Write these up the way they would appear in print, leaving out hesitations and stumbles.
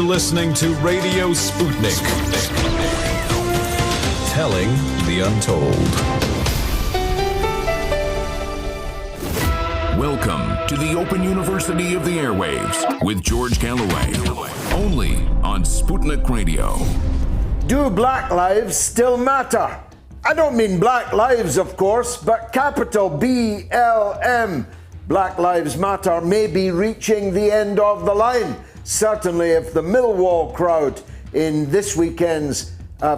listening to Radio Sputnik. Telling the untold. Welcome to the Open University of the Airwaves with George Galloway. Only on Sputnik Radio. Do black lives still matter? I don't mean black lives, of course, but capital BLM. Black Lives Matter may be reaching the end of the line. Certainly if the Millwall crowd in this weekend's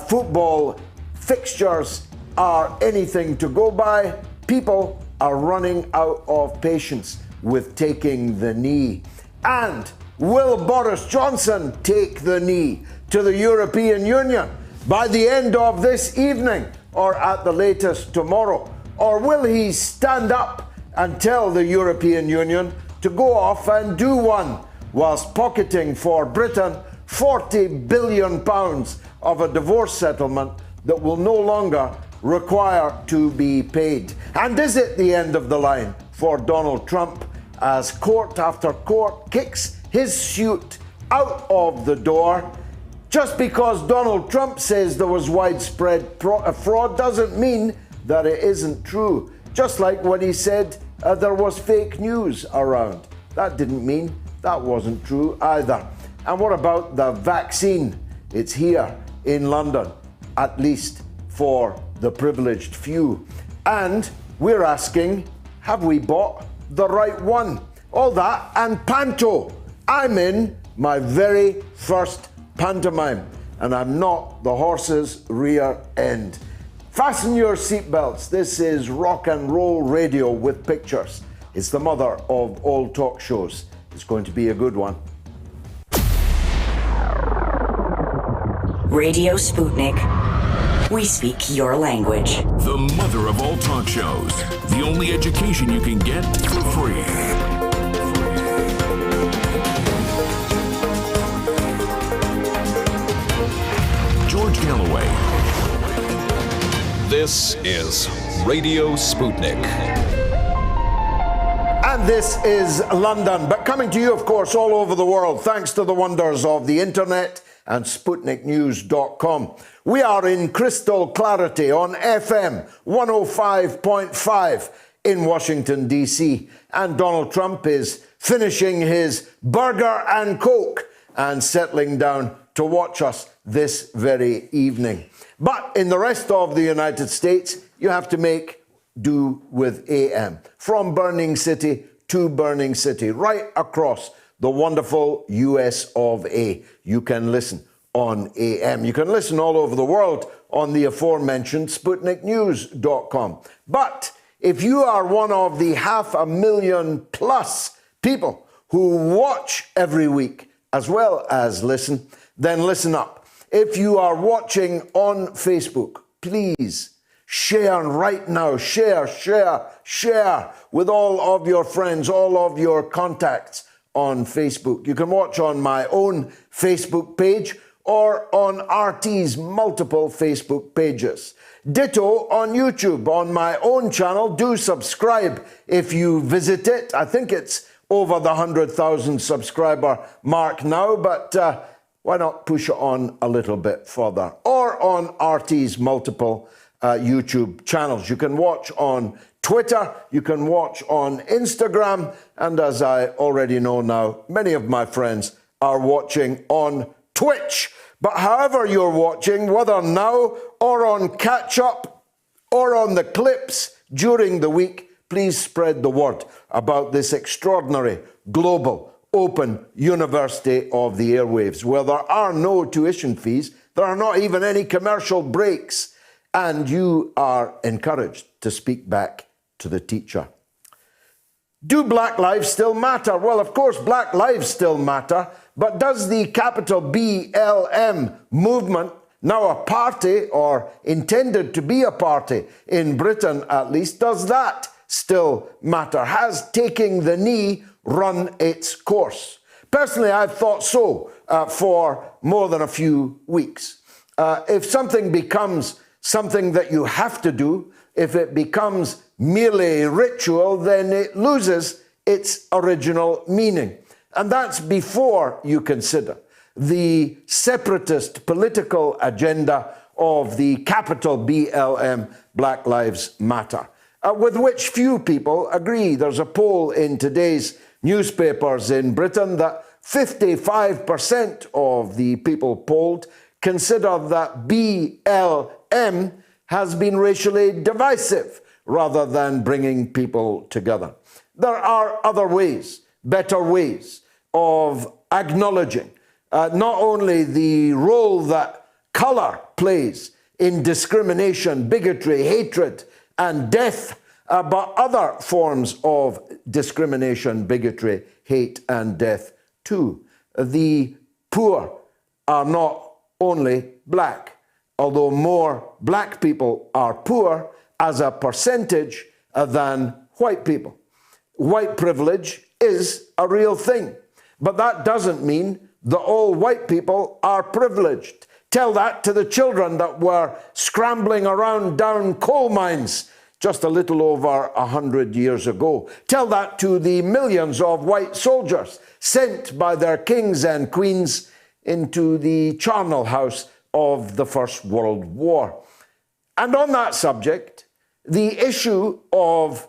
football fixtures are anything to go by, people are running out of patience with taking the knee. And will Boris Johnson take the knee to the European Union by the end of this evening or at the latest tomorrow? Or will he stand up and tell the European Union to go off and do one, whilst pocketing for Britain £40 billion of a divorce settlement that will no longer require to be paid? And is it the end of the line for Donald Trump as court after court kicks his suit out of the door? Just because Donald Trump says there was widespread fraud doesn't mean that it isn't true. Just like when he said there was fake news around. That didn't mean that wasn't true either. And what about the vaccine? It's here in London, at least for the privileged few. And we're asking, have we bought the right one? All that and panto. I'm in my very first pantomime, and I'm not the horse's rear end. Fasten your seatbelts. This is rock and roll radio with pictures. It's the mother of all talk shows. It's going to be a good one. Radio Sputnik. We speak your language. The mother of all talk shows. The only education you can get for free. George Galloway. This is Radio Sputnik. And this is London, but coming to you, of course, all over the world, thanks to the wonders of the internet and SputnikNews.com. We are in crystal clarity on FM 105.5 in Washington, D.C. And Donald Trump is finishing his burger and Coke and settling down to watch us this very evening. But in the rest of the United States, you have to make do with AM. From Burning City to Burning City, right across the wonderful US of A. You can listen on AM. You can listen all over the world on the aforementioned SputnikNews.com. But if you are one of the 500,000 plus people who watch every week as well as listen, then listen up. If you are watching on Facebook, please share right now. Share with all of your friends, all of your contacts on Facebook. You can watch on my own Facebook page or on RT's multiple Facebook pages. Ditto on YouTube, on my own channel. Do subscribe if you visit it. I think it's over the 100,000 subscriber mark now, but why not push it on a little bit further? Or on RT's multiple YouTube channels. You can watch on Twitter, you can watch on Instagram, and as I already know now, many of my friends are watching on Twitch. But however you're watching, whether now or on catch-up or on the clips during the week, please spread the word about this extraordinary, global, open University of the Airwaves, where there are no tuition fees, there are not even any commercial breaks, and you are encouraged to speak back to the teacher. Do black lives still matter? Well, of course, black lives still matter, but does the capital BLM movement, now a party, or intended to be a party in Britain at least, does that still matter? Has taking the knee run its course? Personally, I've thought so for more than a few weeks. If something becomes something that you have to do, if it becomes merely ritual, then it loses its original meaning. And that's before you consider the separatist political agenda of the capital BLM, Black Lives Matter, with which few people agree. There's a poll in today's newspapers in Britain that 55% of the people polled consider that BLM has been racially divisive rather than bringing people together. There are other ways, better ways of acknowledging not only the role that colour plays in discrimination, bigotry, hatred, and death, but other forms of discrimination, bigotry, hate, and death too. The poor are not only black, although more black people are poor as a percentage than white people. White privilege is a real thing, but that doesn't mean that all white people are privileged. Tell that to the children that were scrambling around down coal mines just a little over 100 years ago. Tell that to the millions of white soldiers sent by their kings and queens into the charnel house of the First World War. And on that subject, the issue of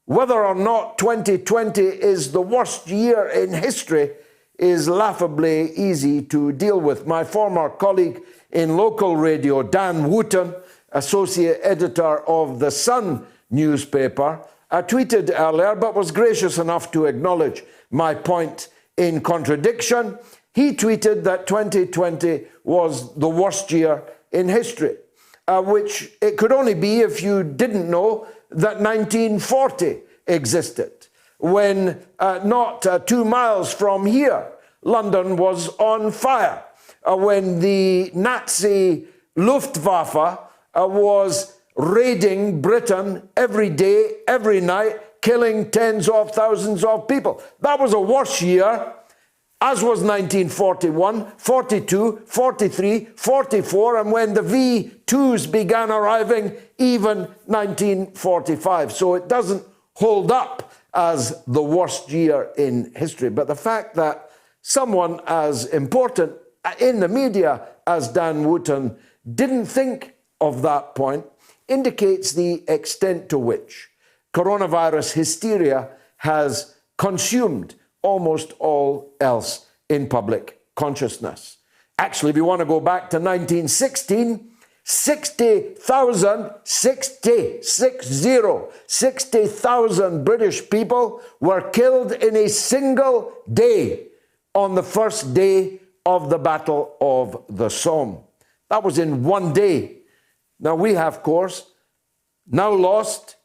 whether or not 2020 is the worst year in history is laughably easy to deal with. My former colleague in local radio, Dan Wooten, associate editor of The Sun newspaper, tweeted earlier, but was gracious enough to acknowledge my point in contradiction. He tweeted that 2020 was the worst year in history, which it could only be if you didn't know that 1940 existed, when not 2 miles from here, London was on fire, when the Nazi Luftwaffe was raiding Britain every day, every night, killing tens of thousands of people. That was a worse year, as was 1941, 42, 43, 44, and when the V2s began arriving, even 1945. So it doesn't hold up as the worst year in history. But the fact that someone as important in the media as Dan Wooten didn't think of that point indicates the extent to which coronavirus hysteria has consumed almost all else in public consciousness. Actually, if you want to go back to 1916, 60,000 British people were killed in a single day on the first day of the Battle of the Somme. That was in one day. Now we have, of course, now lost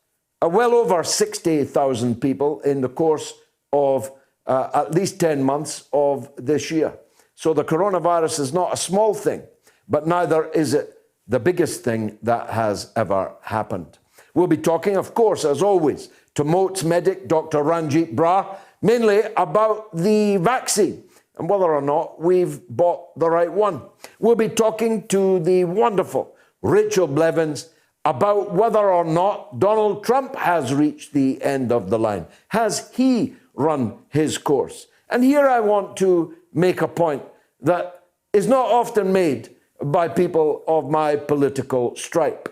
well over 60,000 people in the course of at least 10 months of this year. So the coronavirus is not a small thing, but neither is it the biggest thing that has ever happened. We'll be talking, of course, as always, to Moats medic Dr. Ranjeet Brar, mainly about the vaccine and whether or not we've bought the right one. We'll be talking to the wonderful Rachel Blevins about whether or not Donald Trump has reached the end of the line. Has he run his course? And here I want to make a point that is not often made by people of my political stripe.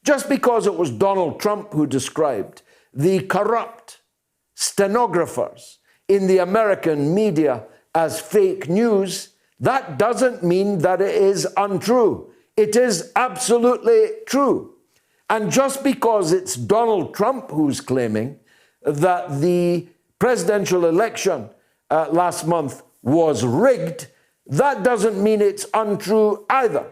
Just because it was Donald Trump who described the corrupt stenographers in the American media as fake news, that doesn't mean that it is untrue. It is absolutely true. And just because it's Donald Trump who's claiming that the presidential election last month was rigged, that doesn't mean it's untrue either.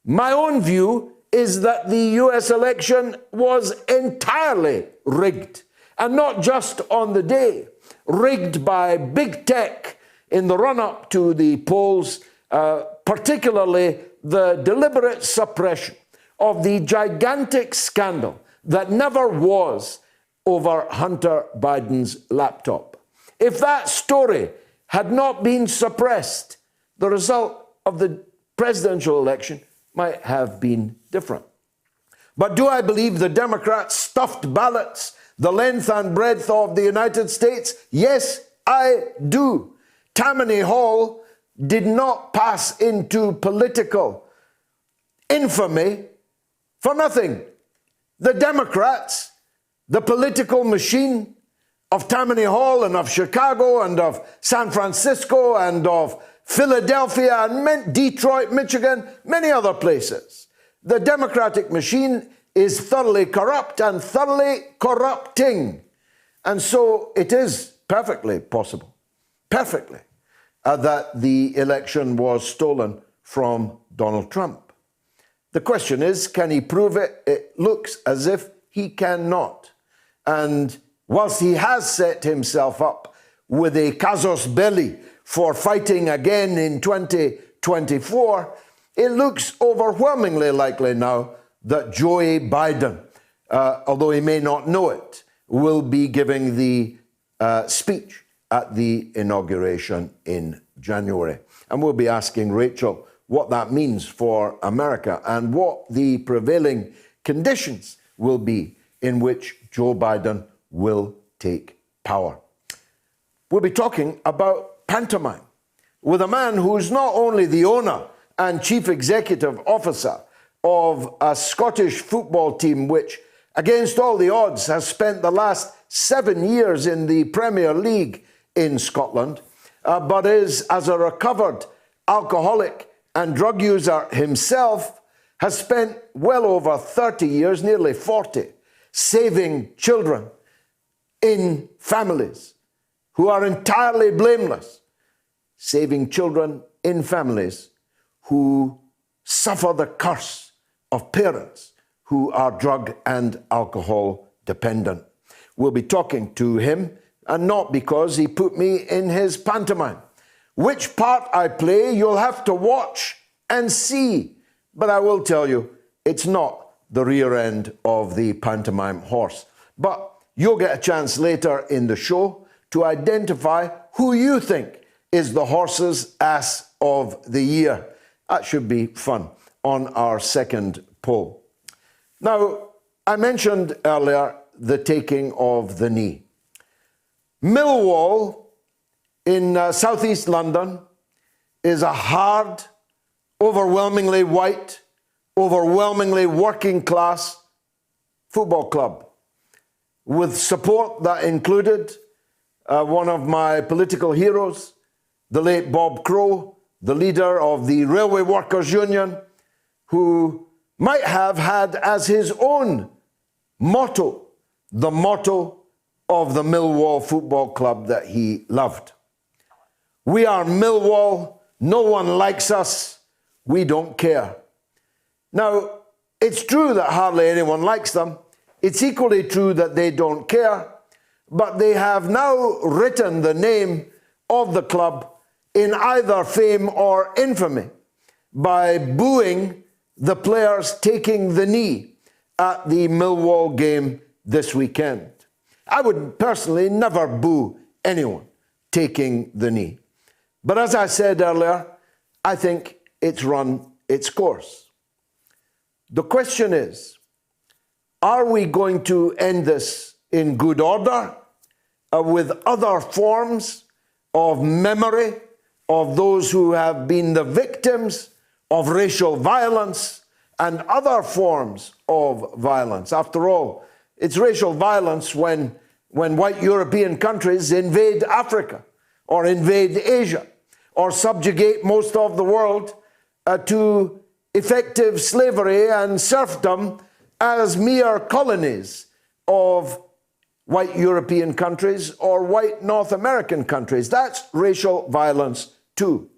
My own view is that the US election was entirely rigged, and not just on the day, rigged by big tech in the run-up to the polls, particularly the deliberate suppression of the gigantic scandal that never was over Hunter Biden's laptop. If that story had not been suppressed, the result of the presidential election might have been different. But do I believe the Democrats stuffed ballots the length and breadth of the United States? Yes, I do. Tammany Hall did not pass into political infamy for nothing. The Democrats, the political machine of Tammany Hall and of Chicago and of San Francisco and of Philadelphia and Detroit, Michigan, many other places. The Democratic machine is thoroughly corrupt and thoroughly corrupting. And so it is perfectly possible, perfectly, that the election was stolen from Donald Trump. The question is, can he prove it? It looks as if he cannot. And whilst he has set himself up with a casus belli for fighting again in 2024, it looks overwhelmingly likely now that Joe Biden, although he may not know it, will be giving the speech at the inauguration in January. And we'll be asking Rachel what that means for America and what the prevailing conditions will be in which Joe Biden will take power. We'll be talking about pantomime with a man who's not only the owner and chief executive officer of a Scottish football team which, against all the odds, has spent the last 7 years in the Premier League in Scotland, but is, as a recovered alcoholic and drug user himself, has spent well over 30 years, nearly 40, saving children in families who are entirely blameless, saving children in families who suffer the curse of parents who are drug and alcohol dependent. We'll be talking to him, and not because he put me in his pantomime. Which part I play, you'll have to watch and see. But I will tell you, it's not the rear end of the pantomime horse. But you'll get a chance later in the show to identify who you think is the horse's ass of the year. That should be fun on our second poll. Now, I mentioned earlier the taking of the knee. Millwall in southeast London is a hard, overwhelmingly white, overwhelmingly working class football club with support that included one of my political heroes, the late Bob Crow, the leader of the Railway Workers' Union, who might have had as his own motto the motto of the Millwall Football Club that he loved. We are Millwall, no one likes us, we don't care. Now, it's true that hardly anyone likes them. It's equally true that they don't care, but they have now written the name of the club in either fame or infamy by booing the players taking the knee at the Millwall game this weekend. I would personally never boo anyone taking the knee. But as I said earlier, I think it's run its course. The question is, are we going to end this in good order with other forms of memory of those who have been the victims of racial violence and other forms of violence? After all, it's racial violence when white European countries invade Africa or invade Asia or subjugate most of the world to effective slavery and serfdom as mere colonies of white European countries or white North American countries. That's racial violence too.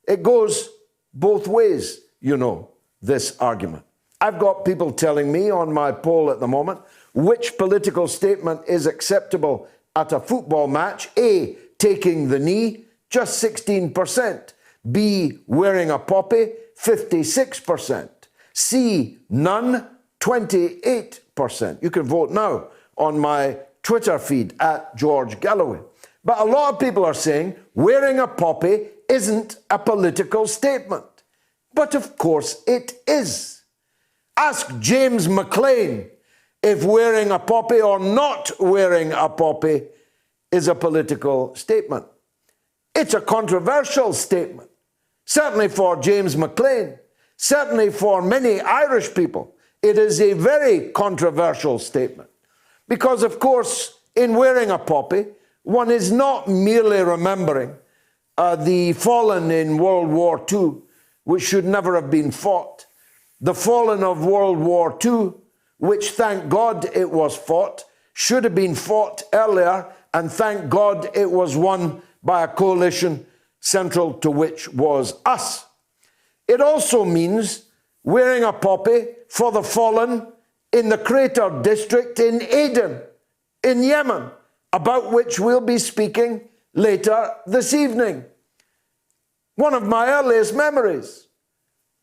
It goes both ways, you know, this argument. I've got people telling me on my poll at the moment which political statement is acceptable at a football match. A, taking the knee, just 16%. B, wearing a poppy, 56%. C, none, 28%. You can vote now on my Twitter feed at George Galloway. But a lot of people are saying wearing a poppy isn't a political statement. But of course it is. Ask James McLean if wearing a poppy or not wearing a poppy is a political statement. It's a controversial statement. certainly for James McLean, certainly for many Irish people, it is a very controversial statement. Because, of course, in wearing a poppy, one is not merely remembering the fallen in World War II, which should never have been fought, the fallen of World War II, which, thank God it was fought, should have been fought earlier, and thank God it was won by a coalition central to which was us. It also means wearing a poppy for the fallen in the crater district in Aden, in Yemen, about which we'll be speaking later this evening. One of my earliest memories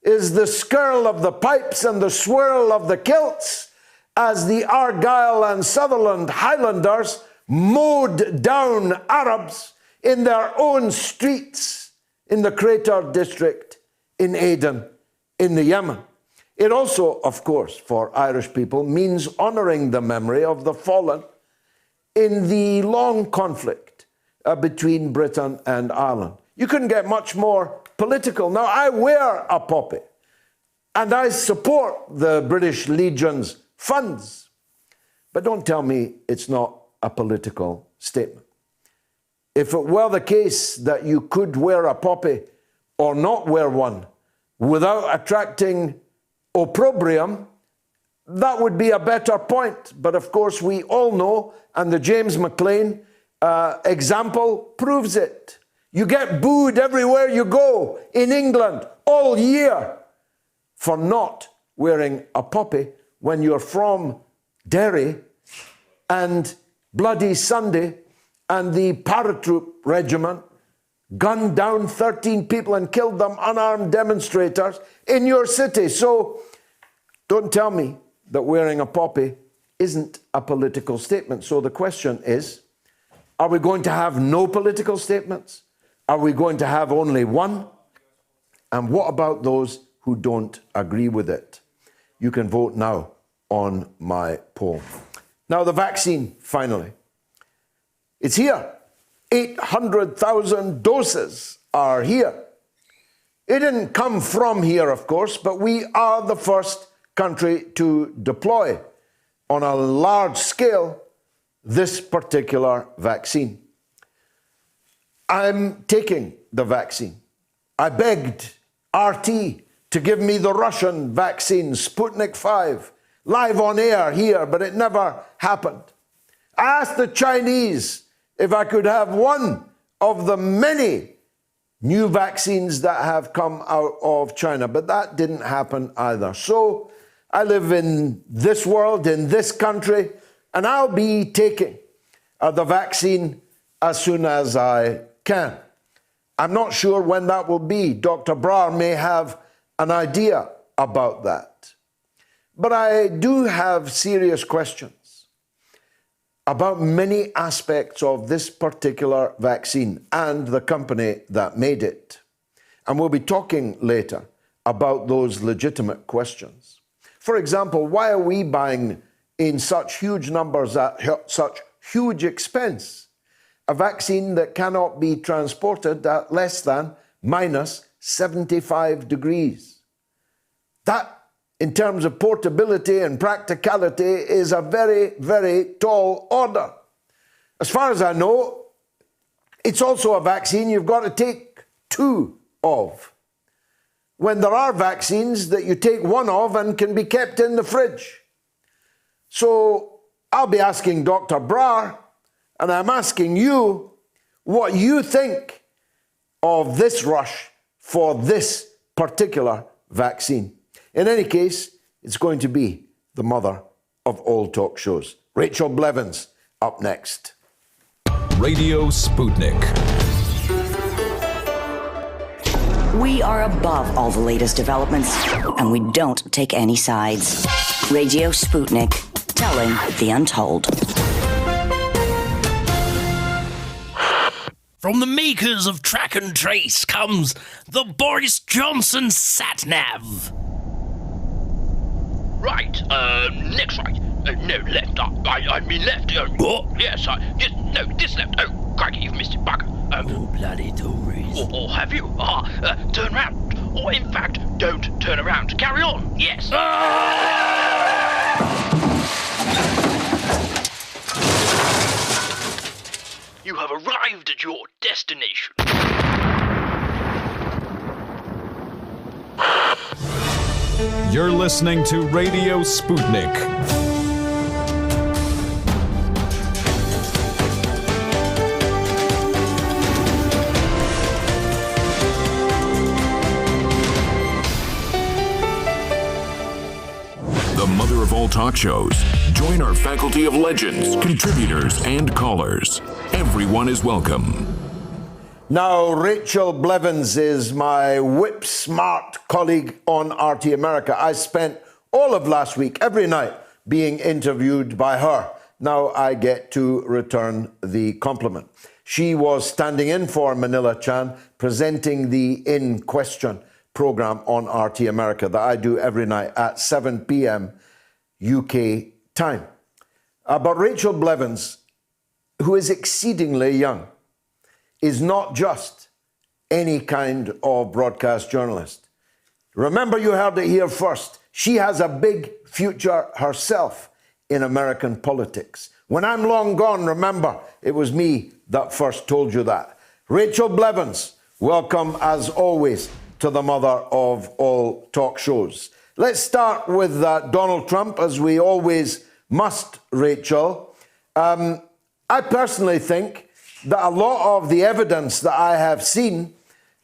is the skirl of the pipes and the swirl of the kilts as the Argyll and Sutherland Highlanders mowed down Arabs in their own streets in the crater district in Aden, in the Yemen. It also, of course, for Irish people, means honouring the memory of the fallen in the long conflict between Britain and Ireland. You couldn't get much more political. Now, I wear a poppy, and I support the British Legion's funds, but don't tell me it's not a political statement. If it were the case that you could wear a poppy or not wear one without attracting opprobrium, that would be a better point. But of course, we all know, and the James McLean example proves it. You get booed everywhere you go in England all year for not wearing a poppy when you're from Derry and Bloody Sunday and the paratroop regiment gunned down 13 people and killed them, unarmed demonstrators, in your city. So don't tell me that wearing a poppy isn't a political statement. So the question is, are we going to have no political statements? Are we going to have only one? And what about those who don't agree with it? You can vote now on my poll. Now, the vaccine, finally. It's here. 800,000 doses are here. It didn't come from here, of course, but we are the first country to deploy on a large scale this particular vaccine. I'm taking the vaccine. I begged RT to give me the Russian vaccine, Sputnik 5, live on air here, but it never happened. I asked the Chinese if I could have one of the many new vaccines that have come out of China, but that didn't happen either. So I live in this world, in this country, and I'll be taking the vaccine as soon as I can. I'm not sure when that will be. Dr. Brar may have an idea about that. But I do have serious questions about many aspects of this particular vaccine and the company that made it. And we'll be talking later about those legitimate questions. For example, why are we buying in such huge numbers at such huge expense a vaccine that cannot be transported at less than minus 75 degrees? That, in terms of portability and practicality, is a very, very tall order. As far as I know, it's also a vaccine you've got to take two of, when there are vaccines that you take one of and can be kept in the fridge. So I'll be asking Dr. Brar, and I'm asking you what you think of this rush for this particular vaccine. In any case, it's going to be the mother of all talk shows. Rachel Blevins, up next. Radio Sputnik. We are above all the latest developments, and we don't take any sides. Radio Sputnik, telling the untold. From the makers of Track and Trace comes the Boris Johnson sat-nav. Right, next right. No, left. I mean left. What? Yes, no, this left. Oh, crikey, you've missed it, bugger. No bloody Tories. Or have you? Turn round. Or in fact, don't turn around. Carry on, yes. You have arrived at your destination. You're listening to Radio Sputnik. The mother of all talk shows. Join our faculty of legends, contributors, and callers. Everyone is welcome. Now, Rachel Blevins is my whip-smart colleague on RT America. I spent all of last week, every night, being interviewed by her. Now I get to return the compliment. She was standing in for Manila Chan, presenting the In Question program on RT America that I do every night at 7 p.m. UK time. But Rachel Blevins, who is exceedingly young, is not just any kind of broadcast journalist. Remember, you heard it here first. She has a big future herself in American politics. When I'm long gone, remember, it was me that first told you that. Rachel Blevins, welcome as always to the mother of all talk shows. Let's start with Donald Trump, as we always must, Rachel. I personally think that a lot of the evidence that I have seen,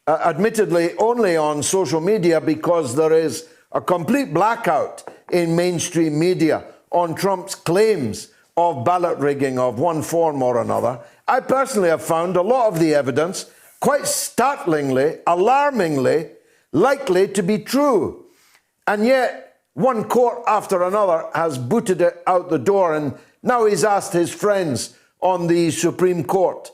admittedly only on social media because there is a complete blackout in mainstream media on Trump's claims of ballot rigging of one form or another, I personally have found a lot of the evidence quite startlingly, alarmingly likely to be true. And yet, one court after another has booted it out the door, and now he's asked his friends on the Supreme Court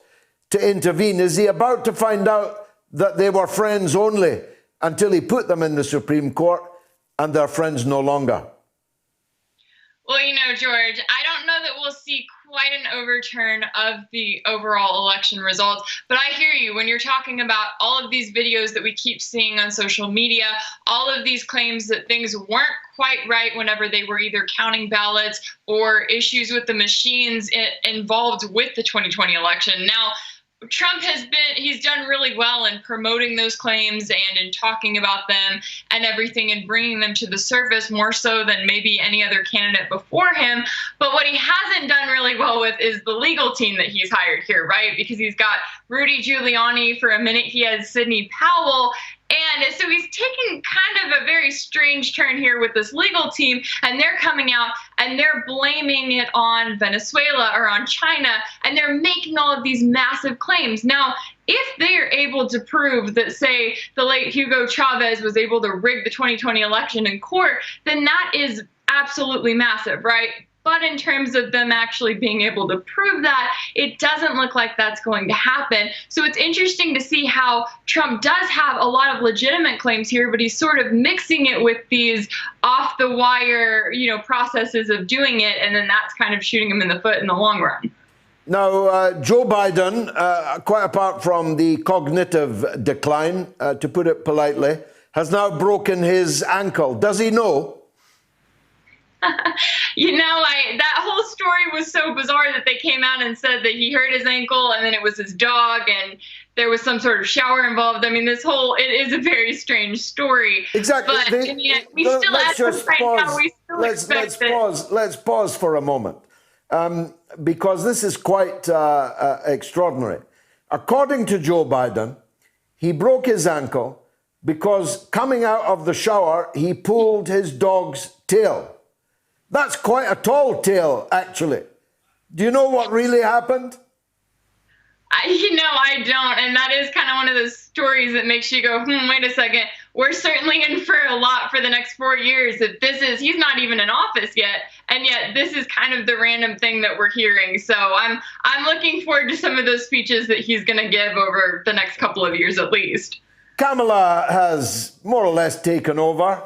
to intervene. Is he about to find out that they were friends only until he put them in the Supreme Court and they're friends no longer? Well, George, I don't know that we'll see quite an overturn of the overall election results, but I hear you when you're talking about all of these videos that we keep seeing on social media, all of these claims that things weren't quite right whenever they were either counting ballots or issues with the machines involved with the 2020 election. Now, Trump he's done really well in promoting those claims and in talking about them and everything and bringing them to the surface more so than maybe any other candidate before him. But what he hasn't done really well with is the legal team that he's hired here, right? Because he's got Rudy Giuliani for a minute. He has Sidney Powell. And so he's taking kind of a very strange turn here with this legal team, and they're coming out and they're blaming it on Venezuela or on China, and they're making all of these massive claims. Now, if they are able to prove that, say, the late Hugo Chavez was able to rig the 2020 election in court, then that is absolutely massive, right? But in terms of them actually being able to prove that, it doesn't look like that's going to happen. So it's interesting to see how Trump does have a lot of legitimate claims here, but he's sort of mixing it with these off the wire, processes of doing it. And then that's kind of shooting him in the foot in the long run. Now, Joe Biden, quite apart from the cognitive decline, to put it politely, has now broken his ankle. Does he know? That whole story was so bizarre that they came out and said that he hurt his ankle and then it was his dog and there was some sort of shower involved. I mean, it is a very strange story. Exactly. But we still Let's pause for a moment because this is quite extraordinary. According to Joe Biden, he broke his ankle because coming out of the shower, he pulled his dog's tail. That's quite a tall tale, actually. Do you know what really happened? I don't. And that is kind of one of those stories that makes you go, wait a second. We're certainly in for a lot for the next 4 years. He's not even in office yet. And yet this is kind of the random thing that we're hearing. So I'm looking forward to some of those speeches that he's going to give over the next couple of years at least. Kamala has more or less taken over,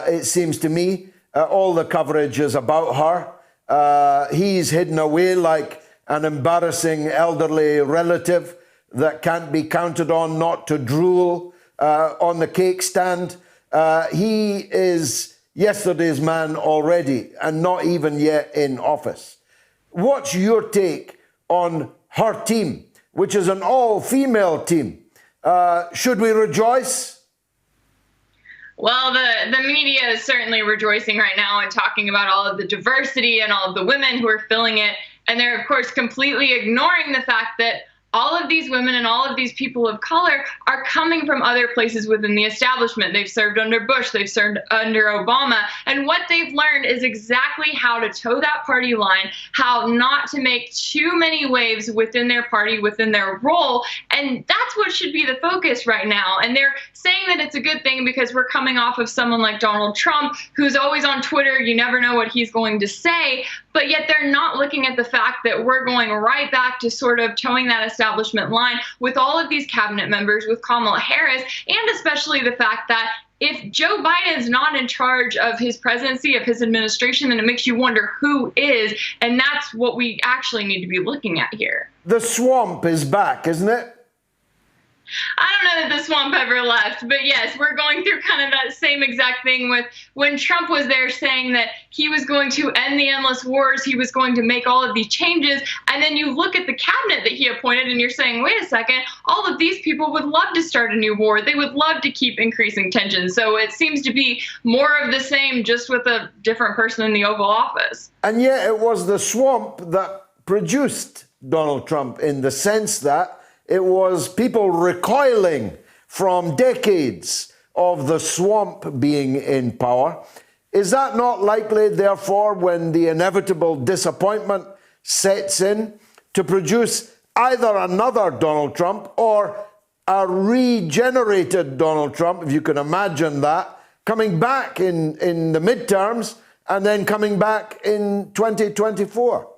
it seems to me. All the coverage is about her. He's hidden away like an embarrassing elderly relative that can't be counted on not to drool on the cake stand. He is yesterday's man already and not even yet in office. What's your take on her team, which is an all-female team? Should we rejoice? Well, the media is certainly rejoicing right now and talking about all of the diversity and all of the women who are filling it. And they're, of course, completely ignoring the fact that all of these women and all of these people of color are coming from other places within the establishment. They've served under Bush, they've served under Obama, and what they've learned is exactly how to toe that party line, how not to make too many waves within their party, within their role, and that's what should be the focus right now. And they're saying that it's a good thing because we're coming off of someone like Donald Trump, who's always on Twitter, you never know what he's going to say, but yet they're not looking at the fact that we're going right back to sort of towing that establishment line with all of these cabinet members, with Kamala Harris, and especially the fact that if Joe Biden is not in charge of his presidency, of his administration, then it makes you wonder who is, and that's what we actually need to be looking at here. The swamp is back, isn't it? I don't know that the swamp ever left, but yes, we're going through kind of that same exact thing with when Trump was there saying that he was going to end the endless wars, he was going to make all of these changes, and then you look at the cabinet that he appointed and you're saying, wait a second, all of these people would love to start a new war. They would love to keep increasing tension. So it seems to be more of the same, just with a different person in the Oval Office. And yet it was the swamp that produced Donald Trump, in the sense that it was people recoiling from decades of the swamp being in power. Is that not likely, therefore, when the inevitable disappointment sets in, to produce either another Donald Trump or a regenerated Donald Trump, if you can imagine that, coming back in the midterms and then coming back in 2024?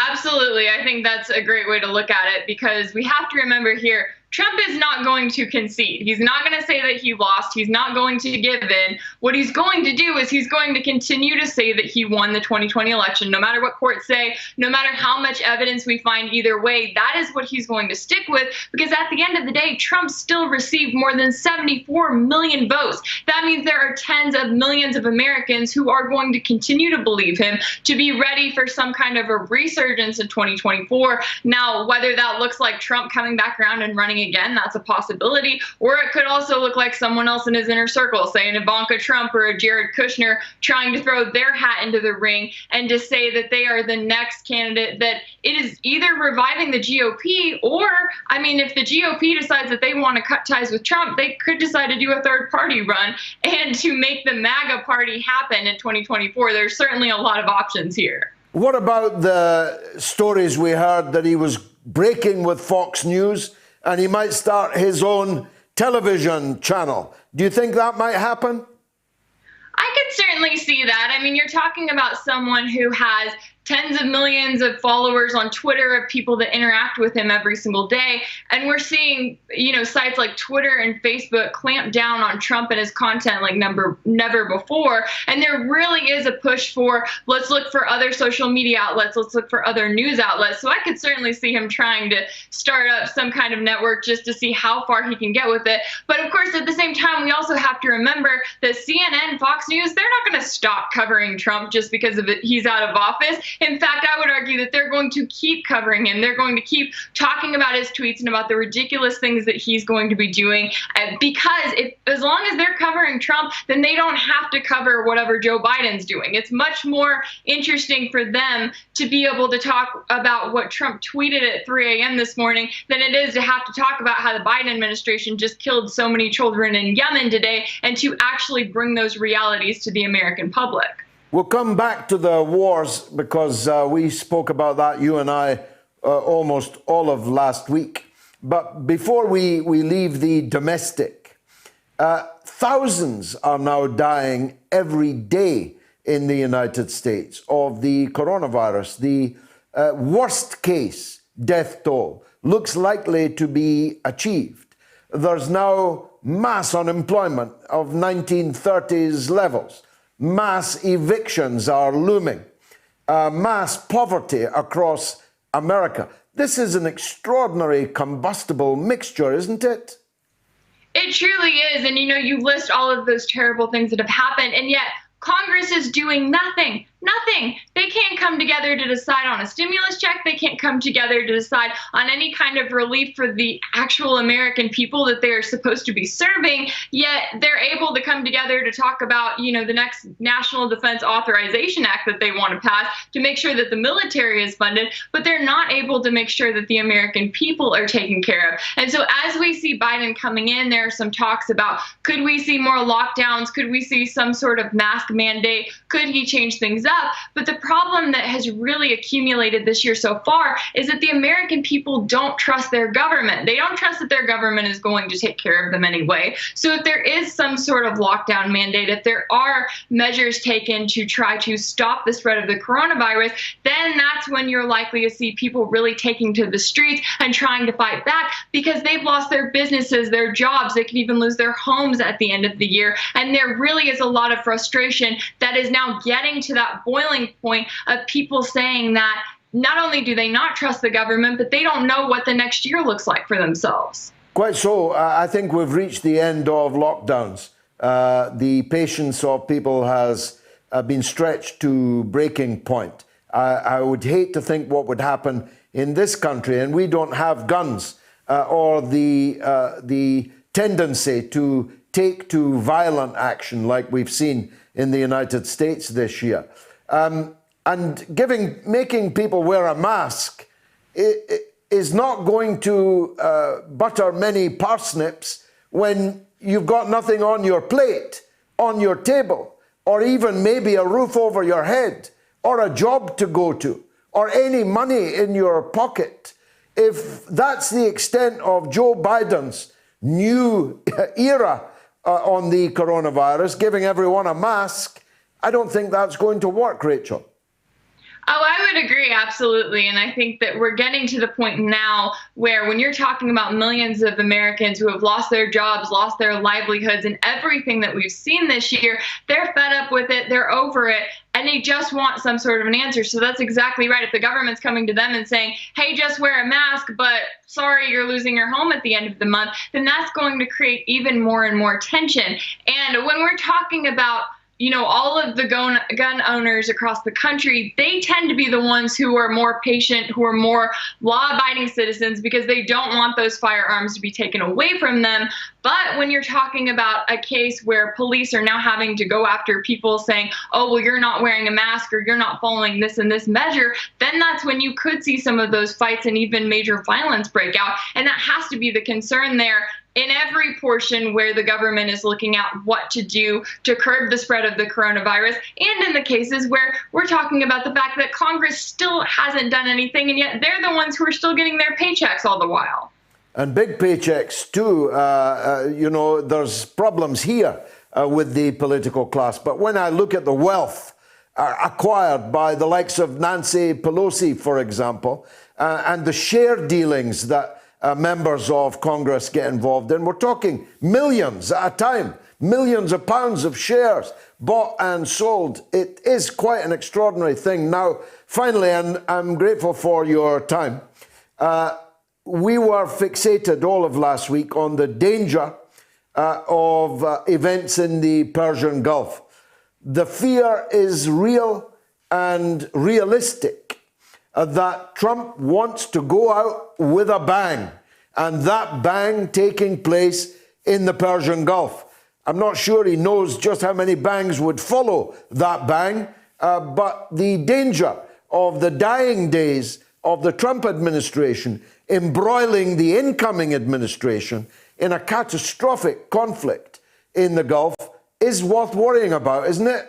Absolutely. I think that's a great way to look at it, because we have to remember here, Trump is not going to concede. He's not going to say that he lost. He's not going to give in. What he's going to do is he's going to continue to say that he won the 2020 election, no matter what courts say, no matter how much evidence we find either way. That is what he's going to stick with, because at the end of the day, Trump still received more than 74 million votes. That means there are tens of millions of Americans who are going to continue to believe him, to be ready for some kind of a resurgence in 2024. Now, whether that looks like Trump coming back around and running again, that's a possibility. Or it could also look like someone else in his inner circle, say an Ivanka Trump or a Jared Kushner, trying to throw their hat into the ring and to say that they are the next candidate, that it is either reviving the GOP or, I mean, if the GOP decides that they want to cut ties with Trump, they could decide to do a third party run and to make the MAGA party happen in 2024. There's certainly a lot of options here. What about the stories we heard that he was breaking with Fox News and he might start his own television channel? Do you think that might happen? I could certainly see that. I mean, you're talking about someone who has tens of millions of followers on Twitter, of people that interact with him every single day. And we're seeing, sites like Twitter and Facebook clamp down on Trump and his content like never before. And there really is a push for, let's look for other social media outlets, let's look for other news outlets. So I could certainly see him trying to start up some kind of network just to see how far he can get with it. But of course, at the same time, we also have to remember that CNN, Fox News, they're not going to stop covering Trump just because of he's out of office. In fact, I would argue that they're going to keep covering him. They're going to keep talking about his tweets and about the ridiculous things that he's going to be doing, because as long as they're covering Trump, then they don't have to cover whatever Joe Biden's doing. It's much more interesting for them to be able to talk about what Trump tweeted at 3 a.m. this morning than it is to have to talk about how the Biden administration just killed so many children in Yemen today, and to actually bring those realities to the American public. We'll come back to the wars, because we spoke about that, you and I, almost all of last week. But before we leave the domestic, thousands are now dying every day in the United States of the coronavirus. The worst case death toll looks likely to be achieved. There's now mass unemployment of 1930s levels. Mass evictions are looming. mass poverty across America. This is an extraordinary combustible mixture, isn't it? It truly is. And, you list all of those terrible things that have happened, and yet Congress is doing nothing. Nothing. They can't come together to decide on a stimulus check. They can't come together to decide on any kind of relief for the actual American people that they are supposed to be serving. Yet they're able to come together to talk about, the next National Defense Authorization Act that they want to pass to make sure that the military is funded, but they're not able to make sure that the American people are taken care of. And so as we see Biden coming in, there are some talks about, could we see more lockdowns? Could we see some sort of mask mandate? Could he change things up? But the problem that has really accumulated this year so far is that the American people don't trust their government. They don't trust that their government is going to take care of them anyway. So if there is some sort of lockdown mandate, if there are measures taken to try to stop the spread of the coronavirus, then that's when you're likely to see people really taking to the streets and trying to fight back, because they've lost their businesses, their jobs. They can even lose their homes at the end of the year. And there really is a lot of frustration that is now getting to that boiling point of people saying that not only do they not trust the government, but they don't know what the next year looks like for themselves. Quite so. I think we've reached the end of lockdowns. The patience of people has been stretched to breaking point. I would hate to think what would happen in this country, and we don't have guns or the tendency to take to violent action like we've seen in the United States this year. And making people wear a mask is not going to butter many parsnips when you've got nothing on your plate, on your table, or even maybe a roof over your head, or a job to go to, or any money in your pocket. If that's the extent of Joe Biden's new era on the coronavirus, giving everyone a mask, I don't think that's going to work, Rachel. Oh, I would agree, absolutely. And I think that we're getting to the point now where when you're talking about millions of Americans who have lost their jobs, lost their livelihoods, and everything that we've seen this year, they're fed up with it, they're over it, and they just want some sort of an answer. So that's exactly right. If the government's coming to them and saying, hey, just wear a mask, but sorry, you're losing your home at the end of the month, then that's going to create even more and more tension. And when we're talking about all of the gun owners across the country, they tend to be the ones who are more patient, who are more law-abiding citizens, because they don't want those firearms to be taken away from them. But when you're talking about a case where police are now having to go after people saying, oh, well, you're not wearing a mask or you're not following this and this measure, then that's when you could see some of those fights and even major violence break out. And that has to be the concern there in every portion where the government is looking at what to do to curb the spread of the coronavirus, and in the cases where we're talking about the fact that Congress still hasn't done anything, and yet they're the ones who are still getting their paychecks all the while. And big paychecks too. There's problems here with the political class. But when I look at the wealth acquired by the likes of Nancy Pelosi, for example, and the share dealings that members of Congress get involved in, we're talking millions at a time, millions of pounds of shares bought and sold. It is quite an extraordinary thing. Now, finally, and I'm grateful for your time, we were fixated all of last week on the danger of events in the Persian Gulf. The fear is real and realistic that Trump wants to go out with a bang, and that bang taking place in the Persian Gulf. I'm not sure he knows just how many bangs would follow that bang, but the danger of the dying days of the Trump administration embroiling the incoming administration in a catastrophic conflict in the Gulf is worth worrying about, isn't it?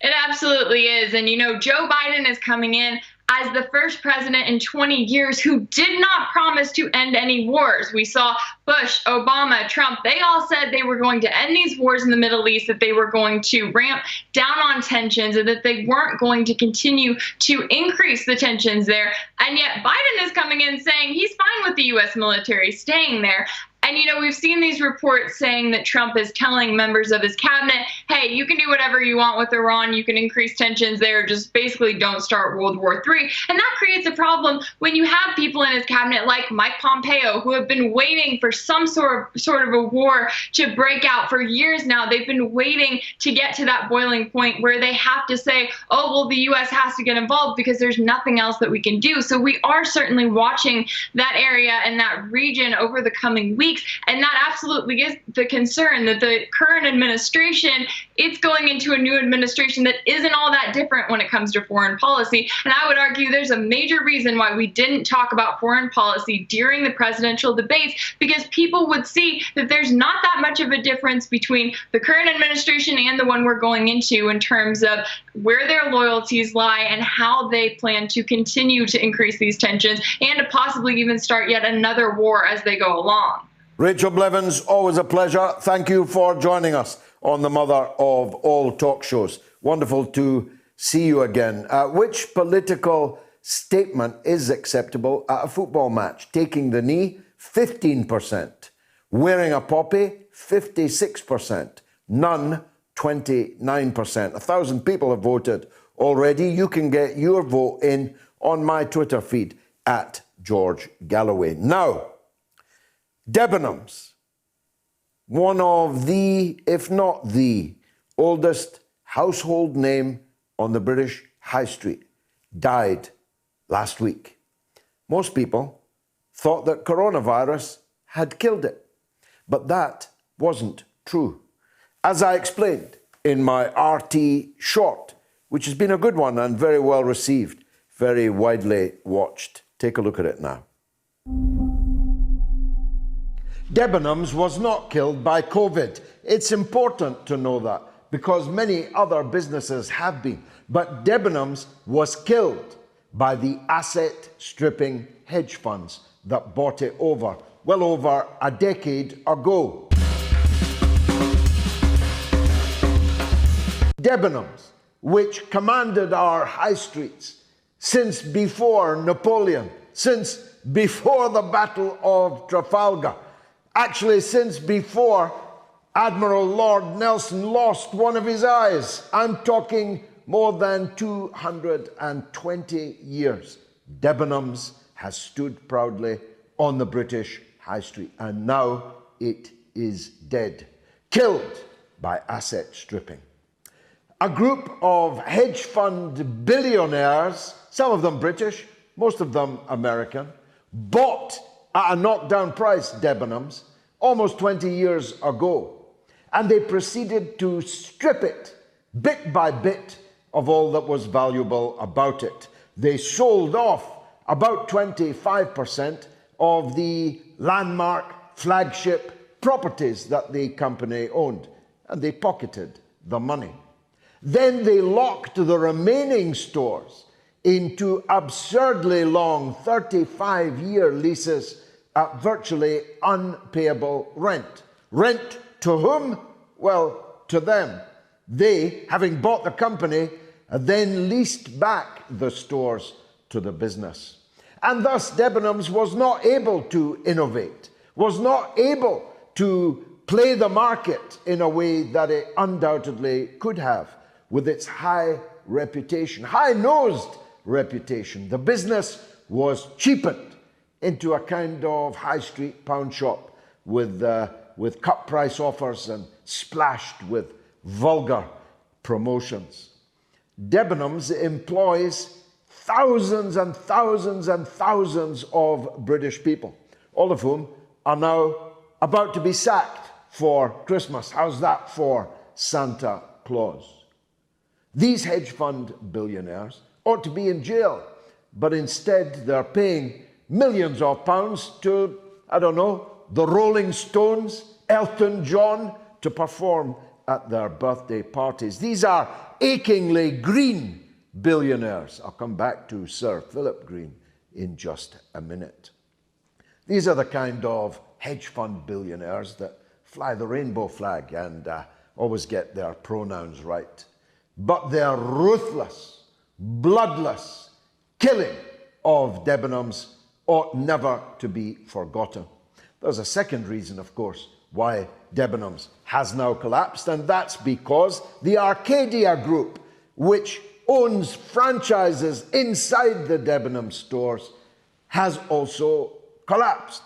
It absolutely is. And, Joe Biden is coming in as the first president in 20 years who did not promise to end any wars. We saw Bush, Obama, Trump, they all said they were going to end these wars in the Middle East, that they were going to ramp down on tensions, and that they weren't going to continue to increase the tensions there. And yet Biden is coming in saying he's fine with the U.S. military staying there. And, we've seen these reports saying that Trump is telling members of his cabinet, hey, you can do whatever you want with Iran. You can increase tensions there. Just basically don't start World War III. And that creates a problem when you have people in his cabinet like Mike Pompeo, who have been waiting for some sort of a war to break out for years now. They've been waiting to get to that boiling point where they have to say, oh, well, the U.S. has to get involved because there's nothing else that we can do. So we are certainly watching that area and that region over the coming weeks. And that absolutely is the concern, that the current administration, it's going into a new administration that isn't all that different when it comes to foreign policy. And I would argue there's a major reason why we didn't talk about foreign policy during the presidential debates, because people would see that there's not that much of a difference between the current administration and the one we're going into in terms of where their loyalties lie and how they plan to continue to increase these tensions and to possibly even start yet another war as they go along. Rachel Blevins, always a pleasure. Thank you for joining us on the mother of all talk shows. Wonderful to see you again. Which political statement is acceptable at a football match? Taking the knee, 15%. Wearing a poppy, 56%. None, 29%. 1,000 people have voted already. You can get your vote in on my Twitter feed at George Galloway. Now, Debenhams, one of the, if not the, oldest household name on the British High Street, died last week. Most people thought that coronavirus had killed it, but that wasn't true. As I explained in my RT short, which has been a good one and very well received, very widely watched. Take a look at it now. Debenhams was not killed by COVID. It's important to know that because many other businesses have been. But Debenhams was killed by the asset-stripping hedge funds that bought it over, well over a decade ago. Debenhams, which commanded our high streets since before Napoleon, since before the Battle of Trafalgar, actually since before Admiral Lord Nelson lost one of his eyes. I'm talking more than 220 years. Debenhams has stood proudly on the British High Street, and now it is dead, killed by asset stripping. A group of hedge fund billionaires, some of them British, most of them American, bought at a knockdown price Debenhams almost 20 years ago. And they proceeded to strip it bit by bit of all that was valuable about it. They sold off about 25% of the landmark flagship properties that the company owned, and they pocketed the money. Then they locked the remaining stores into absurdly long 35-year leases at virtually unpayable rent. Rent to whom? Well, to them. They, having bought the company, then leased back the stores to the business. And thus Debenhams was not able to innovate, was not able to play the market in a way that it undoubtedly could have with its high reputation, high-nosed reputation. The business was cheapened into a kind of high street pound shop with cut price offers and splashed with vulgar promotions. Debenhams employs thousands and thousands and thousands of British people, all of whom are now about to be sacked for Christmas. How's that for Santa Claus? These hedge fund billionaires ought to be in jail, but instead they're paying millions of pounds to, I don't know, the Rolling Stones, Elton John, to perform at their birthday parties. These are achingly green billionaires. I'll come back to Sir Philip Green in just a minute. These are the kind of hedge fund billionaires that fly the rainbow flag and always get their pronouns right. But their ruthless, bloodless killing of Debenhams ought never to be forgotten. There's a second reason, of course, why Debenhams has now collapsed, and that's because the Arcadia Group, which owns franchises inside the Debenhams stores, has also collapsed.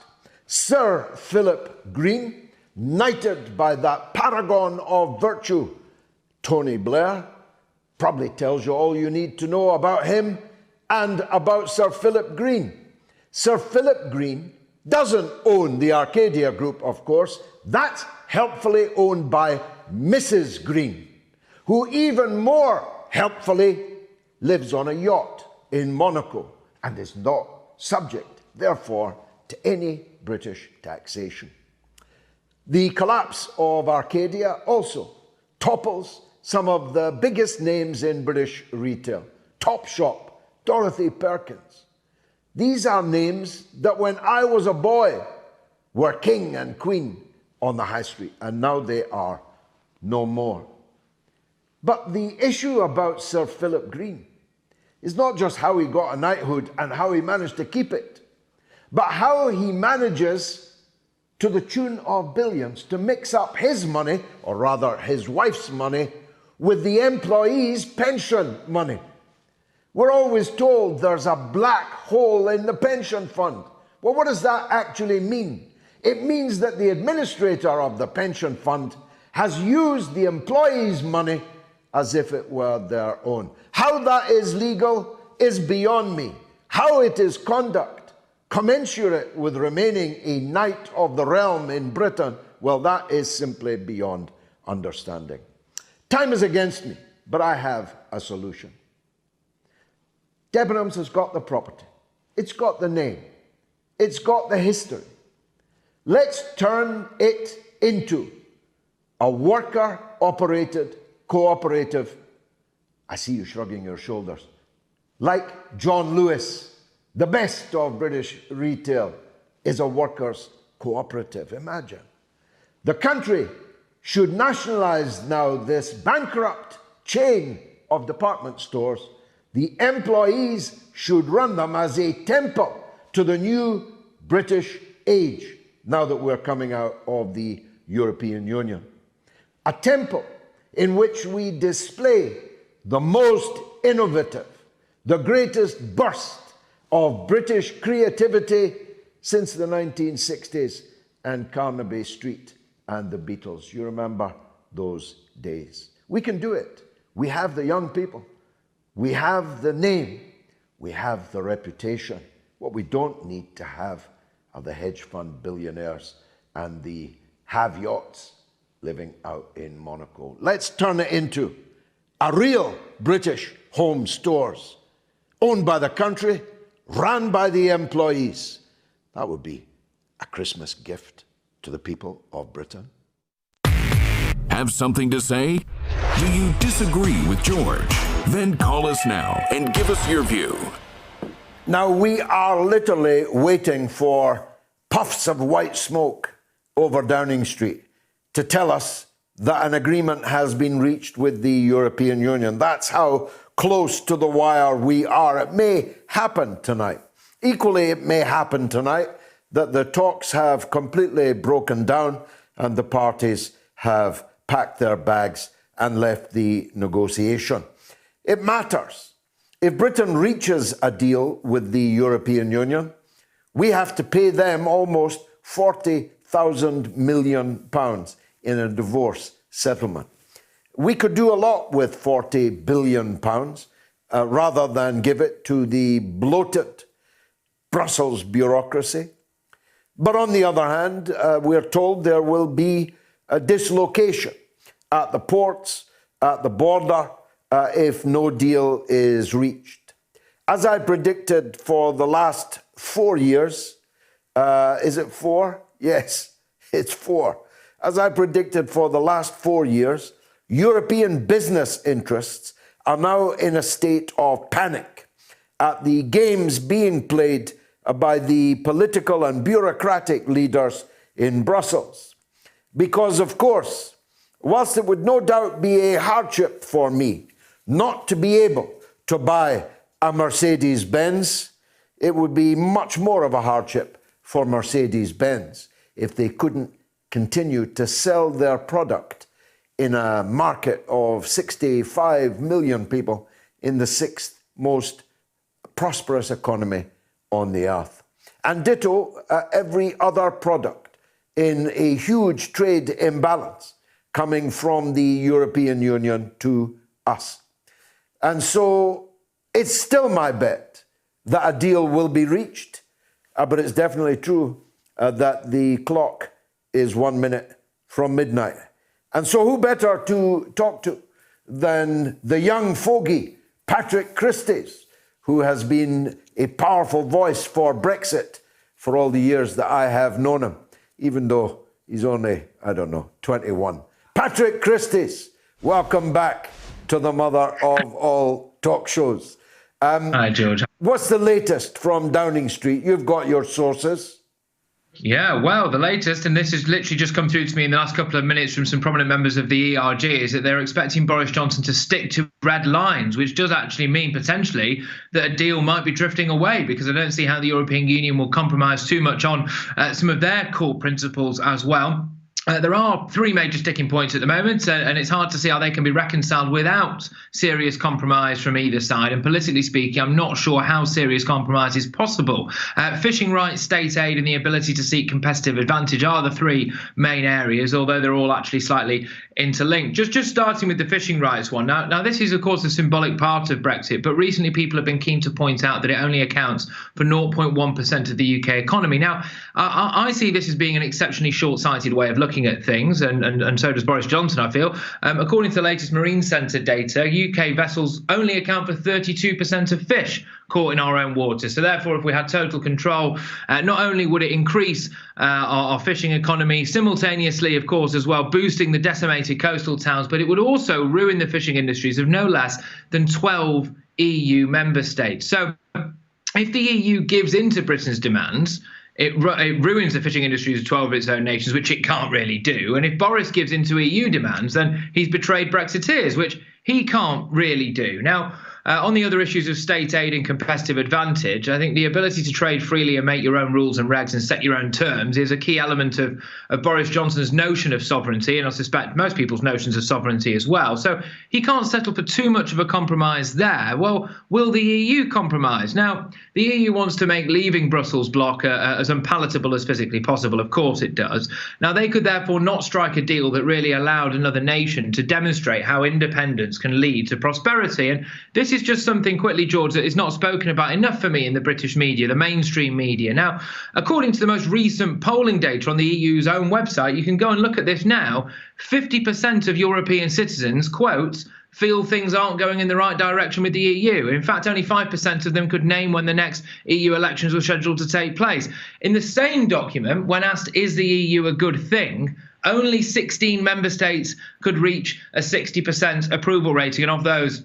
Sir Philip Green, knighted by that paragon of virtue, Tony Blair, probably tells you all you need to know about him and about Sir Philip Green. Sir Philip Green doesn't own the Arcadia Group, of course. That's helpfully owned by Mrs. Green, who even more helpfully lives on a yacht in Monaco and is not subject, therefore, to any British taxation. The collapse of Arcadia also topples some of the biggest names in British retail. Topshop, Dorothy Perkins. These are names that when I was a boy were king and queen on the high street, and now they are no more. But the issue about Sir Philip Green is not just how he got a knighthood and how he managed to keep it, but how he manages, to the tune of billions, to mix up his money, or rather his wife's money, with the employees' pension money. We're always told there's a black hole in the pension fund. Well, what does that actually mean? It means that the administrator of the pension fund has used the employees' money as if it were their own. How that is legal is beyond me. How it is conduct commensurate with remaining a knight of the realm in Britain, well, that is simply beyond understanding. Time is against me, but I have a solution. Debenhams has got the property. It's got the name. It's got the history. Let's turn it into a worker-operated cooperative. I see you shrugging your shoulders. Like John Lewis, the best of British retail is a workers' cooperative. Imagine. The country should nationalize now this bankrupt chain of department stores. The employees should run them as a temple to the new British age, now that we're coming out of the European Union. A temple in which we display the most innovative, the greatest burst of British creativity since the 1960s and Carnaby Street and the Beatles. You remember those days. We can do it. We have the young people. We have the name. We have the reputation. What we don't need to have are the hedge fund billionaires and the have-yachts living out in Monaco. Let's turn it into a real British home stores, owned by the country, run by the employees. That would be a Christmas gift to the people of Britain. Have something to say? Do you disagree with George? Then call us now and give us your view. Now, we are literally waiting for puffs of white smoke over Downing Street to tell us that an agreement has been reached with the European Union. That's how close to the wire we are. It may happen tonight. Equally, it may happen tonight that the talks have completely broken down and the parties have packed their bags and left the negotiation. It matters. If Britain reaches a deal with the European Union, we have to pay them almost £40,000 million in a divorce settlement. We could do a lot with £40 billion rather than give it to the bloated Brussels bureaucracy. But on the other hand, we're told there will be a dislocation at the ports, at the border, if no deal is reached. As I predicted for the last 4 years, is it 4? Yes, it's 4. As I predicted for the last 4 years, European business interests are now in a state of panic at the games being played by the political and bureaucratic leaders in Brussels. Because, of course, whilst it would no doubt be a hardship for me not to be able to buy a Mercedes-Benz, it would be much more of a hardship for Mercedes-Benz if they couldn't continue to sell their product in a market of 65 million people in the sixth most prosperous economy on the earth. And ditto every other product in a huge trade imbalance coming from the European Union to us. And so it's still my bet that a deal will be reached, but it's definitely true that the clock is 1 minute from midnight. And so who better to talk to than the young fogey, Patrick Christys, who has been a powerful voice for Brexit for all the years that I have known him, even though he's only, 21. Patrick Christys, welcome back to the mother of all talk shows. Hi, George. What's the latest from Downing Street? You've got your sources. Yeah, well, the latest, and this has literally just come through to me in the last couple of minutes from some prominent members of the ERG, is that they're expecting Boris Johnson to stick to red lines, which does actually mean potentially that a deal might be drifting away, because I don't see how the European Union will compromise too much on some of their core principles as well. There are three major sticking points at the moment, and it's hard to see how they can be reconciled without serious compromise from either side. And politically speaking, I'm not sure how serious compromise is possible. Fishing rights, state aid, and the ability to seek competitive advantage are the three main areas, although they're all actually slightly interlinked. Just starting with the fishing rights one. Now, this is, of course, a symbolic part of Brexit, but recently people have been keen to point out that it only accounts for 0.1% of the UK economy. Now, I see this as being an exceptionally short-sighted way of looking at things, and so does Boris Johnson, I feel. According to the latest Marine Centre data, UK vessels only account for 32% of fish caught in our own waters. So therefore, if we had total control, not only would it increase our fishing economy, simultaneously, of course, as well, boosting the decimated coastal towns, but it would also ruin the fishing industries of no less than 12 EU member states. So if the EU gives in to Britain's demands, it ruins the fishing industries of 12 of its own nations, which it can't really do. And if Boris gives in to EU demands, then he's betrayed Brexiteers, which he can't really do. Now, on the other issues of state aid and competitive advantage, I think the ability to trade freely and make your own rules and regs and set your own terms is a key element of Boris Johnson's notion of sovereignty, and I suspect most people's notions of sovereignty as well. So he can't settle for too much of a compromise there. Well, will the EU compromise? Now, the EU wants to make leaving Brussels bloc as unpalatable as physically possible. Of course it does. Now, they could therefore not strike a deal that really allowed another nation to demonstrate how independence can lead to prosperity. And this is just something quickly, George, that is not spoken about enough for me in the British media, the mainstream media. Now, according to the most recent polling data on the EU's own website, you can go and look at this now, 50% of European citizens, quote, feel things aren't going in the right direction with the EU. In fact, only 5% of them could name when the next EU elections were scheduled to take place. In the same document, when asked, is the EU a good thing, only 16 member states could reach a 60% approval rating, and of those,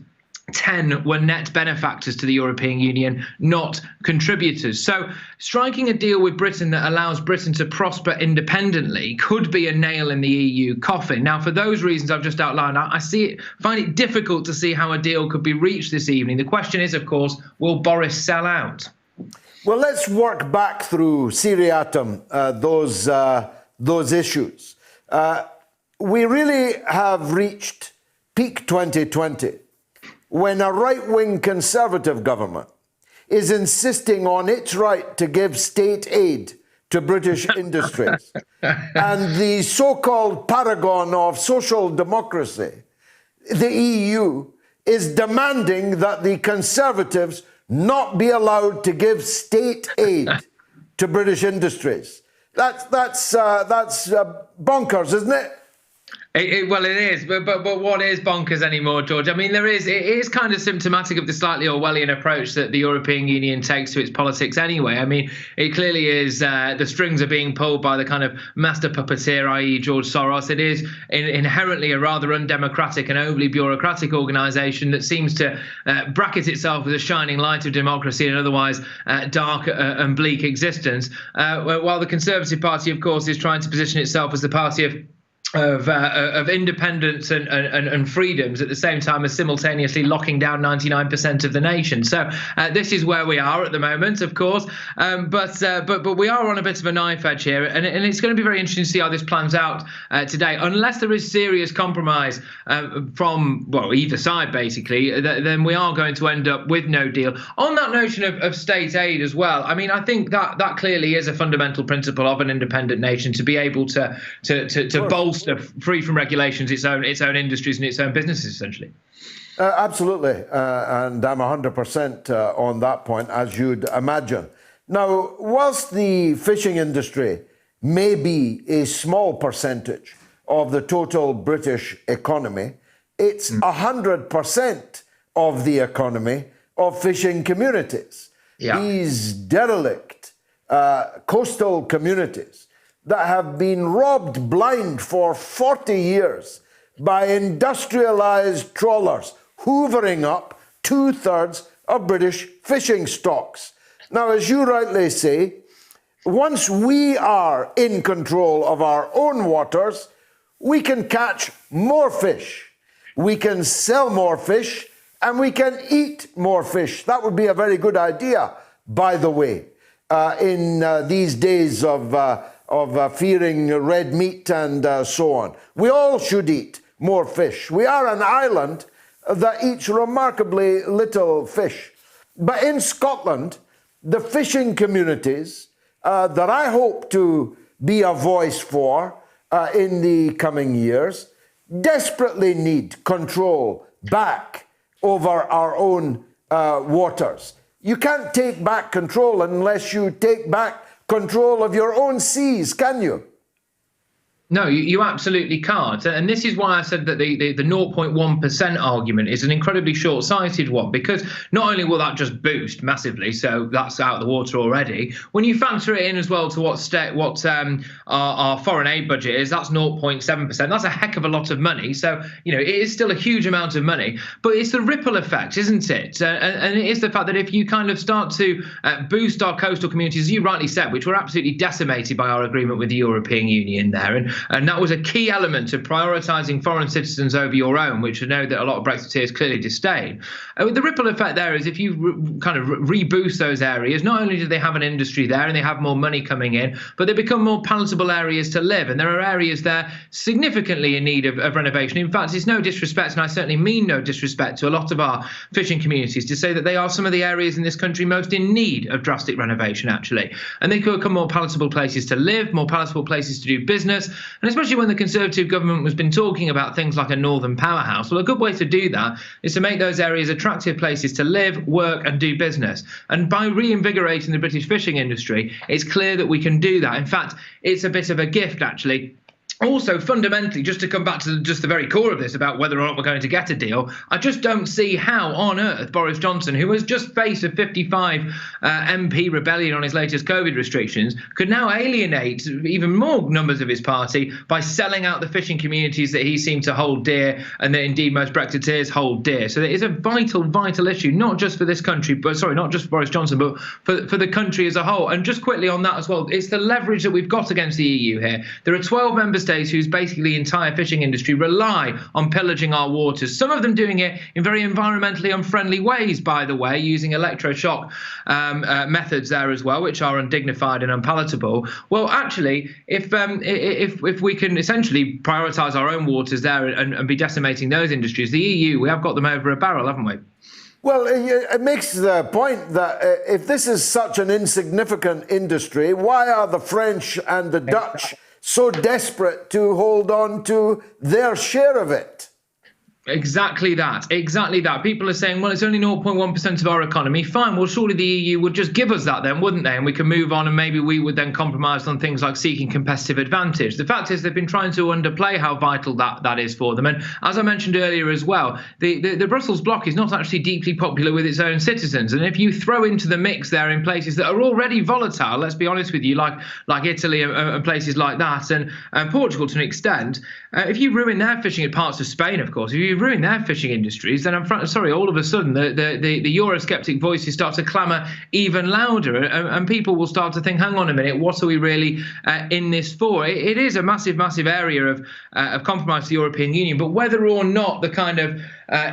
10 were net benefactors to the European Union, not contributors. So striking a deal with Britain that allows Britain to prosper independently could be a nail in the EU coffin. Now, for those reasons I've just outlined, I find it difficult to see how a deal could be reached this evening. The question is, of course, will Boris sell out? Well, let's work back through seriatim, those issues. We really have reached peak 2020 when a right-wing Conservative government is insisting on its right to give state aid to British industries. And the so-called paragon of social democracy, the EU, is demanding that the Conservatives not be allowed to give state aid to British industries. That's bonkers, isn't it? Well, it is, but what is bonkers anymore, George? I mean, it is kind of symptomatic of the slightly Orwellian approach that the European Union takes to its politics anyway. I mean, it clearly is the strings are being pulled by the kind of master puppeteer, i.e. George Soros. It is inherently a rather undemocratic and overly bureaucratic organisation that seems to bracket itself as a shining light of democracy in an otherwise dark and bleak existence, while the Conservative Party, of course, is trying to position itself as the party of of independence and freedoms at the same time as simultaneously locking down 99% of the nation. So this is where we are at the moment, of course. But we are on a bit of a knife edge here, and it's going to be very interesting to see how this plans out today. Unless there is serious compromise from either side, basically, then we are going to end up with no deal. On that notion of state aid as well, I mean, I think that clearly is a fundamental principle of an independent nation, to be able to bolster, free from regulations, its own industries and its own businesses, essentially. Absolutely, and I'm 100% on that point, as you'd imagine. Now, whilst the fishing industry may be a small percentage of the total British economy, it's 100% of the economy of fishing communities. Yeah. These derelict coastal communities that have been robbed blind for 40 years by industrialized trawlers, hoovering up 2/3 of British fishing stocks. Now, as you rightly say, once we are in control of our own waters, we can catch more fish, we can sell more fish, and we can eat more fish. That would be a very good idea, by the way, in these days of fearing red meat and so on. We all should eat more fish. We are an island that eats remarkably little fish. But in Scotland, the fishing communities that I hope to be a voice for in the coming years desperately need control back over our own waters. You can't take back control unless you take back control of your own seas, can you? No, you absolutely can't. And this is why I said that the 0.1% argument is an incredibly short-sighted one, because not only will that just boost massively, so that's out of the water already, when you factor it in as well to what our foreign aid budget is, that's 0.7%. That's a heck of a lot of money. So, it is still a huge amount of money, but it's the ripple effect, isn't it? And it is the fact that if you kind of start to boost our coastal communities, as you rightly said, which were absolutely decimated by our agreement with the European Union there, and that was a key element of prioritising foreign citizens over your own, which I know that a lot of Brexiteers clearly disdain. The ripple effect there is if you kind of reboost those areas, not only do they have an industry there and they have more money coming in, but they become more palatable areas to live. And there are areas there significantly in need of renovation. In fact, it's no disrespect, and I certainly mean no disrespect to a lot of our fishing communities, to say that they are some of the areas in this country most in need of drastic renovation, actually. And they could become more palatable places to live, more palatable places to do business. And especially when the Conservative government has been talking about things like a northern powerhouse, well, a good way to do that is to make those areas attractive places to live, work and do business. And by reinvigorating the British fishing industry, it's clear that we can do that. In fact, it's a bit of a gift, actually. Also, fundamentally, just to come back to just the very core of this about whether or not we're going to get a deal, I just don't see how on earth Boris Johnson, who has just faced a 55 MP rebellion on his latest COVID restrictions, could now alienate even more numbers of his party by selling out the fishing communities that he seemed to hold dear and that indeed most Brexiteers hold dear. So it is a vital, vital issue, not just for this country, but sorry, not just for Boris Johnson, but for the country as a whole. And just quickly on that as well, it's the leverage that we've got against the EU here. There are 12 member states whose basically entire fishing industry rely on pillaging our waters. Some of them doing it in very environmentally unfriendly ways, by the way, using electroshock methods there as well, which are undignified and unpalatable. Well, actually, if we can essentially prioritise our own waters there and be decimating those industries, the EU, we have got them over a barrel, haven't we? Well, it makes the point that if this is such an insignificant industry, why are the French and the Dutch so desperate to hold on to their share of it? Exactly that. People are saying, well, it's only 0.1% of our economy. Fine. Well, surely the EU would just give us that then, wouldn't they? And we can move on, and maybe we would then compromise on things like seeking competitive advantage. The fact is they've been trying to underplay how vital that is for them. And as I mentioned earlier as well, the Brussels bloc is not actually deeply popular with its own citizens. And if you throw into the mix there in places that are already volatile, let's be honest with you, like Italy and places like that, and Portugal to an extent, if you ruin their fishing in parts of Spain, of course, if you ruined their fishing industries, then all of a sudden the Eurosceptic voices start to clamour even louder, and people will start to think, hang on a minute, what are we really in this for? It is a massive, massive area of compromise to the European Union, but whether or not the kind of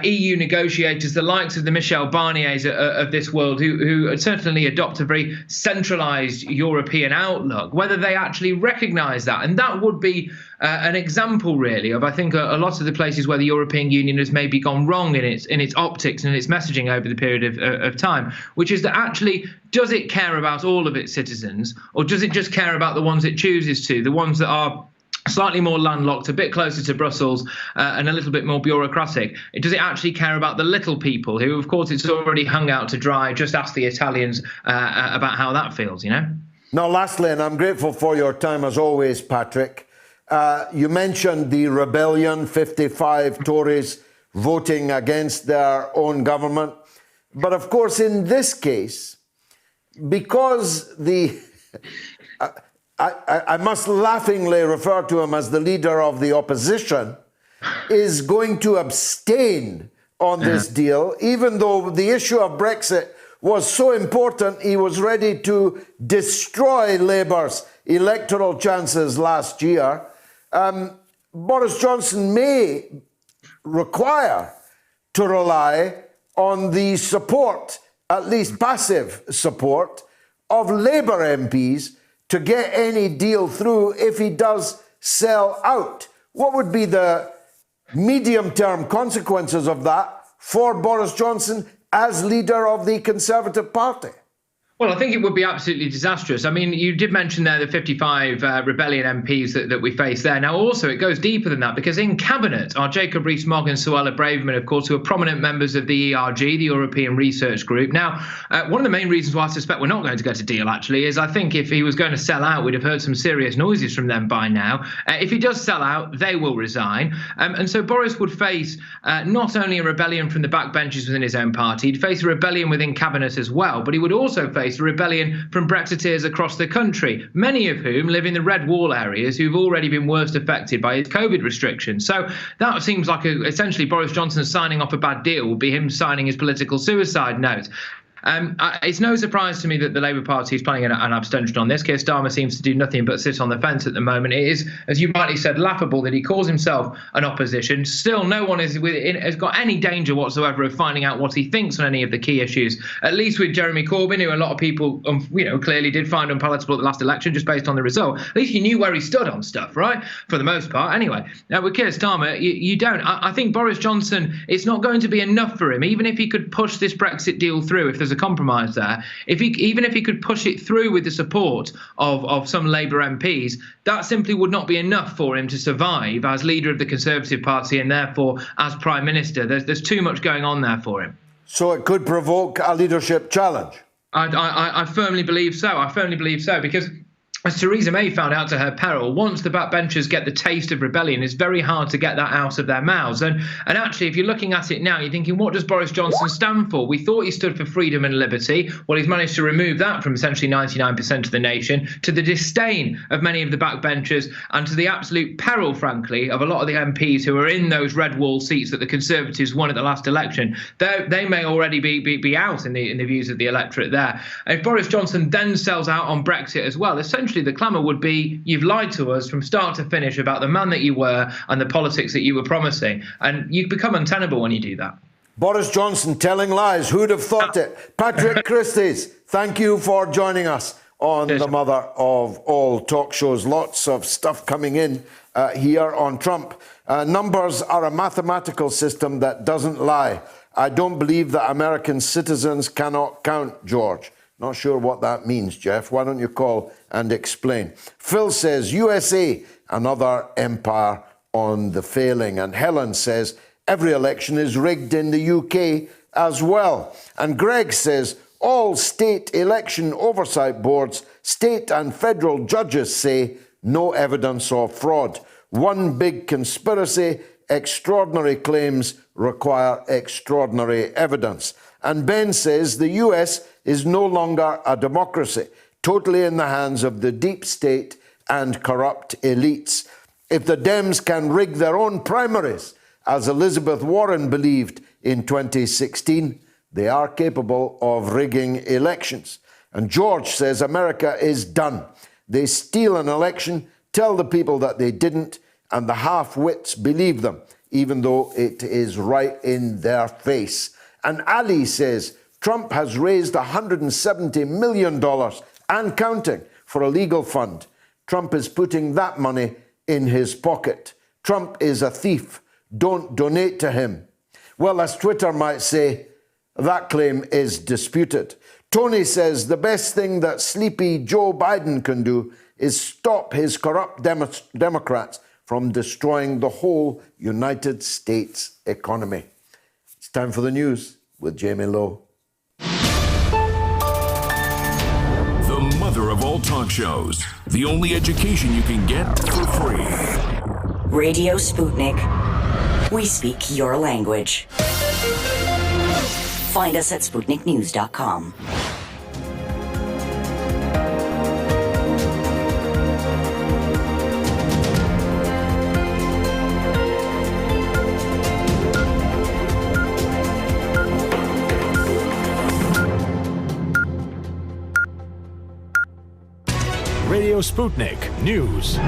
EU negotiators, the likes of the Michel Barniers of this world, who certainly adopt a very centralised European outlook, whether they actually recognise that. And that would be an example, really, of, I think, a lot of the places where the European Union has maybe gone wrong in its optics and its messaging over the period of time, which is that actually, does it care about all of its citizens, or does it just care about the ones it chooses to, the ones that are slightly more landlocked, a bit closer to Brussels, and a little bit more bureaucratic? Does it actually care about the little people who, of course, it's already hung out to dry? Just ask the Italians about how that feels, you know? Now, lastly, and I'm grateful for your time as always, Patrick, you mentioned the rebellion, 55 Tories voting against their own government. But of course, in this case, because I must laughingly refer to him as the leader of the opposition, is going to abstain on this deal, even though the issue of Brexit was so important, he was ready to destroy Labour's electoral chances last year. Boris Johnson may require to rely on the support, at least passive support, of Labour MPs to get any deal through if he does sell out. What would be the medium-term consequences of that for Boris Johnson as leader of the Conservative Party? Well, I think it would be absolutely disastrous. I mean, you did mention there the 55 rebellion MPs that we face there. Now, also, it goes deeper than that, because in Cabinet are Jacob Rees-Mogg and Suella Braverman, of course, who are prominent members of the ERG, the European Research Group. Now, one of the main reasons why I suspect we're not going to get a deal, actually, is I think if he was going to sell out, we'd have heard some serious noises from them by now. If he does sell out, they will resign. And so Boris would face not only a rebellion from the backbenches within his own party, he'd face a rebellion within Cabinet as well, but he would also face a rebellion from Brexiteers across the country, many of whom live in the red wall areas, who've already been worst affected by his COVID restrictions. So that seems like essentially Boris Johnson signing off a bad deal would be him signing his political suicide note. It's no surprise to me that the Labour Party is planning an abstention on this. Keir Starmer seems to do nothing but sit on the fence at the moment. It is, as you rightly said, laughable that he calls himself an opposition. Still, no one has got any danger whatsoever of finding out what he thinks on any of the key issues. At least with Jeremy Corbyn, who a lot of people, clearly did find unpalatable at the last election just based on the result. At least you knew where he stood on stuff, right? For the most part, anyway. Now with Keir Starmer, you don't. I think Boris Johnson, it's not going to be enough for him, even if he could push this Brexit deal through. If there's a compromise there, even if he could push it through with the support of some Labour MPs, that simply would not be enough for him to survive as leader of the Conservative Party and therefore as Prime Minister. There's too much going on there for him. So it could provoke a leadership challenge? I firmly believe so. I firmly believe so, because as Theresa May found out to her peril, once the backbenchers get the taste of rebellion, it's very hard to get that out of their mouths. And actually, if you're looking at it now, you're thinking, what does Boris Johnson stand for? We thought he stood for freedom and liberty. Well, he's managed to remove that from essentially 99% of the nation, to the disdain of many of the backbenchers and to the absolute peril, frankly, of a lot of the MPs who are in those red wall seats that the Conservatives won at the last election. They may already be out in the views of the electorate there. And if Boris Johnson then sells out on Brexit as well, essentially the clamour would be, you've lied to us from start to finish about the man that you were and the politics that you were promising. And you become untenable when you do that. Boris Johnson telling lies. Who'd have thought it? Patrick Christys, thank you for joining us on the mother of all talk shows. Lots of stuff coming in here on Trump. Numbers are a mathematical system that doesn't lie. I don't believe that American citizens cannot count, George. Not sure what that means, Jeff. Why don't you call and explain? Phil says, USA, another empire on the failing. And Helen says, every election is rigged in the UK as well. And Greg says, all state election oversight boards, state and federal judges say no evidence of fraud. One big conspiracy, extraordinary claims require extraordinary evidence. And Ben says the US is no longer a democracy, totally in the hands of the deep state and corrupt elites. If the Dems can rig their own primaries As Elizabeth Warren believed in 2016, they are capable of rigging elections. And George says America is done. They steal an election, tell the people that they didn't, and the half-wits believe them, even though it is right in their face. And Ali says Trump has raised $170 million and counting for a legal fund. Trump is putting that money in his pocket. Trump is a thief. Don't donate to him. Well, as Twitter might say, that claim is disputed. Tony says the best thing that sleepy Joe Biden can do is stop his corrupt Democrats from destroying the whole United States economy. It's time for the news with Jamie Lowe. The mother of all talk shows. The only education you can get for free. Radio Sputnik. We speak your language. Find us at SputnikNews.com. Radio Sputnik News.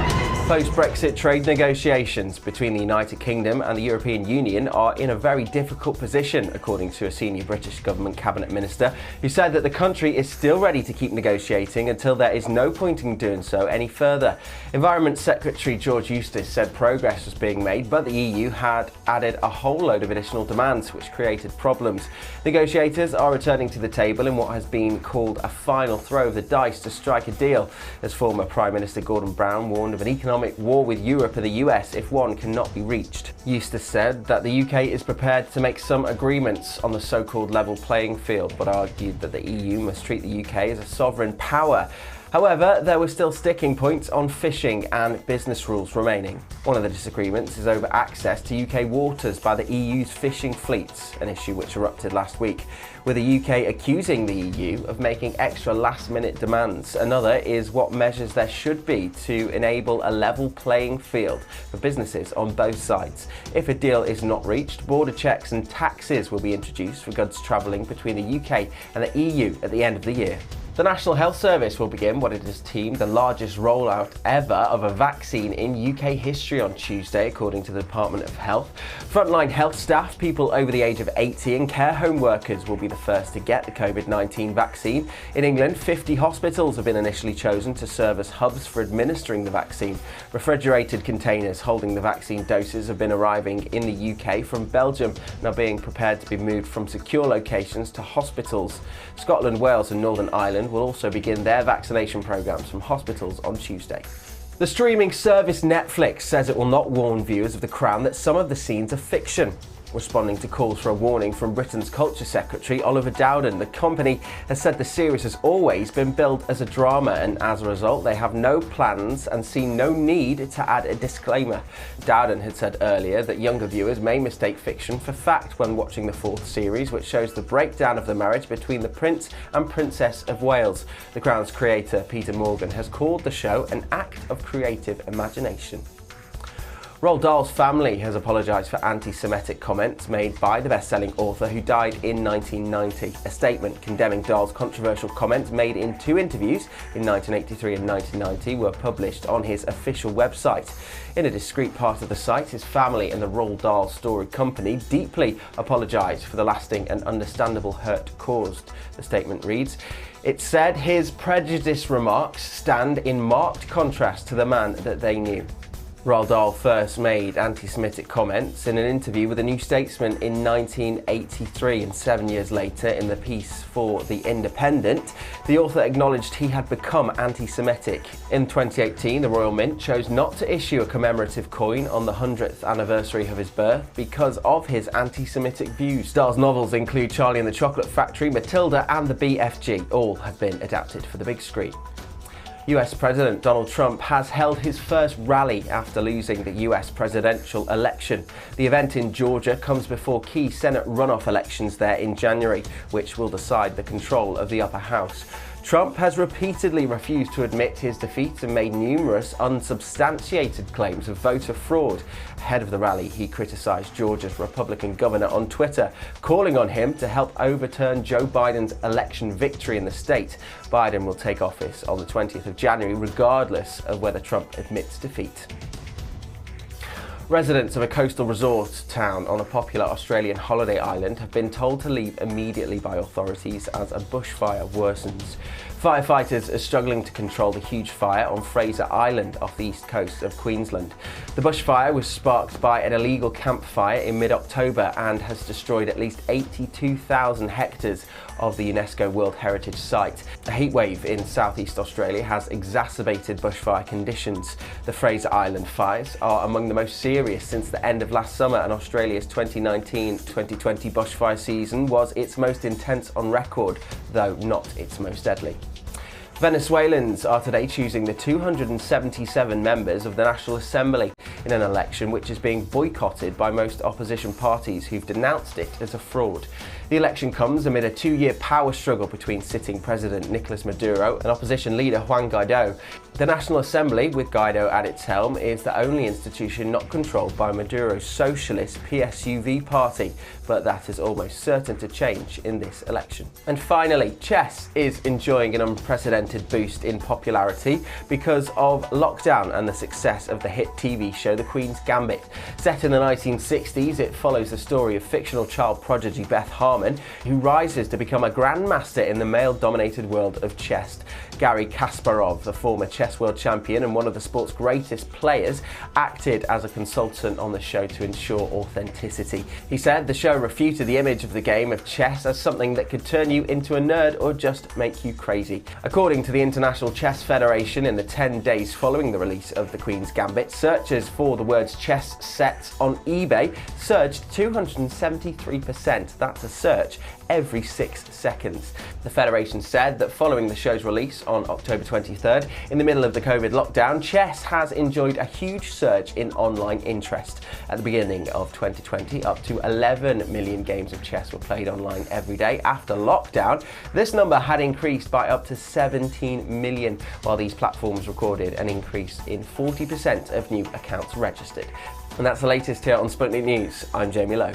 Post-Brexit trade negotiations between the United Kingdom and the European Union are in a very difficult position, according to a senior British government cabinet minister, who said that the country is still ready to keep negotiating until there is no point in doing so any further. Environment Secretary George Eustice said progress was being made, but the EU had added a whole load of additional demands, which created problems. Negotiators are returning to the table in what has been called a final throw of the dice to strike a deal, as former Prime Minister Gordon Brown warned of an economic war with Europe and the US if one cannot be reached. Eustice said that the UK is prepared to make some agreements on the so-called level playing field, but argued that the EU must treat the UK as a sovereign power. However, there were still sticking points on fishing and business rules remaining. One of the disagreements is over access to UK waters by the EU's fishing fleets, an issue which erupted last week, with the UK accusing the EU of making extra last-minute demands. Another is what measures there should be to enable a level playing field for businesses on both sides. If a deal is not reached, border checks and taxes will be introduced for goods travelling between the UK and the EU at the end of the year. The National Health Service will begin what it has deemed the largest rollout ever of a vaccine in UK history on Tuesday, according to the Department of Health. Frontline health staff, people over the age of 80 and care home workers will be the first to get the COVID-19 vaccine. In England, 50 hospitals have been initially chosen to serve as hubs for administering the vaccine. Refrigerated containers holding the vaccine doses have been arriving in the UK from Belgium and are being prepared to be moved from secure locations to hospitals. Scotland, Wales and Northern Ireland will also begin their vaccination programmes from hospitals on Tuesday. The streaming service Netflix says it will not warn viewers of The Crown that some of the scenes are fiction. Responding to calls for a warning from Britain's Culture Secretary Oliver Dowden, the company has said the series has always been billed as a drama, and as a result they have no plans and see no need to add a disclaimer. Dowden had said earlier that younger viewers may mistake fiction for fact when watching the fourth series, which shows the breakdown of the marriage between the Prince and Princess of Wales. The Crown's creator Peter Morgan has called the show an act of creative imagination. Roald Dahl's family has apologised for anti-Semitic comments made by the best-selling author who died in 1990. A statement condemning Dahl's controversial comments made in two interviews in 1983 and 1990 were published on his official website. In a discreet part of the site, his family and the Roald Dahl Story Company deeply apologised for the lasting and understandable hurt caused. The statement reads, "It said his prejudiced remarks stand in marked contrast to the man that they knew." Roald Dahl first made anti-Semitic comments in an interview with The New Statesman in 1983, and 7 years later in the piece for The Independent, the author acknowledged he had become anti-Semitic. In 2018, the Royal Mint chose not to issue a commemorative coin on the 100th anniversary of his birth because of his anti-Semitic views. Dahl's novels include Charlie and the Chocolate Factory, Matilda and the BFG. All have been adapted for the big screen. US President Donald Trump has held his first rally after losing the US presidential election. The event in Georgia comes before key Senate runoff elections there in January, which will decide the control of the upper house. Trump has repeatedly refused to admit his defeat and made numerous unsubstantiated claims of voter fraud. Ahead of the rally, he criticised Georgia's Republican governor on Twitter, calling on him to help overturn Joe Biden's election victory in the state. Biden will take office on the 20th of January, regardless of whether Trump admits defeat. Residents of a coastal resort town on a popular Australian holiday island have been told to leave immediately by authorities as a bushfire worsens. Firefighters are struggling to control the huge fire on Fraser Island off the east coast of Queensland. The bushfire was sparked by an illegal campfire in mid-October and has destroyed at least 82,000 hectares of the UNESCO World Heritage Site. A heatwave in southeast Australia has exacerbated bushfire conditions. The Fraser Island fires are among the most serious since the end of last summer, and Australia's 2019-2020 bushfire season was its most intense on record, though not its most deadly. Venezuelans are today choosing the 277 members of the National Assembly in an election which is being boycotted by most opposition parties who've denounced it as a fraud. The election comes amid a 2-year power struggle between sitting President Nicolas Maduro and opposition leader Juan Guaido. The National Assembly, with Guaido at its helm, is the only institution not controlled by Maduro's socialist PSUV party, but that is almost certain to change in this election. And finally, chess is enjoying an unprecedented boost in popularity because of lockdown and the success of the hit TV show The Queen's Gambit. Set in the 1960s, it follows the story of fictional child prodigy Beth Harmon, who rises to become a grandmaster in the male-dominated world of chess. Garry Kasparov, the former chess world champion and one of the sport's greatest players, acted as a consultant on the show to ensure authenticity. He said the show refuted the image of the game of chess as something that could turn you into a nerd or just make you crazy. According to the International Chess Federation, in the 10 days following the release of The Queen's Gambit, searches for the words chess set on eBay surged 273%. That's a search every 6 seconds. The Federation said that following the show's release on October 23rd, in the middle of the COVID lockdown, chess has enjoyed a huge surge in online interest. At the beginning of 2020, up to 11 million games of chess were played online every day. After lockdown, this number had increased by up to 17 million, while these platforms recorded an increase in 40% of new accounts registered. And that's the latest here on Sputnik News. I'm Jamie Lowe.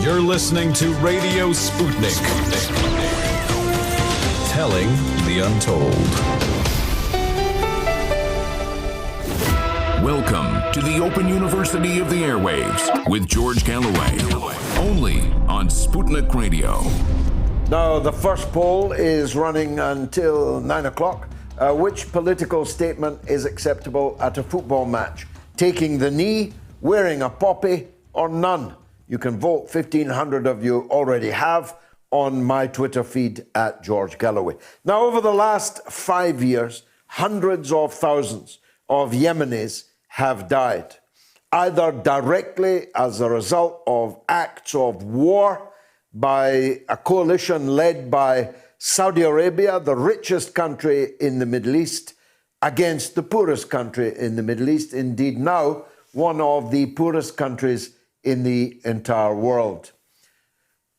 You're listening to Radio Sputnik. Telling the untold. Welcome to the Open University of the Airwaves with George Galloway. Only on Sputnik Radio. Now, the first poll is running until 9 o'clock. Which political statement is acceptable at a football match? Taking the knee, wearing a poppy, or none? You can vote. 1,500 of you already have on my Twitter feed at George Galloway. Now, over the last 5 years, hundreds of thousands of Yemenis have died, either directly as a result of acts of war by a coalition led by Saudi Arabia, the richest country in the Middle East, against the poorest country in the Middle East, indeed now one of the poorest countries in the entire world.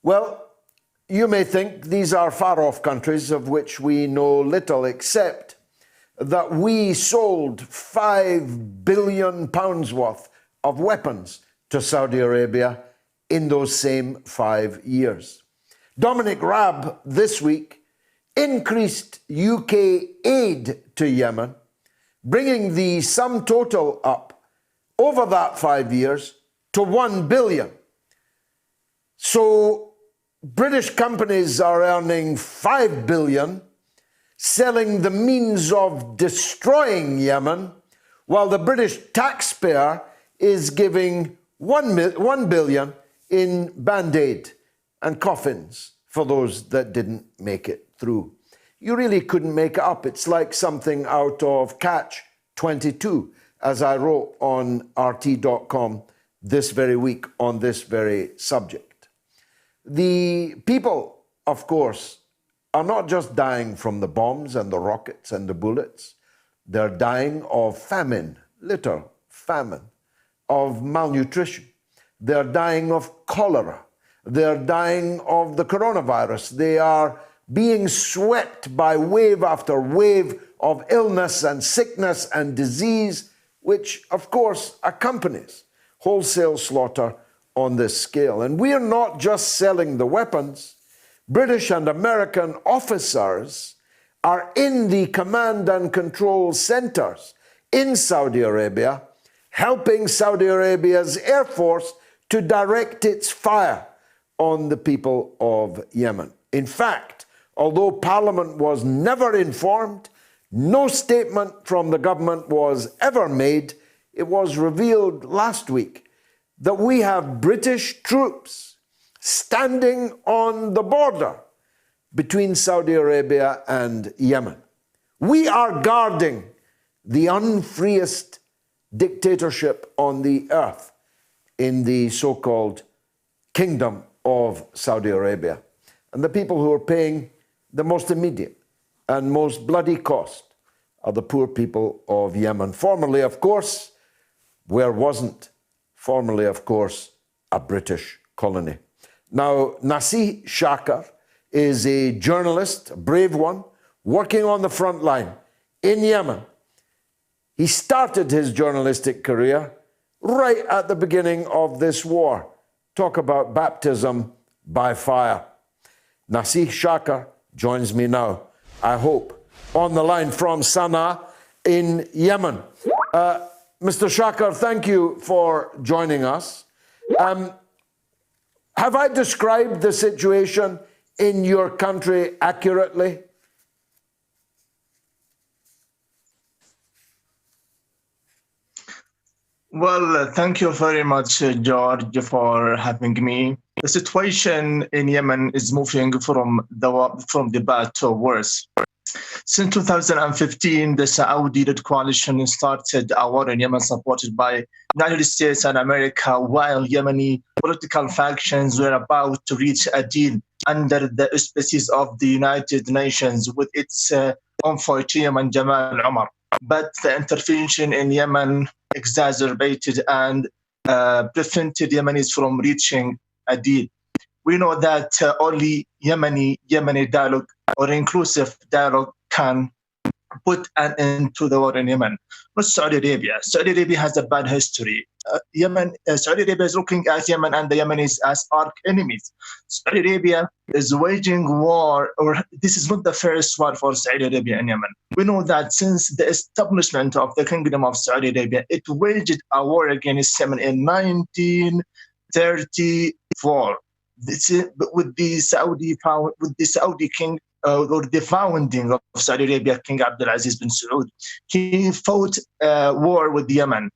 Well, you may think these are far-off countries of which we know little, except that we sold £5 billion worth of weapons to Saudi Arabia in those same 5 years. Dominic Raab this week increased UK aid to Yemen, bringing the sum total up over that 5 years to 1 billion. So British companies are earning 5 billion, selling the means of destroying Yemen, while the British taxpayer is giving 1 billion in Band-Aid and coffins for those that didn't make it through. You really couldn't make it up. It's like something out of Catch 22, as I wrote on RT.com this very week on this very subject. The people, of course, are not just dying from the bombs and the rockets and the bullets. They're dying of famine, literal famine. of malnutrition. They're dying of cholera. They're dying of the coronavirus. They are being swept by wave after wave of illness and sickness and disease, which, of course, accompanies wholesale slaughter on this scale. And we are not just selling the weapons. British and American officers are in the command and control centers in Saudi Arabia, helping Saudi Arabia's Air Force to direct its fire on the people of Yemen. In fact, although Parliament was never informed, no statement from the government was ever made, it was revealed last week that we have British troops standing on the border between Saudi Arabia and Yemen. We are guarding the unfreest dictatorship on the earth in the so-called Kingdom of Saudi Arabia. And the people who are paying the most immediate and most bloody cost are the poor people of Yemen. Formerly, of course, where wasn't formerly, of course, a British colony. Now, Naseh Shaker is a journalist, a brave one, working on the front line in Yemen. He started his journalistic career right at the beginning of this war. Talk about baptism by fire. Naseh Shaker joins me now, I hope, on the line from Sana'a in Yemen. Mr. Shaker, thank you for joining us. Have I described the situation in your country accurately? Well, thank you very much, George, for having me. The situation in Yemen is moving from the bad to worse. Since 2015, the Saudi-led coalition started a war in Yemen supported by the United States and America, while Yemeni political factions were about to reach a deal under the auspices of the United Nations with its envoy to Yemen, Jamal Omar. But the intervention in Yemen exacerbated and prevented Yemenis from reaching a deal. We know that only Yemeni dialogue or inclusive dialogue can put an end to the war in Yemen. Not Saudi Arabia. Saudi Arabia has a bad history. Saudi Arabia is looking at Yemen and the Yemenis as arch enemies. Saudi Arabia is waging war, or this is not the first war for Saudi Arabia in Yemen. We know that since the establishment of the Kingdom of Saudi Arabia, it waged a war against Yemen in 1934. With the Saudi king, or the founding of Saudi Arabia, King Abdulaziz bin Saud, he fought war with Yemen.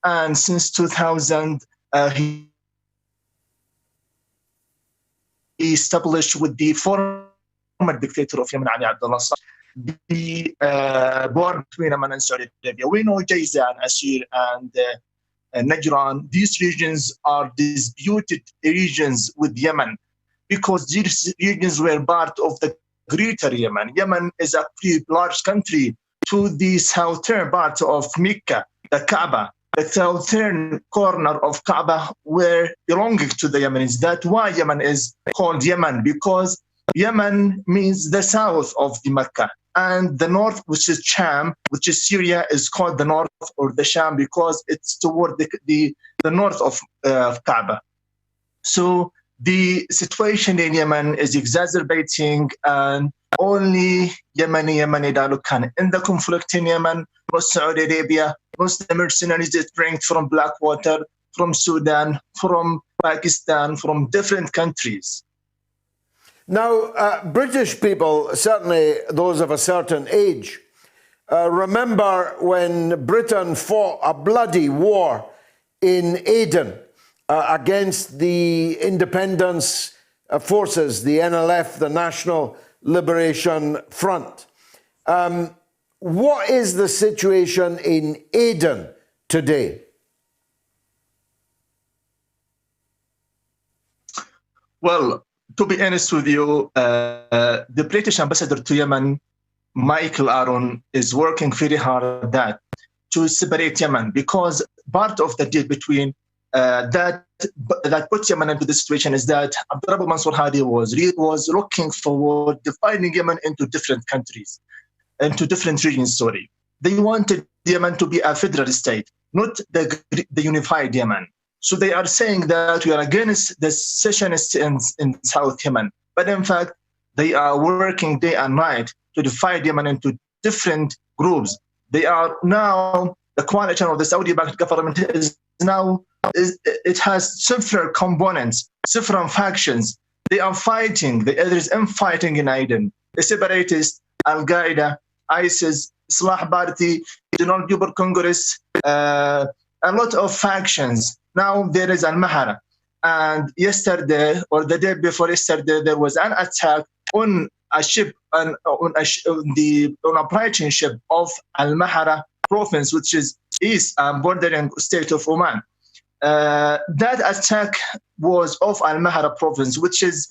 And since 2000, he established with the former dictator of Yemen, Ali Abdullah Saleh, the war between Yemen and Saudi Arabia. We know Jizan, Ashir, and Najran. These regions are disputed regions with Yemen because these regions were part of the Greater Yemen. Yemen is a pretty large country to the southern part of Mecca, the Kaaba. The southern corner of Kaaba were belonging to the Yemenis. That's why Yemen is called Yemen, because Yemen means the south of the Mecca. And the north, which is Sham, which is Syria, is called the north or the Sham because it's toward the north of Kaaba. So the situation in Yemen is exacerbating, and only Yemeni dialogue can end the conflict in Yemen. Not Saudi Arabia, most the mercenaries that bring from Blackwater, from Sudan, from Pakistan, from different countries. Now, British people, certainly those of a certain age, remember when Britain fought a bloody war in Aden against the independence forces, the NLF, the National Liberation Front. What is the situation in Aden today? Well, to be honest with you, the British ambassador to Yemen, Michael Aaron, is working very hard at that to separate Yemen, because part of the deal between that put Yemen into the situation is that Abdurrahman Mansour Hadi was looking forward dividing Yemen into different countries, into different regions. Sorry, they wanted Yemen to be a federal state, not the unified Yemen. So they are saying that we are against the secessionists in South Yemen, but in fact they are working day and night to divide Yemen into different groups. They are now, the coalition of the Saudi-backed government it has several components, several factions. They are fighting. There is infighting in Aden. The separatists, Al-Qaeda, ISIS, Islah Party, General People Congress, a lot of factions. Now there is Al-Mahara. And yesterday, or the day before yesterday, there was an attack on a ship, on a pirating ship of Al-Mahara province, which is east bordering state of Oman. That attack was of Al-Mahara province, which is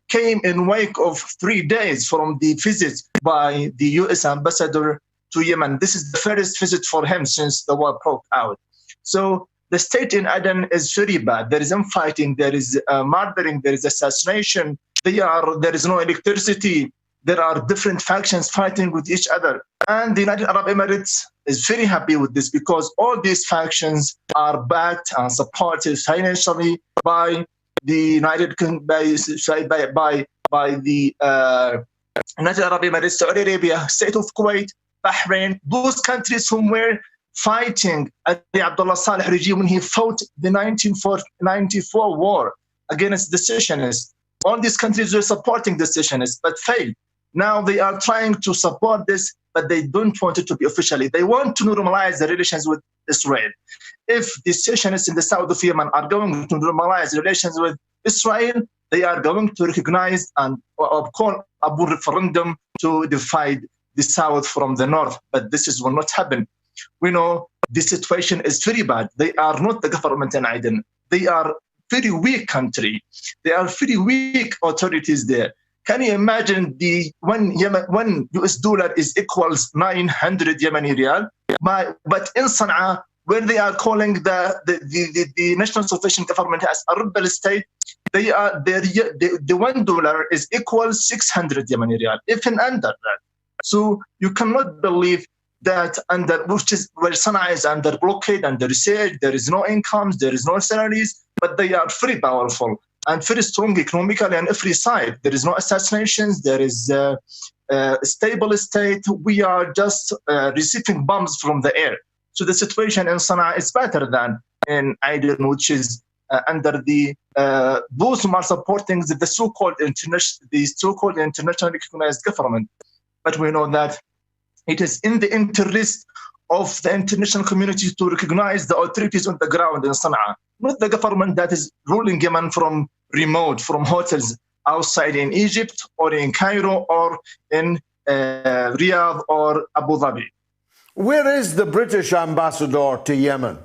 came in wake of 3 days from the visit by the U.S. ambassador to Yemen. This is the first visit for him since the war broke out. So the state in Aden is very bad. There is infighting, there is murdering, there is assassination. There is no electricity. There are different factions fighting with each other. And the United Arab Emirates is very happy with this because all these factions are backed and supported financially by the United by the United Arab Emirates, Saudi Arabia, State of Kuwait, Bahrain, those countries who were fighting the Abdullah Saleh regime when he fought the 1994 war against the secessionists. All these countries were supporting the secessionists but failed. Now they are trying to support this, but they don't want it to be officially. They want to normalize the relations with Israel. If the secessionists in the south of Yemen are going to normalize relations with Israel, they are going to recognize and call a referendum to divide the south from the north. But this will not happen. We know the situation is very bad. They are not the government in Aden. They are very weak country. They are very weak authorities there. Can you imagine when US dollar is equals 900 Yemeni riyal? But in Sana'a, where they are calling the National Salvation Government as a rebel state, the $1 is equals 600 Yemeni riyal, even under that. So you cannot believe that where Sana'a is under blockade, under siege, there is no incomes, there is no salaries, but they are very powerful and very strong economically on every side. There is no assassinations, there is a stable state. We are just receiving bombs from the air. So the situation in Sana'a is better than in Aden, which is under those who are supporting the so-called internationally recognized government. But we know that it is in the interest of the international community to recognize the authorities on the ground in Sana'a, not the government that is ruling Yemen from remote, from hotels outside in Egypt or in Cairo or in Riyadh or Abu Dhabi. Where is the British ambassador to Yemen?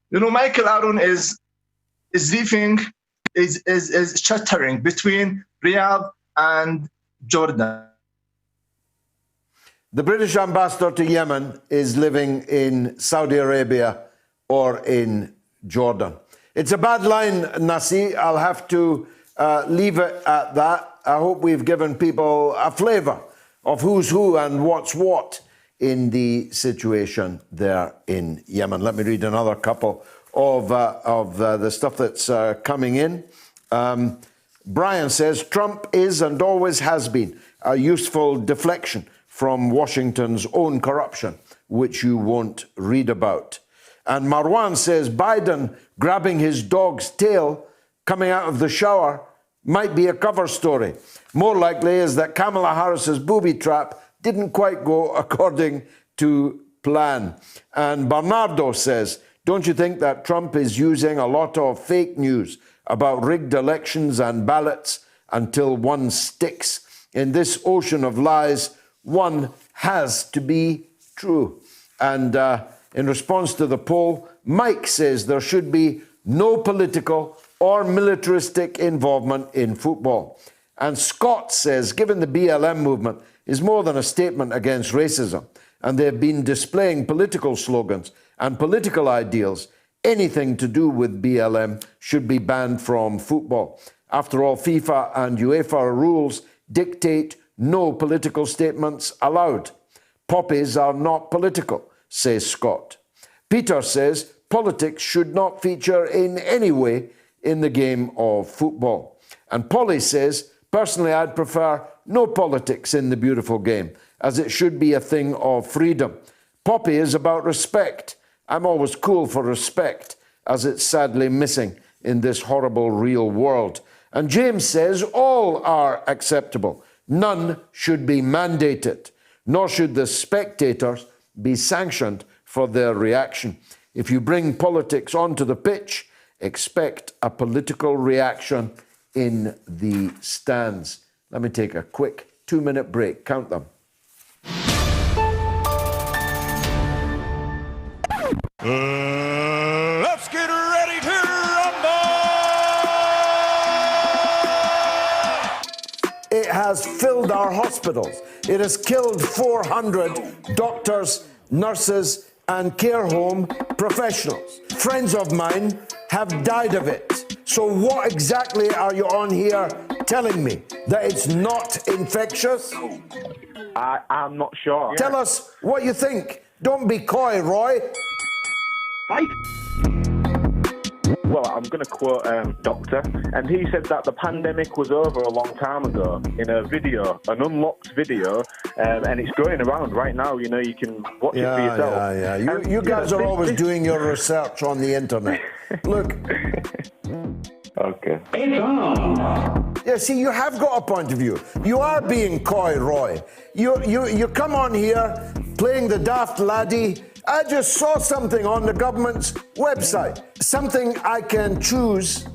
You know, Michael Aaron is chattering between Riyadh and Jordan. The British ambassador to Yemen is living in Saudi Arabia or in Jordan. It's a bad line, Naseh. I'll have to leave it at that. I hope we've given people a flavour of who's who and what's what in the situation there in Yemen. Let me read another couple of the stuff that's coming in. Brian says, Trump is and always has been a useful deflection from Washington's own corruption, which you won't read about. And Marwan says, Biden grabbing his dog's tail coming out of the shower might be a cover story. More likely is that Kamala Harris's booby trap didn't quite go according to plan. And Bernardo says, don't you think that Trump is using a lot of fake news about rigged elections and ballots until one sticks? In this ocean of lies, one has to be true. And in response to the poll, Mike says there should be no political or militaristic involvement in football. And Scott says, given the BLM movement is more than a statement against racism, and they've been displaying political slogans and political ideals. Anything to do with BLM should be banned from football. After all, FIFA and UEFA rules dictate no political statements allowed. Poppies are not political, says Scott. Peter says politics should not feature in any way in the game of football. And Polly says, personally, I'd prefer no politics in the beautiful game, as it should be a thing of freedom. Poppy is about respect. I'm always cool for respect, as it's sadly missing in this horrible real world. And James says all are acceptable. None should be mandated, nor should the spectators be sanctioned for their reaction. If you bring politics onto the pitch, expect a political reaction in the stands. Let me take a quick 2-minute break. Count them. Let's get ready to rumble! It has filled our hospitals. It has killed 400 doctors, nurses, and care home professionals. Friends of mine have died of it. So what exactly are you on here telling me? That it's not infectious? I'm not sure. Tell us what you think. Don't be coy, Roy. Well, I'm going to quote Doctor, and he said that the pandemic was over a long time ago in a video, an unlocked video, and it's going around right now. You know, you can watch it for yourself. You guys are always doing your research on the internet. Look. Okay. Yeah, see, you have got a point of view. You are being coy, Roy. You come on here playing the daft laddie. I just saw something on the government's website. Something I can choose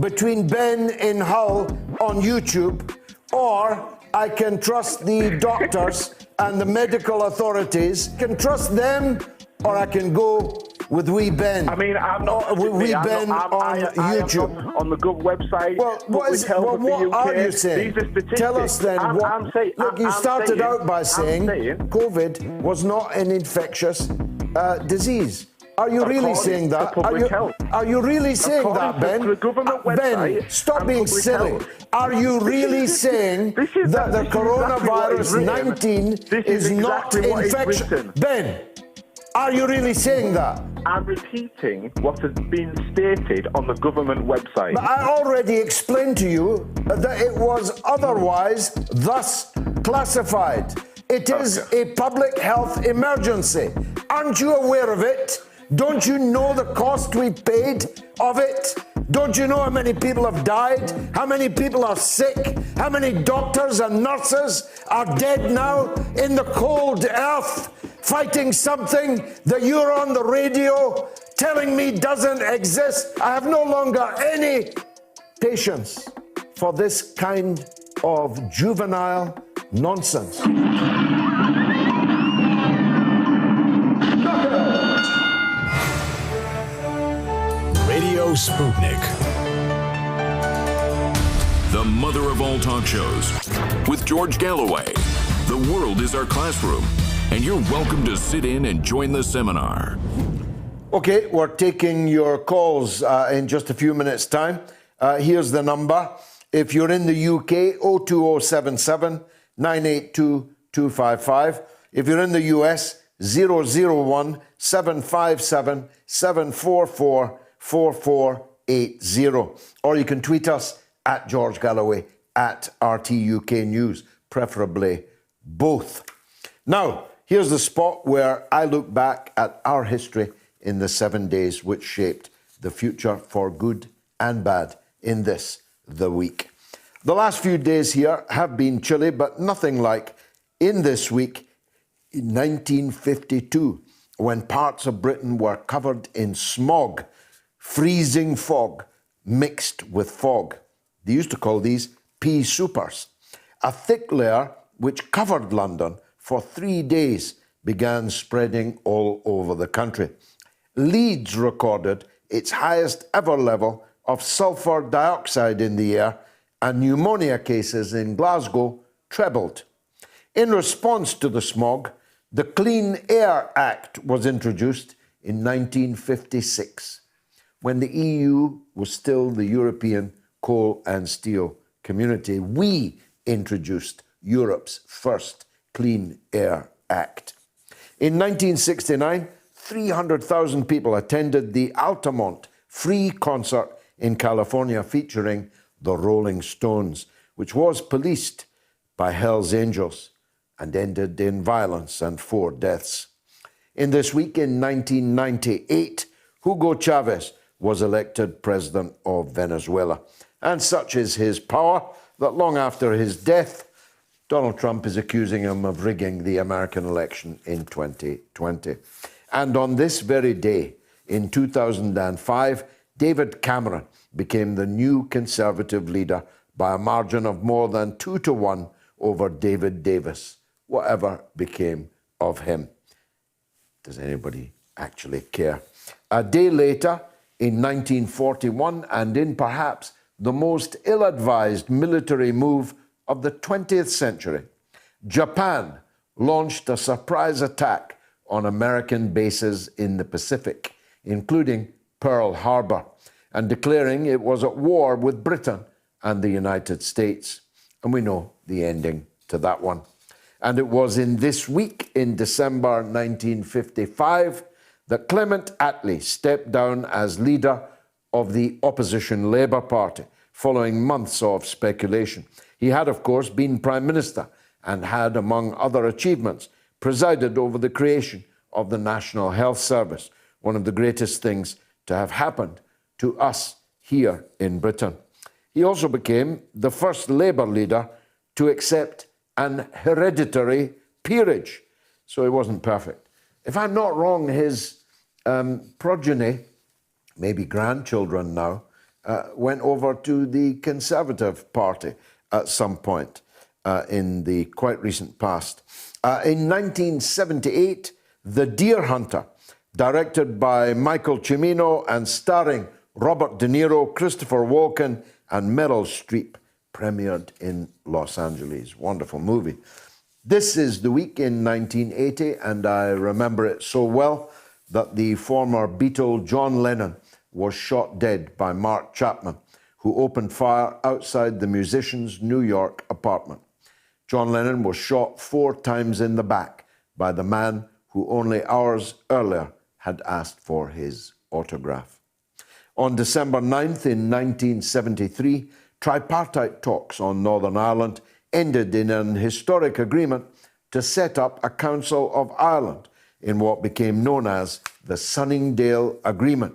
between Ben in Hull on YouTube, or I can trust the doctors and the medical authorities. I can trust them, or I can go with Wee Ben. I mean, I'm not. Wee Ben on YouTube. Am on the Gov website. Well, what are you saying? These are statistics. Tell us then. Look, you started out by saying COVID was not an infectious disease. Are you really saying that? Are you really saying that, Ben? Ben, stop being silly. Are you really saying that the coronavirus 19 is not infectious? Ben, are you really saying that? I'm repeating what has been stated on the government website. But I already explained to you that it was otherwise thus classified. It is a public health emergency. Aren't you aware of it? Don't you know the cost we paid of it? Don't you know how many people have died? How many people are sick? How many doctors and nurses are dead now in the cold earth, fighting something that you're on the radio telling me doesn't exist? I have no longer any patience for this kind of juvenile nonsense. Radio Sputnik. The mother of all talk shows. With George Galloway. The world is our classroom, and you're welcome to sit in and join the seminar. Okay, we're taking your calls in just a few minutes' time. Here's the number. If you're in the UK, 02077 982 255. If you're in the US, 001 757 744 4480. Or you can tweet us at George Galloway, at RTUK News, preferably both. Now, here's the spot where I look back at our history in the 7 days which shaped the future for good and bad in this, the week. The last few days here have been chilly, but nothing like in this week in 1952, when parts of Britain were covered in smog, freezing fog mixed with fog. They used to call these pea soupers. A thick layer which covered London for 3 days began spreading all over the country. Leeds recorded its highest ever level of sulfur dioxide in the air, and pneumonia cases in Glasgow trebled. In response to the smog, The Clean Air Act was introduced in 1956, when the EU was still the European Coal and Steel Community. We introduced Europe's first Clean Air Act. In 1969, 300,000 people attended the Altamont free concert in California featuring the Rolling Stones, which was policed by Hell's Angels and ended in violence and 4 deaths. In this week in 1998, Hugo Chavez was elected president of Venezuela. And such is his power that long after his death, Donald Trump is accusing him of rigging the American election in 2020. And on this very day, in 2005, David Cameron became the new Conservative leader by a margin of more than 2-1 over David Davis. Whatever became of him? Does anybody actually care? A day later, in 1941, and in perhaps the most ill-advised military move of the 20th century, Japan launched a surprise attack on American bases in the Pacific, including Pearl Harbor, and declaring it was at war with Britain and the United States. And we know the ending to that one. And it was in this week, in December 1955, that Clement Attlee stepped down as leader of the opposition Labour Party, following months of speculation. He had, of course, been Prime Minister and had, among other achievements, presided over the creation of the National Health Service, one of the greatest things to have happened to us here in Britain. He also became the first Labour leader to accept an hereditary peerage, so he wasn't perfect. If I'm not wrong, his progeny, maybe grandchildren now, went over to the Conservative Party at some point in the quite recent past. In 1978, The Deer Hunter, directed by Michael Cimino and starring Robert De Niro, Christopher Walken, and Meryl Streep, premiered in Los Angeles. Wonderful movie. This is the week in 1980, and I remember it so well that the former Beatle John Lennon was shot dead by Mark Chapman, who opened fire outside the musician's New York apartment. John Lennon was shot 4 times in the back by the man who only hours earlier had asked for his autograph. On December 9th in 1973, tripartite talks on Northern Ireland ended in an historic agreement to set up a Council of Ireland in what became known as the Sunningdale Agreement.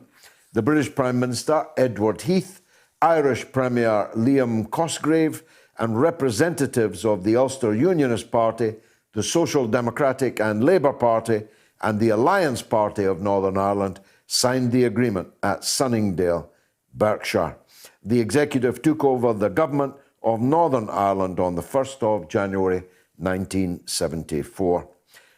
The British Prime Minister, Edward Heath, Irish Premier Liam Cosgrave, and representatives of the Ulster Unionist Party, the Social Democratic and Labour Party, and the Alliance Party of Northern Ireland signed the agreement at Sunningdale, Berkshire. The executive took over the government of Northern Ireland on the 1st of January 1974.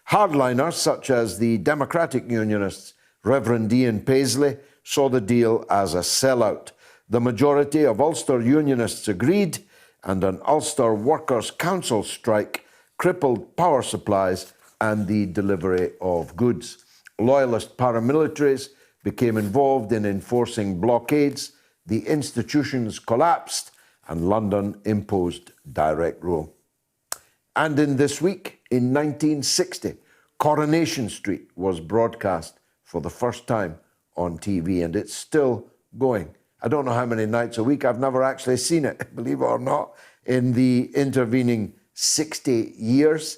Hardliners such as the Democratic Unionists, Reverend Ian Paisley, saw the deal as a sellout. The majority of Ulster Unionists agreed, and an Ulster Workers' Council strike crippled power supplies and the delivery of goods. Loyalist paramilitaries became involved in enforcing blockades, the institutions collapsed, and London imposed direct rule. And in this week, in 1960, Coronation Street was broadcast for the first time on TV, and it's still going. I don't know how many nights a week. I've never actually seen it, believe it or not, in the intervening 60 years.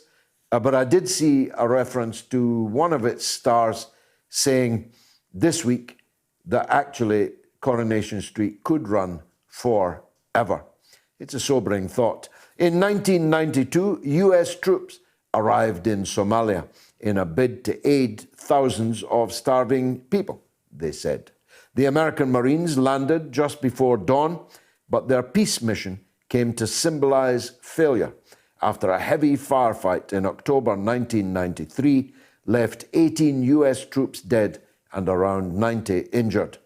But I did see a reference to one of its stars saying this week that actually Coronation Street could run forever. It's a sobering thought. In 1992, US troops arrived in Somalia in a bid to aid thousands of starving people, they said. The American Marines landed just before dawn, but their peace mission came to symbolize failure after a heavy firefight in October 1993 left 18 US troops dead and around 90 injured.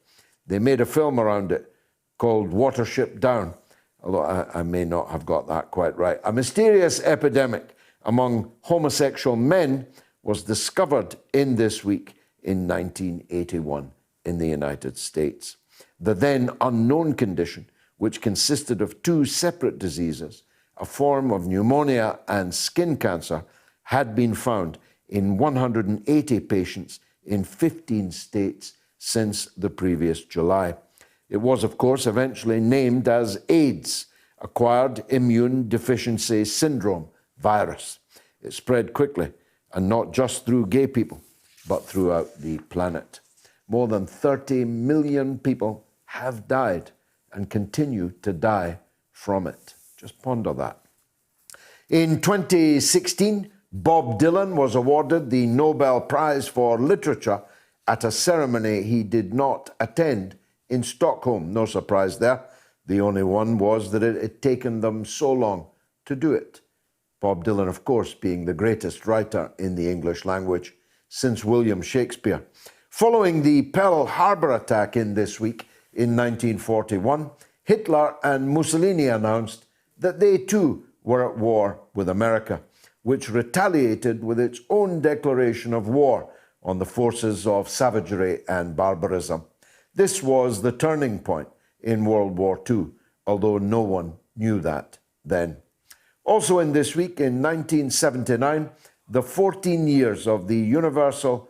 They made a film around it called Watership Down, although I may not have got that quite right. A mysterious epidemic among homosexual men was discovered in this week in 1981 in the United States. The then unknown condition, which consisted of two separate diseases, a form of pneumonia and skin cancer, had been found in 180 patients in 15 states since the previous July. It was, of course, eventually named as AIDS, Acquired Immune Deficiency Syndrome virus. It spread quickly, and not just through gay people, but throughout the planet. More than 30 million people have died and continue to die from it. Just ponder that. In 2016, Bob Dylan was awarded the Nobel Prize for Literature at a ceremony he did not attend in Stockholm. No surprise there. The only one was that it had taken them so long to do it. Bob Dylan, of course, being the greatest writer in the English language since William Shakespeare. Following the Pearl Harbor attack in this week in 1941, Hitler and Mussolini announced that they too were at war with America, which retaliated with its own declaration of war on the forces of savagery and barbarism. This was the turning point in World War II, although no one knew that then. Also in this week, in 1979, the 14 years of the Unilateral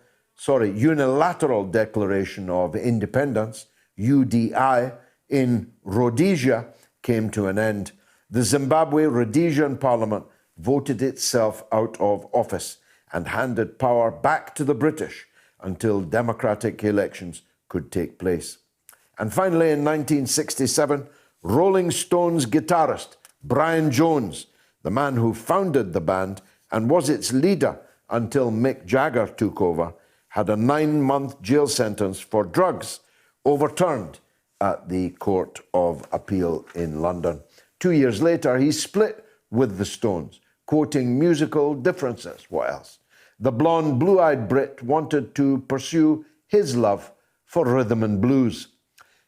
Declaration of Independence, UDI, in Rhodesia came to an end. The Zimbabwe Rhodesian Parliament voted itself out of office and handed power back to the British until democratic elections could take place. And finally, in 1967, Rolling Stones guitarist Brian Jones, the man who founded the band and was its leader until Mick Jagger took over, had a 9-month jail sentence for drugs overturned at the Court of Appeal in London. 2 years later, he split with the Stones, quoting musical differences. What else? The blonde, blue-eyed Brit wanted to pursue his love for rhythm and blues.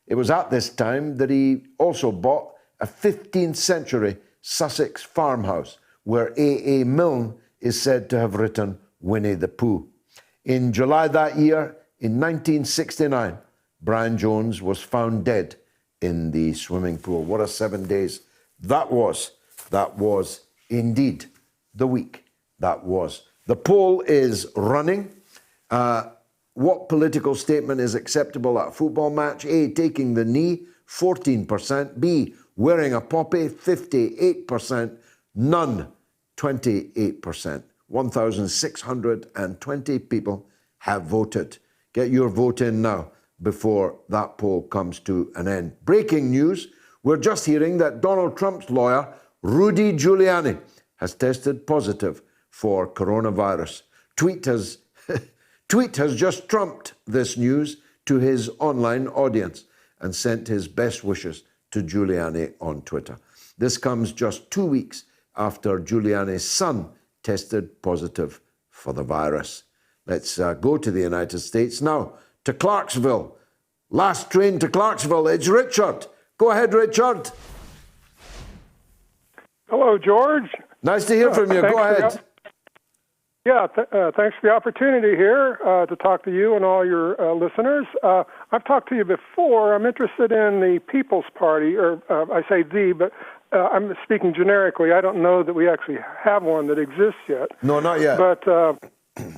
It was at this time that he also bought a 15th century Sussex farmhouse where A.A. Milne is said to have written Winnie the Pooh. In July that year, in 1969, Brian Jones was found dead in the swimming pool. What a 7 days that was. That was indeed the week that was. The poll is running. What political statement is acceptable at a football match? A, taking the knee, 14%. B, wearing a poppy, 58%. None, 28%. 1,620 people have voted. Get your vote in now before that poll comes to an end. Breaking news, we're just hearing that Donald Trump's lawyer, Rudy Giuliani, has tested positive for coronavirus. Tweet has just trumped this news to his online audience and sent his best wishes to Giuliani on Twitter. This comes just 2 weeks after Giuliani's son tested positive for the virus. Let's go to the United States now, to Clarksville. Last train to Clarksville, it's Richard. Go ahead, Richard. Hello, George. Nice to hear from you. Go ahead. Thanks for the opportunity here to talk to you and all your listeners. I've talked to you before. I'm interested in the People's Party, or I say but I'm speaking generically. I don't know that we actually have one that exists yet. No, not yet. But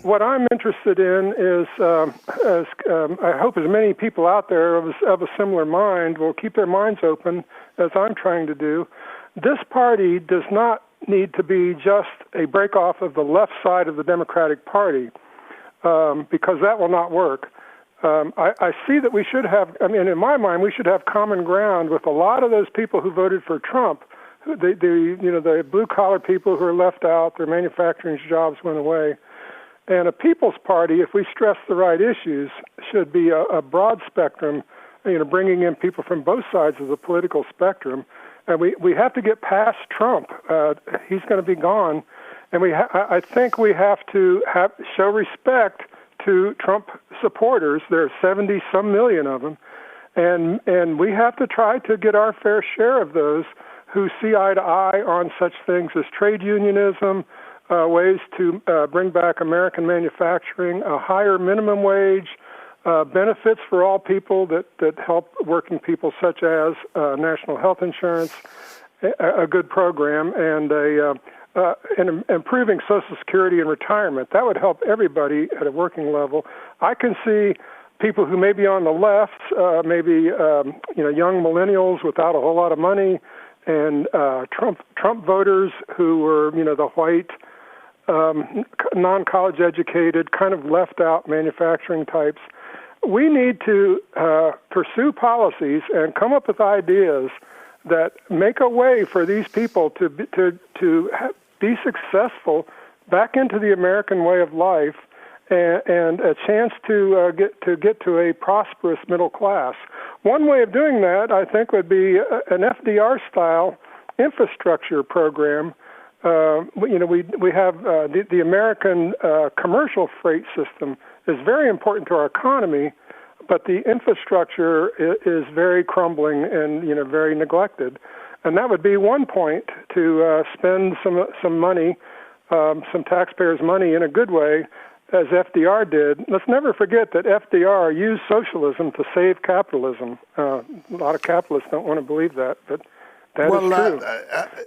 what I'm interested in is, I hope as many people out there of a similar mind will keep their minds open, as I'm trying to do. This party does not need to be just a break-off of the left side of the Democratic Party, because that will not work. I see that we should have, in my mind, we should have common ground with a lot of those people who voted for Trump. The blue-collar people who are left out, their manufacturing jobs went away. And a People's Party, if we stress the right issues, should be a broad spectrum, bringing in people from both sides of the political spectrum. And we have to get past Trump. He's going to be gone. And I think we have to show respect to Trump supporters. There are 70-some million of them. And we have to try to get our fair share of those who see eye to eye on such things as trade unionism, ways to bring back American manufacturing, a higher minimum wage, benefits for all people that help working people, such as national health insurance, a good program, and improving Social Security and retirement. That would help everybody at a working level. I can see people who may be on the left, maybe young millennials without a whole lot of money, and Trump voters who were the white, non-college educated, kind of left out manufacturing types. We need to pursue policies and come up with ideas that make a way for these people to be successful back into the American way of life, and a chance to get to a prosperous middle class. One way of doing that, I think, would be an FDR-style infrastructure program. We have the American commercial freight system is very important to our economy, but the infrastructure is very crumbling and very neglected. And that would be one point to spend some money, some taxpayers' money in a good way, as FDR did. Let's never forget that FDR used socialism to save capitalism. A lot of capitalists don't want to believe that, but that is true.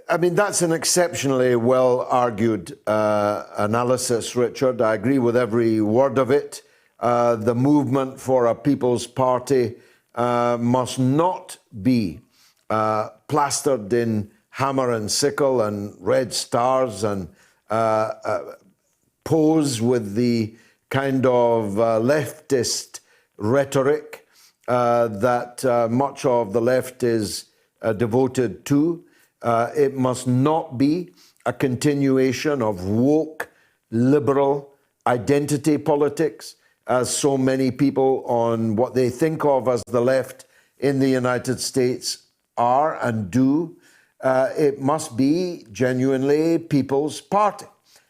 I mean, that's an exceptionally well-argued analysis, Richard. I agree with every word of it. The movement for a People's Party must not be plastered in hammer and sickle and red stars and pose with the kind of leftist rhetoric that much of the left is devoted to. It must not be a continuation of woke, liberal identity politics, as so many people on what they think of as the left in the United States are and do. It must be genuinely People's Party,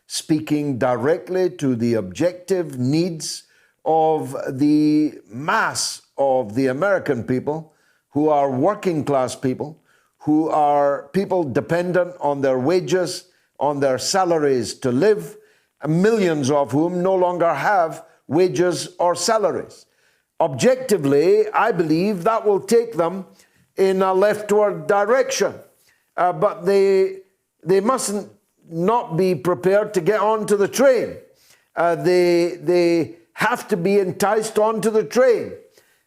speaking directly to the objective needs of the mass of the American people, who are working class people, who are people dependent on their wages, on their salaries to live, millions of whom no longer have wages or salaries. Objectively, I believe that will take them in a leftward direction, but they mustn't not be prepared to get onto the train. They have to be enticed onto the train.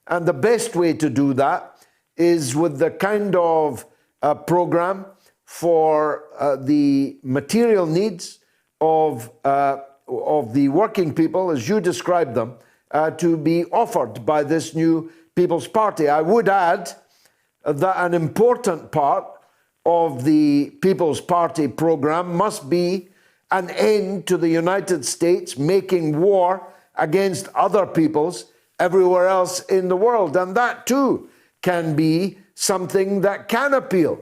And the best way to do that is with the kind of program for the material needs of the working people, as you described them, to be offered by this new People's Party. I would add that an important part of the People's Party program must be an end to the United States making war against other peoples everywhere else in the world. And that too can be something that can appeal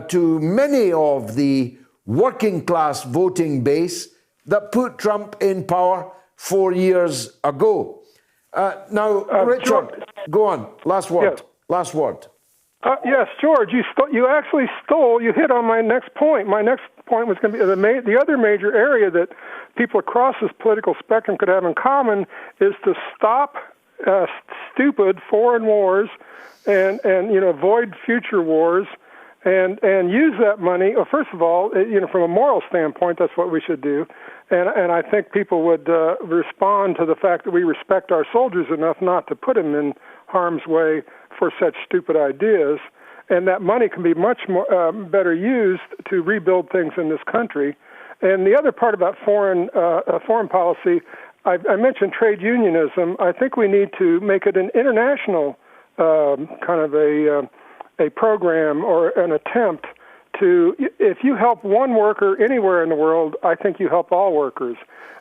to many of the working class voting base that put Trump in power 4 years ago. Now, Richard, George, go on. Last word. Yes. Last word. Yes, George, you actually you hit on my next point. My next point was going to be the other major area that people across this political spectrum could have in common is to stop stupid foreign wars and avoid future wars and use that money. Well, first of all, from a moral standpoint, that's what we should do. And I think people would respond to the fact that we respect our soldiers enough not to put them in harm's way for such stupid ideas. And that money can be much more better used to rebuild things in this country. And the other part about foreign policy, I mentioned trade unionism. I think we need to make it an international kind of a program or an attempt to, if you help one worker anywhere in the world, I think you help all workers.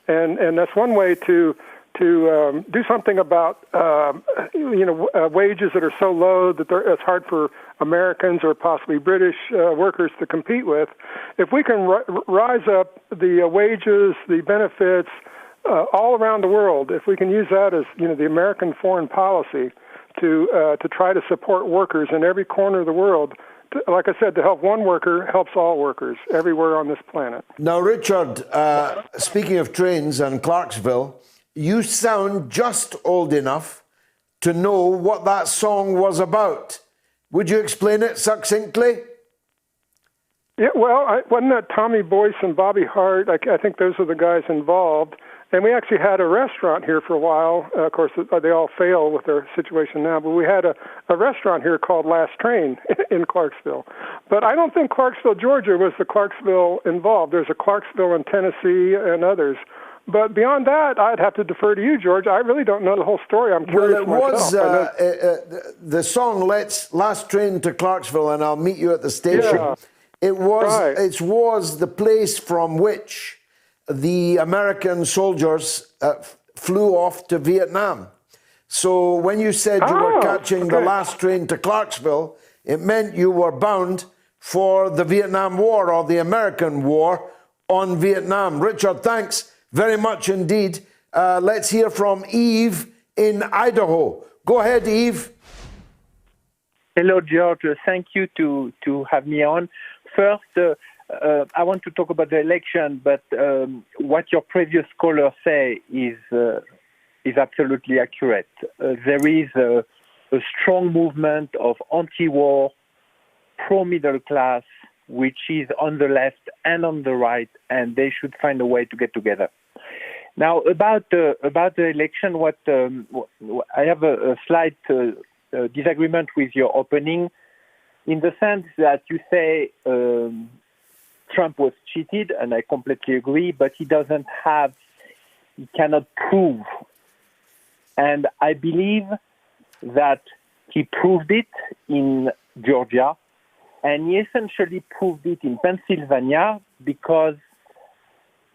And that's one way to do something about wages that are so low that it's hard for Americans or possibly British workers to compete with. If we can rise up the wages, the benefits all around the world, if we can use that as the American foreign policy to try to support workers in every corner of the world, like I said, to help one worker helps all workers everywhere on this planet. Now, Richard, speaking of trains and Clarksville, you sound just old enough to know what that song was about. Would you explain it succinctly? Yeah, well, wasn't that Tommy Boyce and Bobby Hart? I think those are the guys involved. And we actually had a restaurant here for a while. Of course, they all fail with their situation now. But we had a restaurant here called Last Train in Clarksville. But I don't think Clarksville, Georgia was the Clarksville involved. There's a Clarksville in Tennessee and others. But beyond that, I'd have to defer to you, George. I really don't know the whole story. I'm curious myself. The song Last Train to Clarksville, and I'll meet you at the station. Yeah. It was the place from which the American soldiers flew off to Vietnam. So when you said you were catching the last train to Clarksville, it meant you were bound for the Vietnam War or the American War on Vietnam. Richard, thanks very much indeed. Let's hear from Eve in Idaho. Go ahead, Eve. Hello, George. Thank you to have me on. First, I want to talk about the election, but what your previous caller say is absolutely accurate. There is a strong movement of anti-war, pro-middle class, which is on the left and on the right, and they should find a way to get together. Now, about the election, I have a slight disagreement with your opening, in the sense that you say Trump was cheated, and I completely agree, but he cannot prove. And I believe that he proved it in Georgia, and he essentially proved it in Pennsylvania, because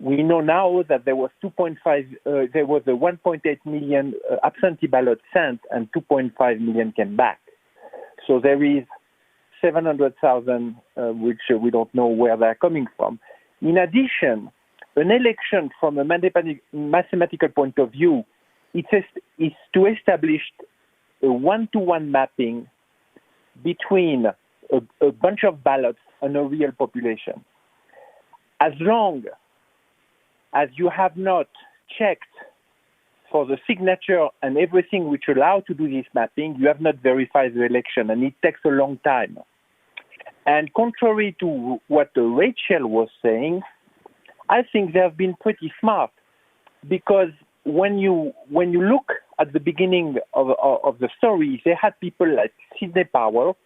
we know now that there was a 1.8 million absentee ballots sent, and 2.5 million came back. So there is 700,000, which we don't know where they're coming from. In addition, an election from a mathematical point of view, is to establish a one-to-one mapping between a bunch of ballots and a real population. As long as you have not checked for the signature and everything which allow to do this mapping, you have not verified the election, and it takes a long time. And contrary to what Rachel was saying, I think they have been pretty smart, because when you look at the beginning of the story, they had people like Sidney Powell,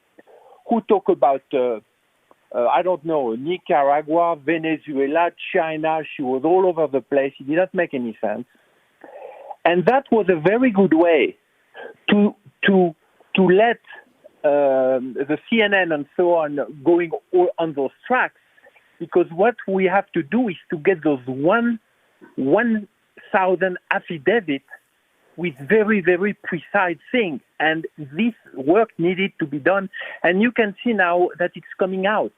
who talk about, Nicaragua, Venezuela, China. She was all over the place. It did not make any sense. And that was a very good way to let the CNN and so on going all on those tracks, because what we have to do is to get those 1,000 affidavits with very, very precise things. And this work needed to be done. And you can see now that it's coming out.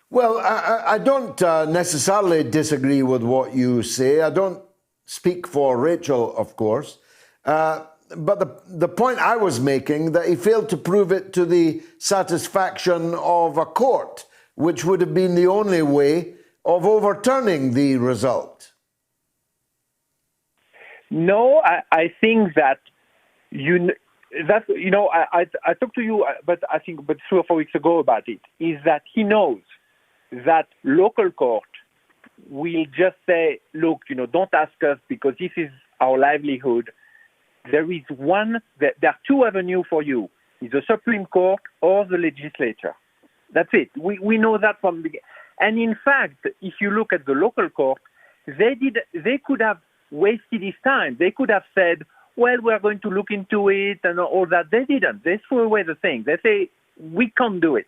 Well, I don't necessarily disagree with what you say. I don't speak for Rachel, of course. But the point I was making, that he failed to prove it to the satisfaction of a court, which would have been the only way of overturning the result. No, I think that I talked to you, but 3 or 4 weeks ago about it, is that he knows that local court will just say, look, don't ask us because this is our livelihood. There are two avenues for you. It's the Supreme Court or the legislature. That's it. We know that from the beginning. And in fact, if you look at the local court, they could have wasted his time. They could have said, well, we're going to look into it and all that. They didn't. They threw away the thing. They say, we can't do it.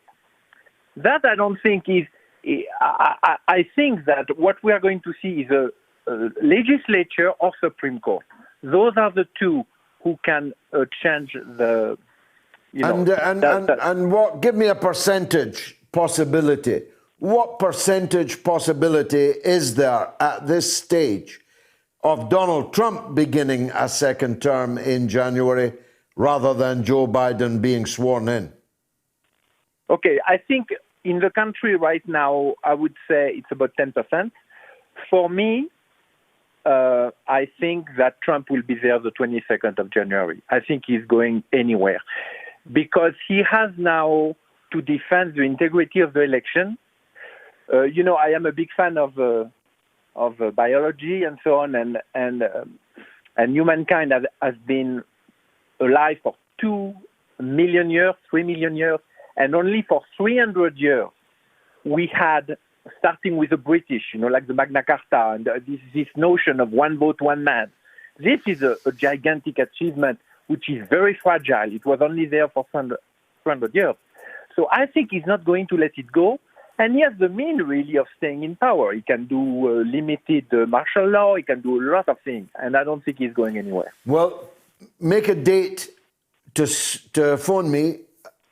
That I don't think is... I think that what we are going to see is a legislature or Supreme Court. Those are the two who can change the... And what? Give me a percentage possibility. What percentage possibility is there at this stage of Donald Trump beginning a second term in January rather than Joe Biden being sworn in? Okay, I think in the country right now, I would say it's about 10%. For me, I think that Trump will be there the 22nd of January. I think he's going anywhere because he has now to defend the integrity of the election. I am a big fan of biology and so on, and humankind has been alive for 2 million years, 3 million years, and only for 300 years we had, starting with the British, like the Magna Carta and this notion of one vote, one man. This is a gigantic achievement, which is very fragile. It was only there for 300 years. So I think he's not going to let it go. And he has the means, really, of staying in power. He can do limited martial law. He can do a lot of things. And I don't think he's going anywhere. Well, make a date to phone me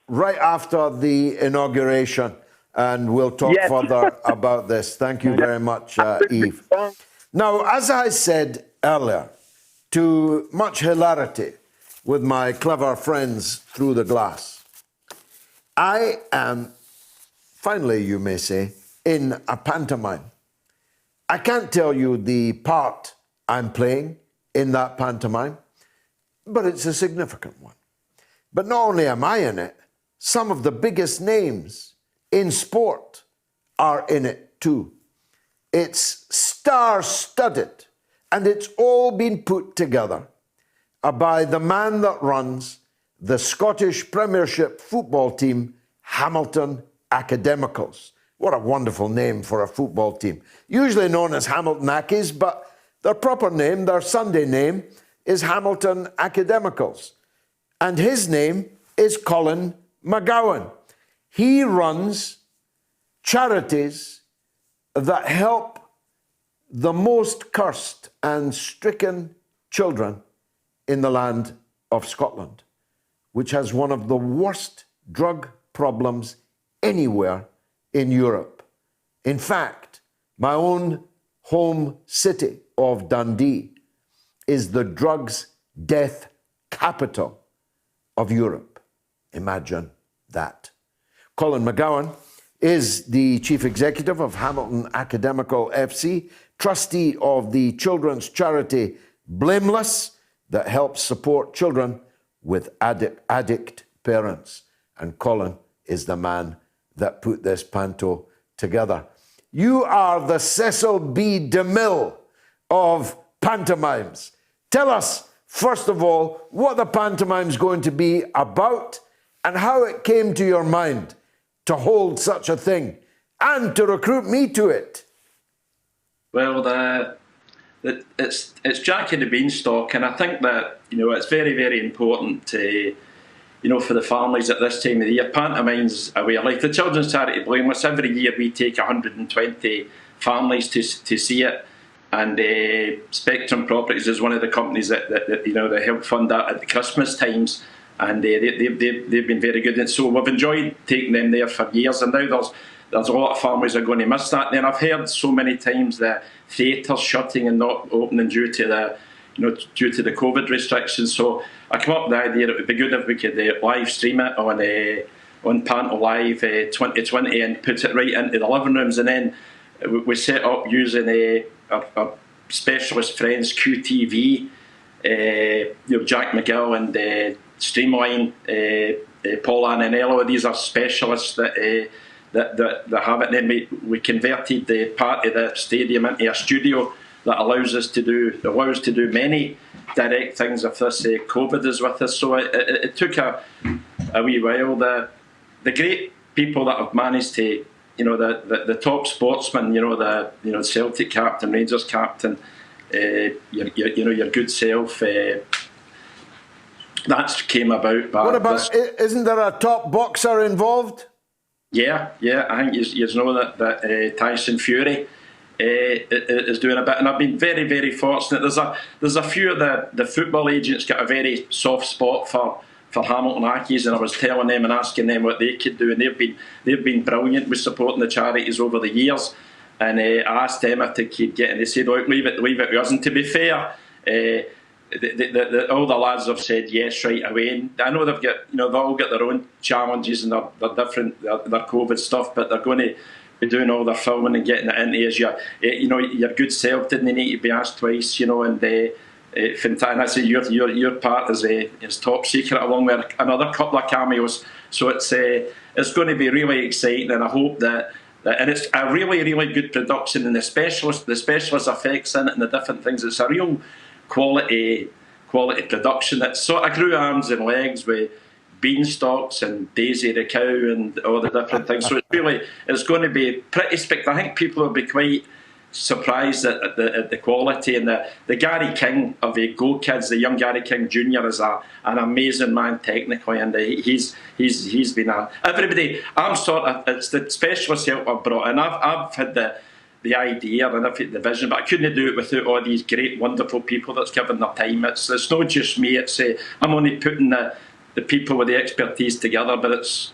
right after the inauguration, and we'll talk further about this. Thank you very much, Yves. Now, as I said earlier, to much hilarity with my clever friends through the glass, I am, finally you may say, in a pantomime. I can't tell you the part I'm playing in that pantomime, but it's a significant one. But not only am I in it, some of the biggest names in sport are in it too. It's star-studded, and it's all been put together by the man that runs the Scottish Premiership football team, Hamilton Academicals. What a wonderful name for a football team. Usually known as Hamilton Accies, but their proper name, their Sunday name, is Hamilton Academicals. And his name is Colin McGowen. He runs charities that help the most cursed and stricken children in the land of Scotland, which has one of the worst drug problems anywhere in Europe. In fact, my own home city of Dundee is the drugs death capital of Europe. Imagine that. Colin McGowen is the chief executive of Hamilton Academical FC, trustee of the children's charity Blameless that helps support children with addict parents. And Colin is the man that put this panto together. You are the Cecil B. DeMille of pantomimes. Tell us, first of all, what the pantomime's going to be about and how it came to your mind to hold such a thing and to recruit me to it. Well, it's Jack and the Beanstalk, and I think that it's very, very important to for the families at this time of the year. Pantomimes aware, like the children's charity Blameless. Every year we take 120 families to see it, and Spectrum Properties is one of the companies that help fund that at the Christmas times, and they've been very good. And so we've enjoyed taking them there for years, and now there's a lot of families are going to miss that. And I've heard so many times the theatres shutting and not opening due to the COVID restrictions. So I came up with the idea it would be good if we could live stream it on Panto Live 2020 and put it right into the living rooms, and then we set up using our specialist friends QTV, Jack McGill and Streamline, Paul Ananello. These are specialists that have it. And then we converted the part of the stadium into a studio that allows us to do many direct things if this COVID is with us. So it took a wee while. The great people that have managed to, the top sportsmen, the Celtic captain, Rangers captain, your good self. That came about. What about? Isn't there a top boxer involved? Yeah. I think you know that Tyson Fury is doing a bit, and I've been very, very fortunate. There's a few of the football agents got a very soft spot for Hamilton Accies, and I was telling them and asking them what they could do, and they've been brilliant with supporting the charities over the years. And I asked them if they could get, and they said, "Look, leave it with us." And to be fair, all the lads have said yes right away. And I know they've all got their own challenges and their different their COVID stuff, but they're going to be doing all their filming and getting it into as your good self. Didn't need to be asked twice, and fantastic. I say your part is top secret, along with another couple of cameos. So it's going to be really exciting, and I hope that and it's a really, really good production, and the specialist effects in it and the different things. It's a real quality production. It sort of grew arms and legs with beanstalks and Daisy the cow and all the different things. So it's going to be pretty spectacular. I think people will be quite surprised at the quality, and the Gary King of the Go Kids, the young Gary King Jr. is an amazing man technically, and he's been everybody. It's the specialist help I've brought in. I've had the idea and I've had the vision, but I couldn't do it without all these great, wonderful people that's given their time. It's not just me. It's I'm only putting the people with the expertise together, but it's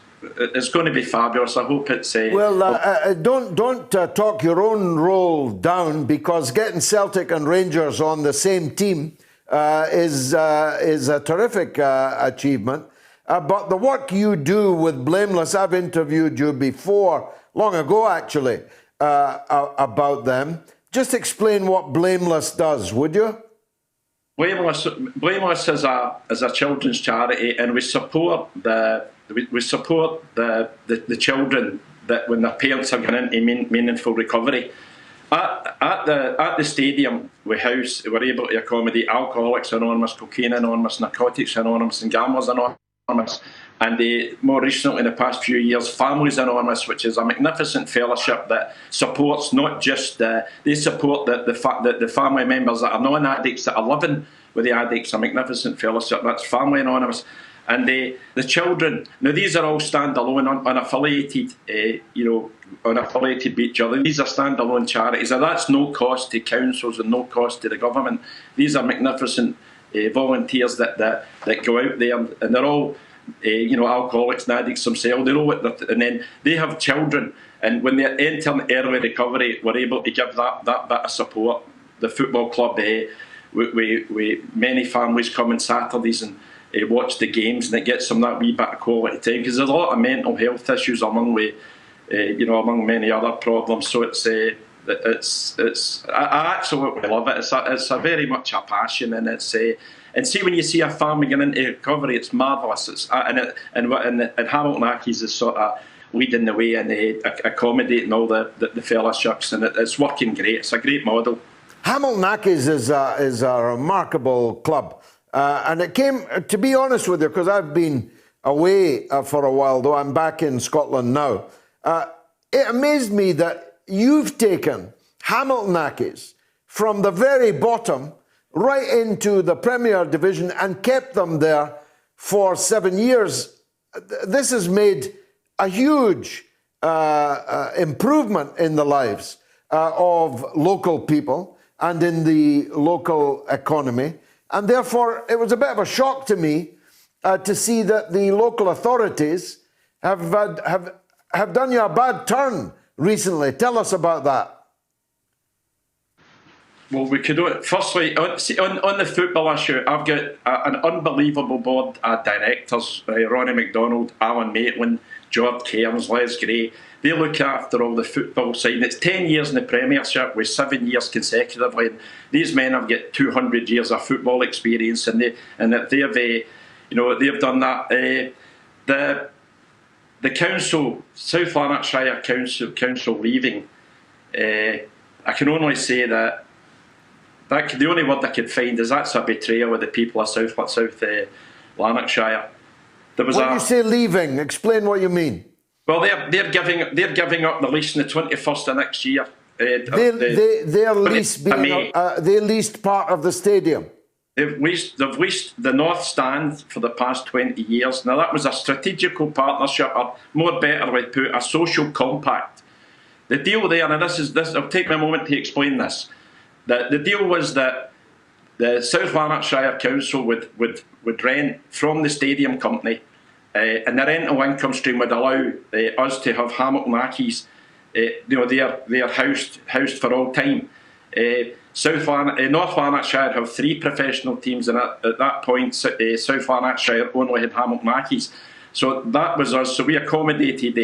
going to be fabulous. I hope it's don't talk your own role down, because getting Celtic and Rangers on the same team is a terrific achievement. But the work you do with Blameless, I've interviewed you before, long ago actually, about them. Just explain what Blameless does, would you? Blameless is a children's charity, and we support the children that when their parents are going into meaningful recovery. At the stadium, we're able to accommodate Alcoholics Anonymous, Cocaine Anonymous, Narcotics Anonymous, and Gamblers Anonymous. And more recently, in the past few years, Families Anonymous, which is a magnificent fellowship that supports not just they support the family members that are non-addicts that are living with the addicts. A magnificent fellowship. That's Family Anonymous. And the children, now these are all standalone, unaffiliated, unaffiliated with each other. These are standalone charities, and that's no cost to councils and no cost to the government. These are magnificent volunteers that go out there, and they're all alcoholics and addicts themselves. They know what and then they have children, and when they enter early recovery, we're able to give that bit of support. The football club, many families come on Saturdays and watch the games, and it gets them that wee bit of quality time, because there's a lot of mental health issues among many other problems. So I absolutely love it. It's a very much a passion, and and see, when you see a family getting into recovery, it's marvellous. And Hamilton Accies is sort of leading the way and accommodating all the fellowships, and it's working great. It's a great model. Hamilton Accies is a remarkable club. And it came, to be honest with you, because I've been away for a while, though I'm back in Scotland now, it amazed me that you've taken Hamilton Accies from the very bottom right into the Premier Division and kept them there for 7 years. This has made a huge improvement in the lives of local people and in the local economy. And therefore, it was a bit of a shock to me to see that the local authorities have done you a bad turn recently. Tell us about that. Well, we could do it. Firstly, on the football issue, I've got an unbelievable board of directors: Ronnie McDonald, Alan Maitland, George Cairns, Les Gray. They look after all the football side. It's 10 years in the Premiership with 7 years consecutively. And these men have got 200 years of football experience, and they've done that. The council, South Lanarkshire Council leaving. I can only say that the only word I could find is that's a betrayal of the people of South Lanarkshire. When you say leaving, explain what you mean. Well, they're giving up the lease on the 21st of next year. Their lease being they leased part of the stadium. They've leased the North Stand for the past 20 years. Now that was a strategical partnership, or more betterly put, a social compact. The deal there, and this. I'll take a moment to explain this. The deal was that the South Lanarkshire Council would rent from the stadium company, and the rental income stream would allow us to have Hamilton Accies, they're housed for all time. North Lanarkshire have 3 professional teams, and at that point, South Lanarkshire only had Hamilton Accies. So that was us. So we accommodated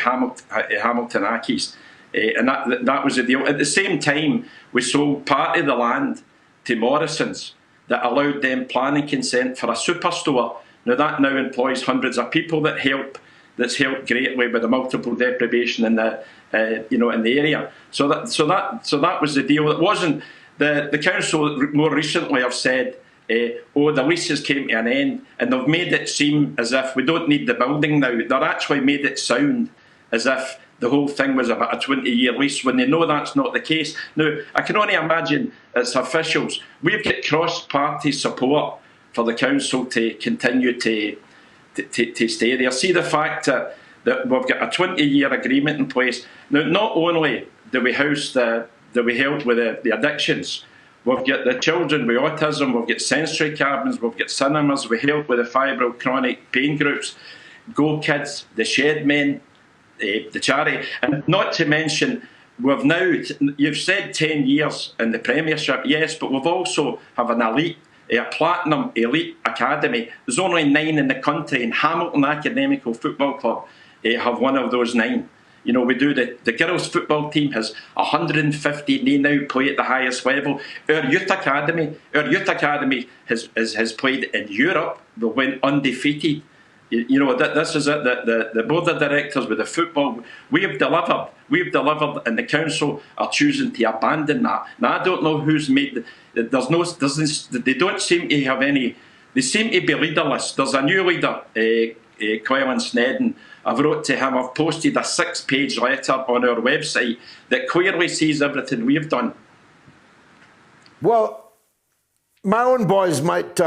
Hamilton Accies, and that was the deal. At the same time, we sold part of the land to Morrison's that allowed them planning consent for a superstore. Now that now employs hundreds of people that's helped greatly with the multiple deprivation in the in the area. So that was the deal. It wasn't the council more recently have said, the leases came to an end, and they've made it seem as if we don't need the building now. They've actually made it sound as if the whole thing was about a 20-year lease, when they know that's not the case. Now, I can only imagine as officials, we've got cross-party support for the council to continue to stay there. See the fact that we've got a 20-year agreement in place. Now, not only do we help with the addictions, we've got the children with autism, we've got sensory cabins, we've got cinemas, we help with the fibro chronic pain groups, Go Kids, the Shed Men, the charity, and not to mention, we've now, you've said 10 years in the Premiership, yes, but we've also have an elite, a platinum elite academy. There's only 9 in the country, and Hamilton Academical Football Club have one of those 9. You know, we do the girls' football team has 150. They now play at the highest level. Our youth academy has played in Europe. We went undefeated. You know, this is it. The board of directors with the football, we've delivered, and the council are choosing to abandon that. Now I don't know who's made. They don't seem to have any. They seem to be leaderless. There's a new leader, Colin McGowen. I've wrote to him. I've posted a 6-page letter on our website that clearly says everything we've done. Well, my own boys might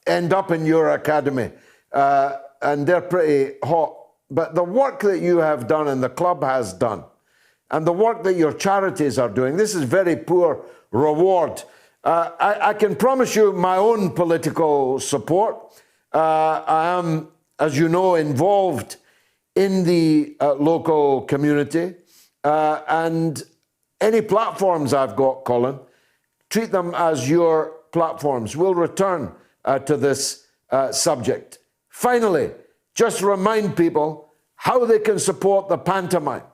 end up in your academy, and they're pretty hot. But the work that you have done and the club has done, and the work that your charities are doing, this is very poor reward. I can promise you my own political support. I am, as you know, involved in the local community, and any platforms I've got, Colin, treat them as your platforms. We'll return to this subject. Finally, just remind people how they can support the pantomime.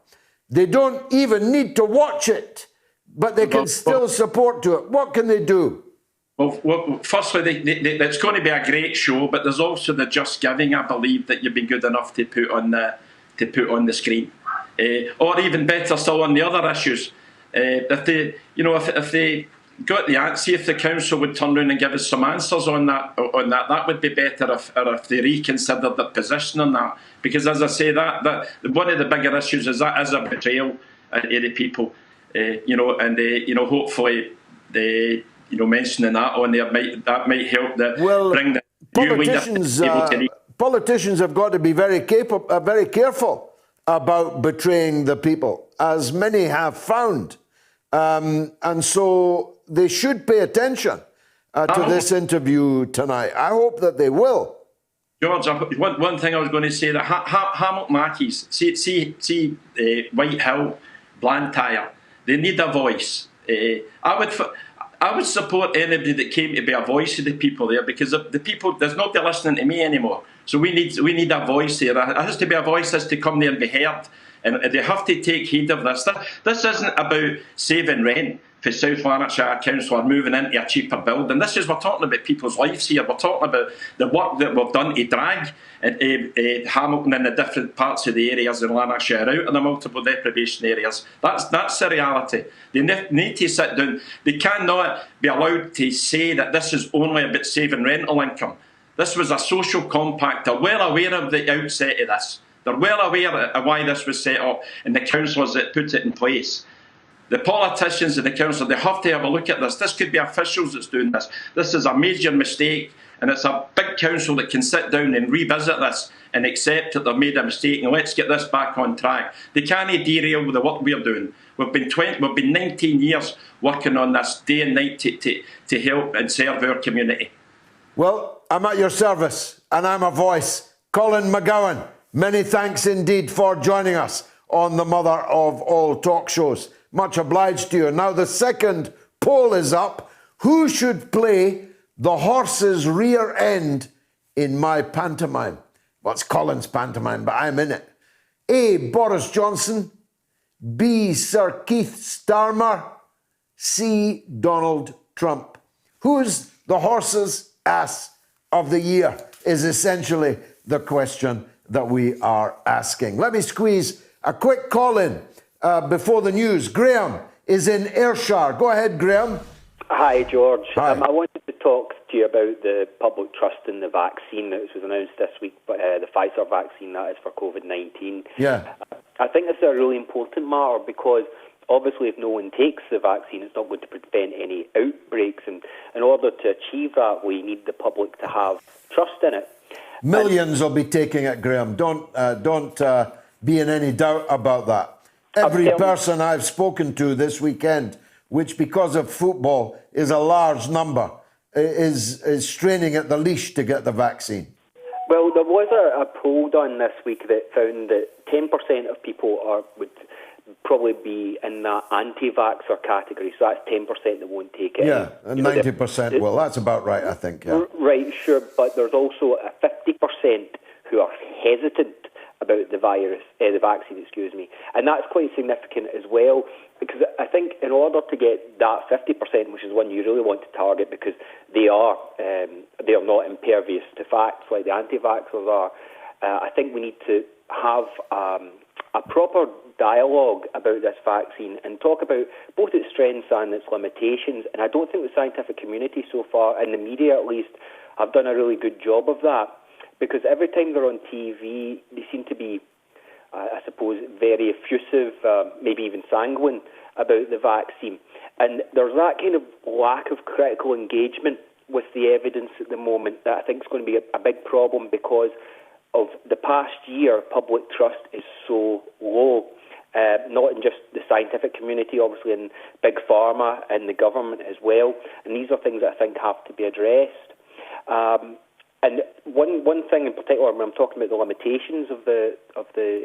They don't even need to watch it, but they can still support to it. What can they do? Well, firstly, it's going to be a great show, but there's also the Just Giving, I believe, that you've been good enough to put on the screen, or even better still on the other issues. If they got the answer, see if the council would turn around and give us some answers on that. That would be better if they reconsidered their position on that. Because as I say, that one of the bigger issues is that is a betrayal of the people. Hopefully mentioning that on there might help bring the new leader. Politicians have got to be very careful about betraying the people, as many have found, and so they should pay attention to this interview tonight. I hope that they will. George, one thing I was going to say, that Hamilton Accies, see Whitehill, Blantyre, they need a voice. I would support anybody that came to be a voice of the people there, because the people, there's nobody listening to me anymore. So we need a voice there. It has to be a voice that has to come there and be heard. And they have to take heed of this. This isn't about saving rent for South Lanarkshire Council or moving into a cheaper building. We're talking about people's lives here. We're talking about the work that we've done to drag Hamilton and the different parts of the areas in Lanarkshire out of the multiple deprivation areas. That's the reality. They need to sit down. They cannot be allowed to say that this is only about saving rental income. This was a social compact. They're well aware of the outset of this. They're well aware of why this was set up, and the councillors that put it in place. The politicians in the council, they have to have a look at this. This could be officials that's doing this. This is a major mistake, and it's a big council that can sit down and revisit this and accept that they've made a mistake, and let's get this back on track. They can't derail the work we're doing. We've been 19 years working on this day and night to help and serve our community. Well, I'm at your service, and I'm a voice. Colin McGowen, many thanks indeed for joining us on the mother of all talk shows. Much obliged to you. Now, the second poll is up. Who should play the horse's rear end in my pantomime? Well, it's Colin's pantomime, but I'm in it. A, Boris Johnson. B, Sir Keith Starmer. C, Donald Trump. Who's the horse's ass of the year is essentially the question that we are asking. Let me squeeze a quick call in before the news. Graham is in Ayrshire. Go ahead, Graham. Hi, George. Hi. I wanted to talk to you about the public trust in the vaccine that was announced this week, the Pfizer vaccine, that is for COVID-19. Yeah. I think this is a really important matter because obviously if no one takes the vaccine, it's not going to prevent any outbreaks. And in order to achieve that, we need the public to have trust in it. Millions will be taking it, Graham. Don't be in any doubt about that. Every person I've spoken to this weekend, which because of football is a large number, is straining at the leash to get the vaccine. Well, there was a poll done this week that found that 10% of people would probably be in that anti-vaxxer category, so that's 10% that won't take it. Yeah, and 90% will. That's about right, I think. Yeah. Right, sure, but there's also a 50% who are hesitant about the vaccine, and that's quite significant as well, because I think in order to get that 50%, which is one you really want to target, because they are not impervious to facts like the anti-vaxxers are, I think we need to have a proper dialogue about this vaccine and talk about both its strengths and its limitations. And I don't think the scientific community so far, and the media at least, have done a really good job of that. Because every time they're on TV, they seem to be, I suppose, very effusive, maybe even sanguine about the vaccine. And there's that kind of lack of critical engagement with the evidence at the moment that I think is going to be a big problem because of the past year. Public trust is so low, not in just the scientific community, obviously in big pharma and the government as well. And these are things that I think have to be addressed. And one thing in particular, when I'm talking about the limitations of the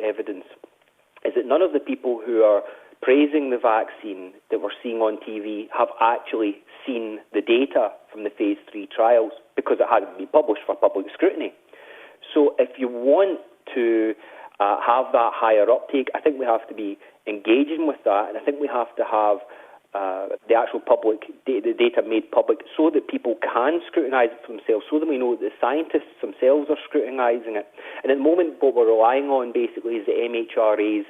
evidence, is that none of the people who are praising the vaccine that we're seeing on TV have actually seen the data from the phase 3 trials because it hasn't been published for public scrutiny. So if you want to have that higher uptake, I think we have to be engaging with that, and I think we have to have the actual public the data made public so that people can scrutinise it for themselves, so that we know that the scientists themselves are scrutinising it. And at the moment, what we're relying on basically is the MHRA's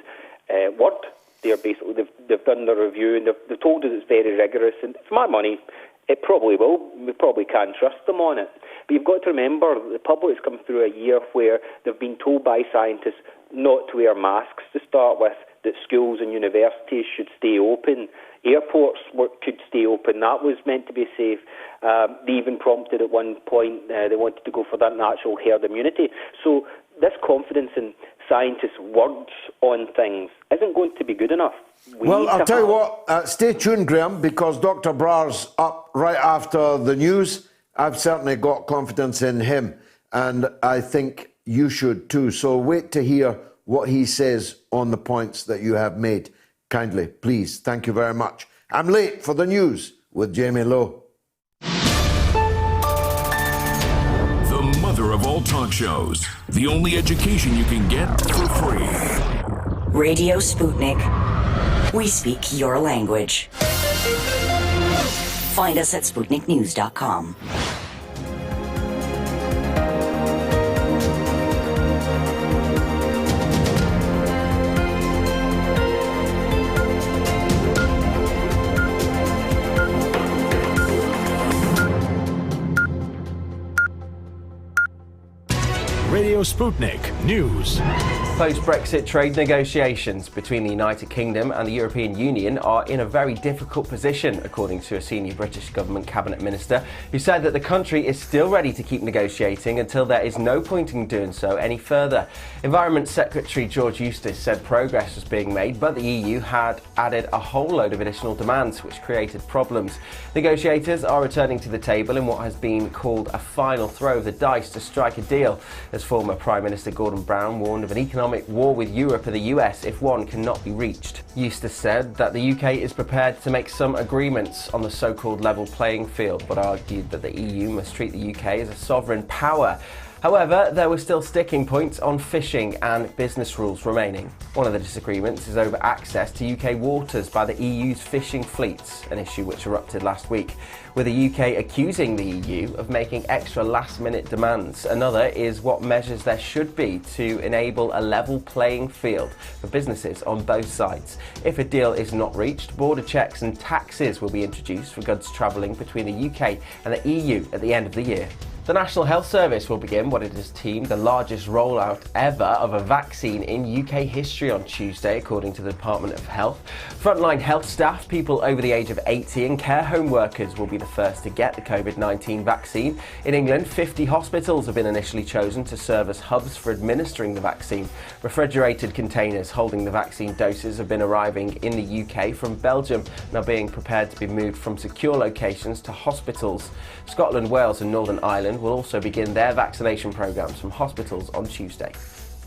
word. They've done the review and they've told us it's very rigorous. And for my money, it probably will. We probably can trust them on it. But you've got to remember the public's come through a year where they've been told by scientists not to wear masks to start with, that schools and universities should stay open, airports could stay open. That was meant to be safe. They even prompted at one point, they wanted to go for that natural herd immunity. So this confidence in scientists' words on things isn't going to be good enough. Well, I'll tell you what, stay tuned, Graham, because Dr. Brar's up right after the news. I've certainly got confidence in him, and I think you should too. So wait to hear what he says on the points that you have made. Kindly, please. Thank you very much. I'm late for the news with Jamie Lowe. The mother of all talk shows. The only education you can get for free. Radio Sputnik. We speak your language. Find us at SputnikNews.com. Radio Sputnik News. Post-Brexit trade negotiations between the United Kingdom and the European Union are in a very difficult position, according to a senior British government cabinet minister who said that the country is still ready to keep negotiating until there is no point in doing so any further. Environment Secretary George Eustice said progress was being made, but the EU had added a whole load of additional demands, which created problems. Negotiators are returning to the table in what has been called a final throw of the dice to strike a deal, as former Prime Minister Gordon Brown warned of an economic economic war with Europe and the US if one cannot be reached. Eustace said that the UK is prepared to make some agreements on the so-called level playing field, but argued that the EU must treat the UK as a sovereign power. However, there were still sticking points on fishing and business rules remaining. One of the disagreements is over access to UK waters by the EU's fishing fleets, an issue which erupted last week, with the UK accusing the EU of making extra last-minute demands. Another is what measures there should be to enable a level playing field for businesses on both sides. If a deal is not reached, border checks and taxes will be introduced for goods travelling between the UK and the EU at the end of the year. The National Health Service will begin what it has deemed the largest rollout ever of a vaccine in UK history on Tuesday, according to the Department of Health. Frontline health staff, people over the age of 80 and care home workers will be the first to get the COVID-19 vaccine. In England, 50 hospitals have been initially chosen to serve as hubs for administering the vaccine. Refrigerated containers holding the vaccine doses have been arriving in the UK from Belgium and are being prepared to be moved from secure locations to hospitals. Scotland, Wales and Northern Ireland will also begin their vaccination programmes from hospitals on Tuesday.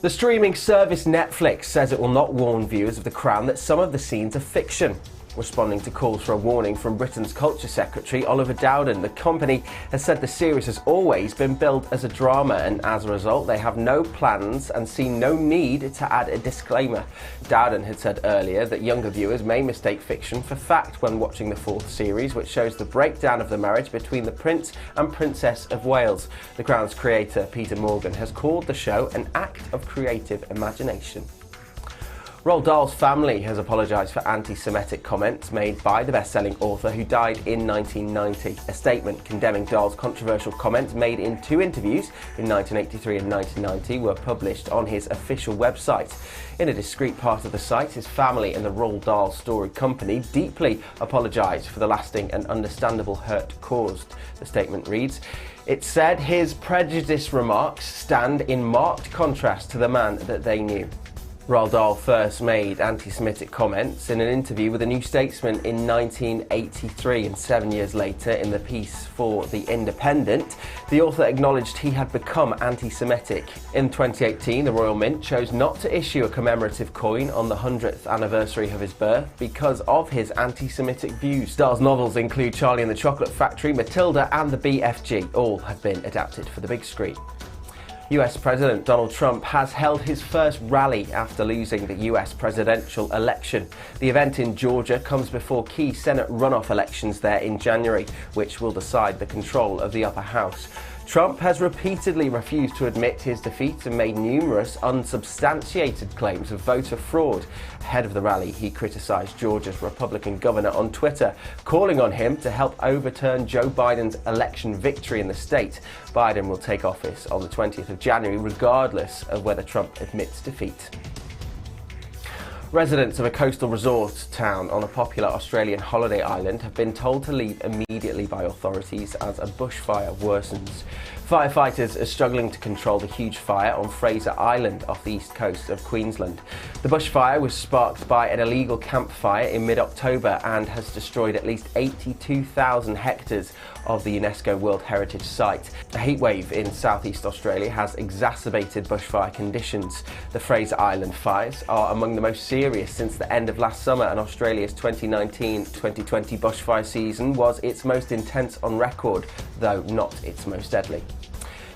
The streaming service Netflix says it will not warn viewers of The Crown that some of the scenes are fiction. Responding to calls for a warning from Britain's Culture Secretary Oliver Dowden, the company has said the series has always been billed as a drama, and as a result they have no plans and see no need to add a disclaimer. Dowden had said earlier that younger viewers may mistake fiction for fact when watching the fourth series, which shows the breakdown of the marriage between the Prince and Princess of Wales. The Crown's creator Peter Morgan has called the show an act of creative imagination. Roald Dahl's family has apologised for anti-Semitic comments made by the best-selling author who died in 1990. A statement condemning Dahl's controversial comments made in two interviews in 1983 and 1990 were published on his official website. In a discreet part of the site, his family and the Roald Dahl Story Company deeply apologised for the lasting and understandable hurt caused. The statement reads, "It said his prejudiced remarks stand in marked contrast to the man that they knew." Roald Dahl first made anti-Semitic comments in an interview with The New Statesman in 1983, and 7 years later in the piece for The Independent, the author acknowledged he had become anti-Semitic. In 2018, the Royal Mint chose not to issue a commemorative coin on the 100th anniversary of his birth because of his anti-Semitic views. Dahl's novels include Charlie and the Chocolate Factory, Matilda and the BFG. All have been adapted for the big screen. US President Donald Trump has held his first rally after losing the US presidential election. The event in Georgia comes before key Senate runoff elections there in January, which will decide the control of the upper house. Trump has repeatedly refused to admit his defeat and made numerous unsubstantiated claims of voter fraud. Ahead of the rally, he criticised Georgia's Republican governor on Twitter, calling on him to help overturn Joe Biden's election victory in the state. Biden will take office on the 20th of January, regardless of whether Trump admits defeat. Residents of a coastal resort town on a popular Australian holiday island have been told to leave immediately by authorities as a bushfire worsens. Firefighters are struggling to control the huge fire on Fraser Island off the east coast of Queensland. The bushfire was sparked by an illegal campfire in mid-October and has destroyed at least 82,000 hectares of the UNESCO World Heritage Site. A heatwave in southeast Australia has exacerbated bushfire conditions. The Fraser Island fires are among the most serious since the end of last summer, and Australia's 2019-2020 bushfire season was its most intense on record, though not its most deadly.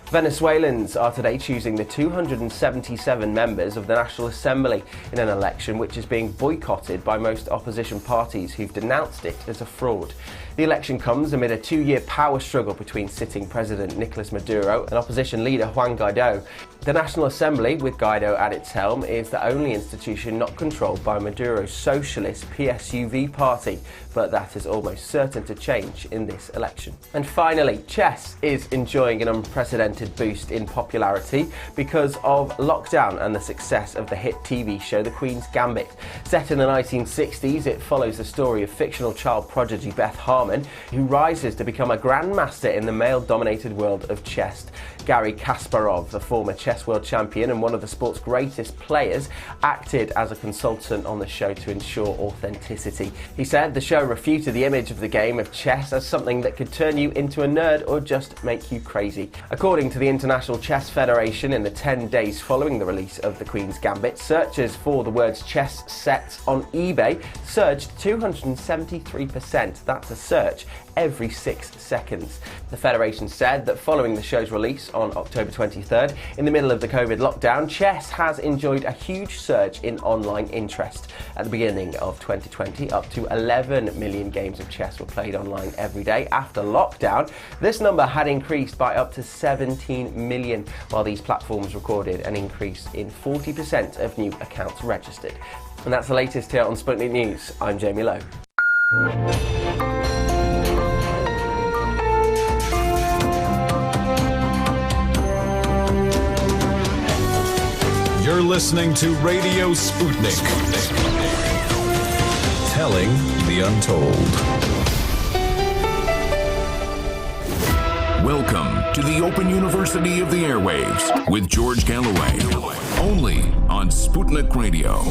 Venezuelans are today choosing the 277 members of the National Assembly in an election which is being boycotted by most opposition parties who've denounced it as a fraud. The election comes amid a 2-year power struggle between sitting President Nicolas Maduro and opposition leader Juan Guaido. The National Assembly, with Guaido at its helm, is the only institution not controlled by Maduro's socialist PSUV party, but that is almost certain to change in this election. And finally, chess is enjoying an unprecedented boost in popularity because of lockdown and the success of the hit TV show The Queen's Gambit. Set in the 1960s, it follows the story of fictional child prodigy Beth Harmon, who rises to become a grandmaster in the male-dominated world of chess. Garry Kasparov, the former chess world champion and one of the sport's greatest players, acted as a consultant on the show to ensure authenticity. He said the show show refuted the image of the game of chess as something that could turn you into a nerd or just make you crazy. According to the International Chess Federation, in the 10 days following the release of the Queen's Gambit, searches for the words chess set on eBay surged 273%. That's a search every 6 seconds. The Federation said that following the show's release on October 23rd, in the middle of the COVID lockdown, chess has enjoyed a huge surge in online interest. At the beginning of 2020, up to 11 million games of chess were played online every day. After lockdown, this number had increased by up to 17 million, while these platforms recorded an increase in 40% of new accounts registered. And that's the latest here on Sputnik News. I'm Jamie Lowe. You're listening to Radio Sputnik. Telling the untold. Welcome to the Open University of the Airwaves with George Galloway. Only on Sputnik Radio.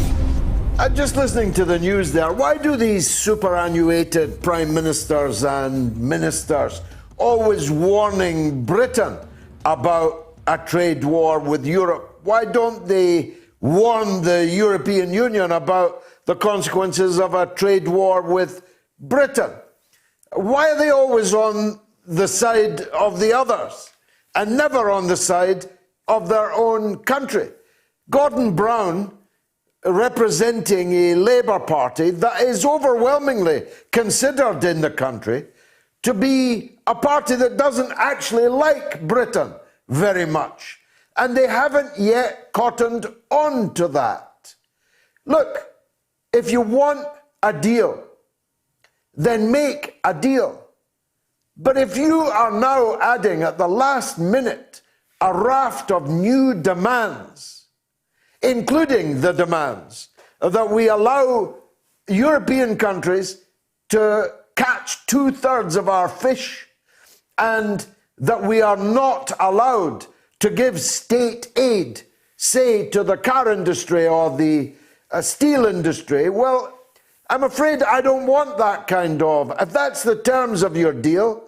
Just listening to the news there, why do these superannuated prime ministers and ministers always warning Britain about a trade war with Europe? Why don't they warn the European Union about the consequences of a trade war with Britain? Why are they always on the side of the others and never on the side of their own country? Gordon Brown, representing a Labour Party that is overwhelmingly considered in the country to be a party that doesn't actually like Britain very much. And they haven't yet cottoned on to that. Look, if you want a deal, then make a deal. But if you are now adding at the last minute a raft of new demands, including the demands that we allow European countries to catch 2/3 of our fish, and that we are not allowed to give state aid, say, to the car industry or the steel industry, well, I'm afraid I don't want that kind of. If that's the terms of your deal,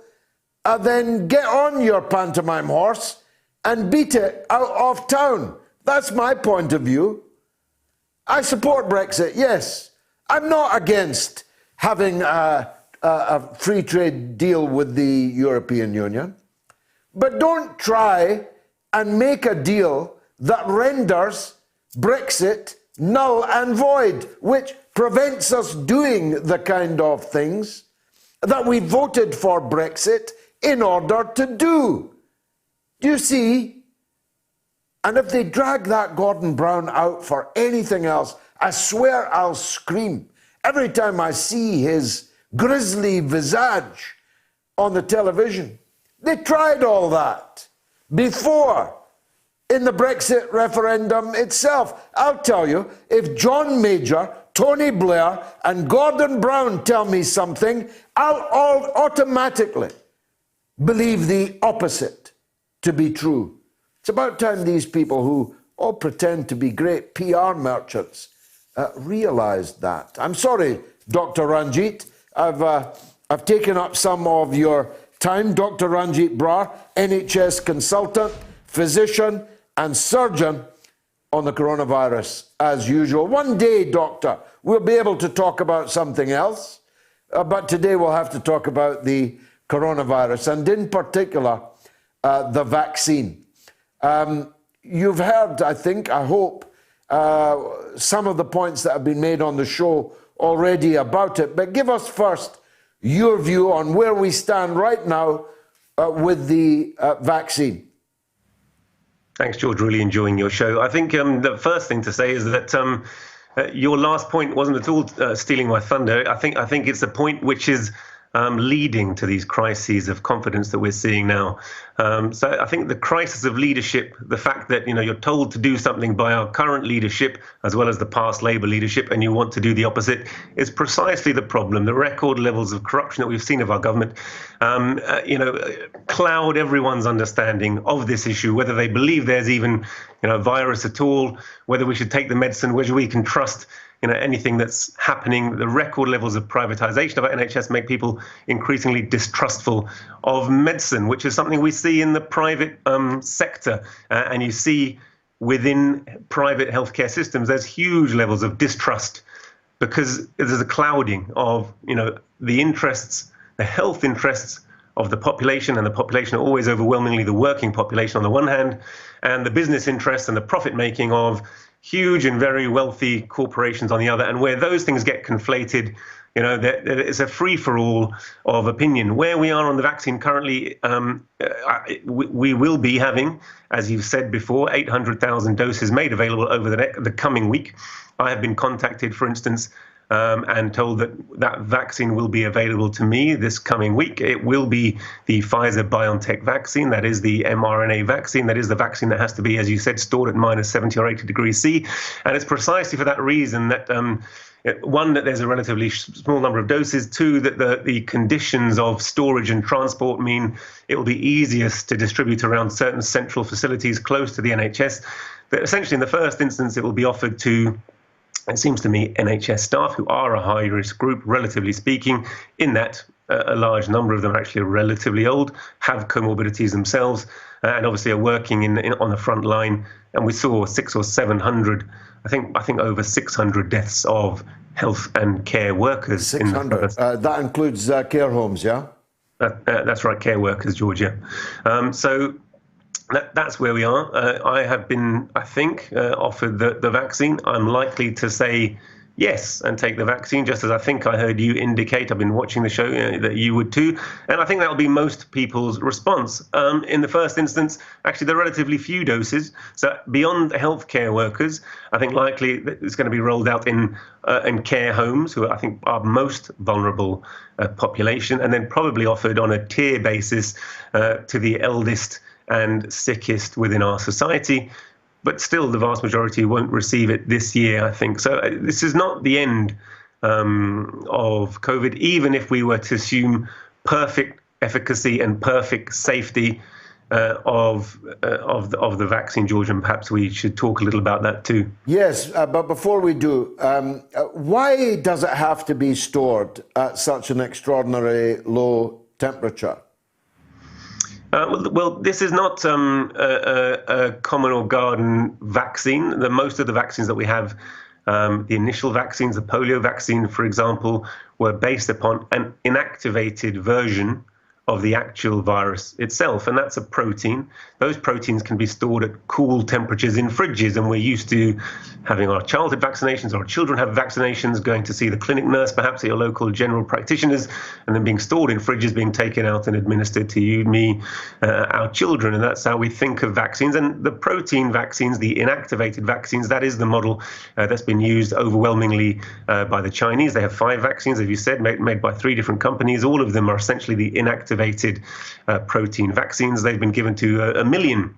then get on your pantomime horse and beat it out of town. That's my point of view. I support Brexit, yes. I'm not against having a free trade deal with the European Union. But don't try and make a deal that renders Brexit null and void, which prevents us doing the kind of things that we voted for Brexit in order to do. Do you see? And if they drag that Gordon Brown out for anything else, I swear I'll scream every time I see his grisly visage on the television. They tried all that before in the Brexit referendum itself. I'll tell you, if John Major, Tony Blair and Gordon Brown tell me something, I'll automatically believe the opposite to be true. It's about time these people who all pretend to be great PR merchants realised that. I'm sorry, Dr. Ranjeet. I've taken up some of your time. Dr. Ranjeet Brar, NHS consultant, physician and surgeon on the coronavirus, as usual. One day, Doctor, we'll be able to talk about something else, but today we'll have to talk about the coronavirus, and in particular, the vaccine. You've heard, I think, I hope, some of the points that have been made on the show already about it, but give us first your view on where we stand right now with the vaccine. Thanks, George. Really enjoying your show. I think the first thing to say is that your last point wasn't at all stealing my thunder. I think it's a point which is leading to these crises of confidence that we're seeing now. So I think the crisis of leadership, the fact that you're told to do something by our current leadership as well as the past Labour leadership, and you want to do the opposite, is precisely the problem. The record levels of corruption that we've seen of our government, cloud everyone's understanding of this issue, whether they believe there's even a virus at all, whether we should take the medicine, whether we can trust anything that's happening. The record levels of privatization of our NHS make people increasingly distrustful of medicine, which is something we see in the private sector. And you see within private healthcare systems, there's huge levels of distrust because there's a clouding of, the interests, the health interests of the population, and the population are always overwhelmingly the working population on the one hand, and the business interests and the profit making of huge and very wealthy corporations on the other. And where those things get conflated, it's a free-for-all of opinion. Where we are on the vaccine currently, we will be having, as you've said before, 800,000 doses made available over the coming week. I have been contacted, for instance, and told that vaccine will be available to me this coming week. It will be the Pfizer-BioNTech vaccine. That is the mRNA vaccine. That is the vaccine that has to be, as you said, stored at minus 70 or 80 degrees C. And it's precisely for that reason that, one, that there's a relatively small number of doses. Two, that the conditions of storage and transport mean it will be easiest to distribute around certain central facilities close to the NHS. That essentially, in the first instance, it will be offered to, it seems to me, NHS staff who are a high-risk group, relatively speaking, in that a large number of them are actually relatively old, have comorbidities themselves, and obviously are working on the front line. And we saw 600 or 700, I think over 600 deaths of health and care workers. 600. That includes care homes, yeah? That's right, care workers, George, yeah. So that's where we are. I have been, I think, offered the vaccine. I'm likely to say yes and take the vaccine, just as I think I heard you indicate. I've been watching the show, that you would too. And I think that'll be most people's response. In the first instance, actually, there are relatively few doses. So beyond healthcare workers, I think likely that it's going to be rolled out in care homes, who I think are most vulnerable population, and then probably offered on a tier basis to the eldest and sickest within our society. But still, the vast majority won't receive it this year, I think. So this is not the end of COVID, even if we were to assume perfect efficacy and perfect safety of the vaccine, George, and perhaps we should talk a little about that too. Yes, but before we do, why does it have to be stored at such an extraordinary low temperature? Well, this is not a common or garden vaccine. Most of the vaccines that we have, the initial vaccines, the polio vaccine, for example, were based upon an inactivated version of the actual virus itself, and that's a protein. Those proteins can be stored at cool temperatures in fridges, and we're used to having our childhood vaccinations, our children have vaccinations, going to see the clinic nurse, perhaps at your local general practitioners, and then being stored in fridges, being taken out and administered to you, me, our children, and that's how we think of vaccines. And the protein vaccines, the inactivated vaccines, that is the model that's been used overwhelmingly by the Chinese. They have 5 vaccines, as you said, made by 3 different companies. All of them are essentially the inactivated protein vaccines. They've been given to 1 million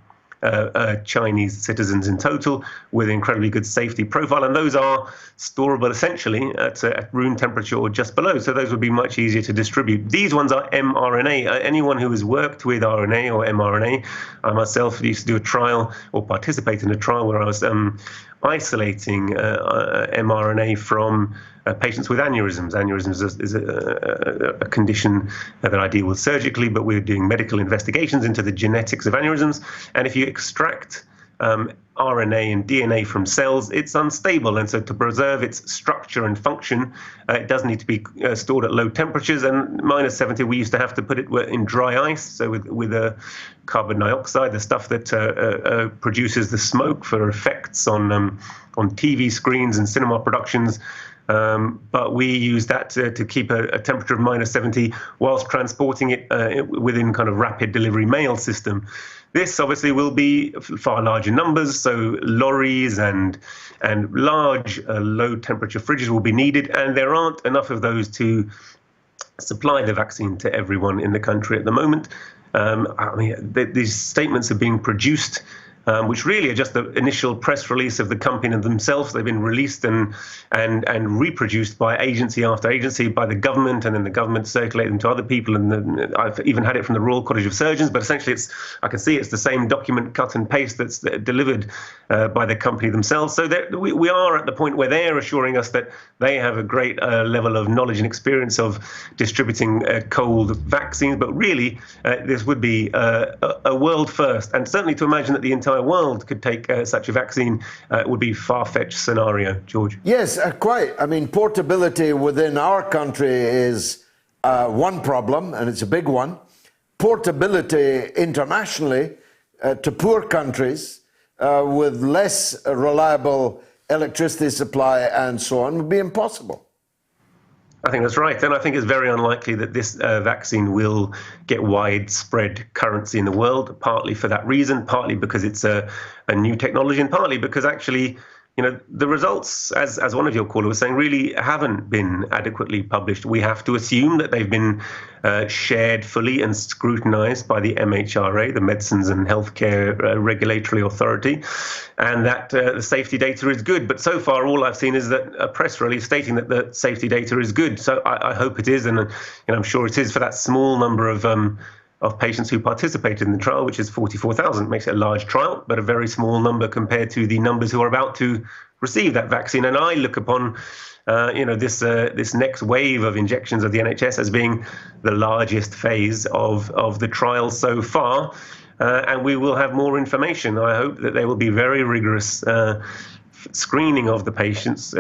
Chinese citizens in total with an incredibly good safety profile, and those are storable essentially at room temperature or just below, so those would be much easier to distribute. These ones are mRNA. Anyone who has worked with RNA or mRNA, I myself used to do a trial or participate in a trial where I was isolating mRNA from patients with aneurysms. Aneurysms is a condition that I deal with surgically, but we're doing medical investigations into the genetics of aneurysms. And if you extract RNA and DNA from cells, it's unstable. And so to preserve its structure and function, it does need to be stored at low temperatures. And minus 70, we used to have to put it in dry ice. So with carbon dioxide, the stuff that produces the smoke for effects on TV screens and cinema productions. But we use that to keep a temperature of minus 70 whilst transporting it within kind of rapid delivery mail system. This obviously will be far larger numbers, so lorries and large low temperature fridges will be needed, and there aren't enough of those to supply the vaccine to everyone in the country at the moment. I mean, these statements are being produced which really are just the initial press release of the company themselves. They've been released and reproduced by agency after agency, by the government, and then the government circulate them to other people. And I've even had it from the Royal College of Surgeons, but essentially I can see it's the same document cut and paste that's delivered by the company themselves. So we are at the point where they're assuring us that they have a great level of knowledge and experience of distributing cold vaccines. But really, this would be a world first. And certainly to imagine that the entire world could take such a vaccine would be a far-fetched scenario, George. Yes, quite. I mean, portability within our country is one problem, and it's a big one. Portability internationally to poor countries with less reliable electricity supply and so on would be impossible. I think that's right. And I think it's very unlikely that this vaccine will get widespread currency in the world, partly for that reason, partly because it's a new technology, and partly because actually, the results, as one of your callers was saying, really haven't been adequately published. We have to assume that they've been shared fully and scrutinized by the MHRA, the Medicines and Healthcare Regulatory Authority, and that the safety data is good. But so far, all I've seen is that a press release stating that the safety data is good. So I hope it is, and I'm sure it is for that small number of patients who participated in the trial, which is 44,000. Makes it a large trial, but a very small number compared to the numbers who are about to receive that vaccine. And I look upon this next wave of injections of the NHS as being the largest phase of the trial so far. And we will have more information. I hope that there will be very rigorous screening of the patients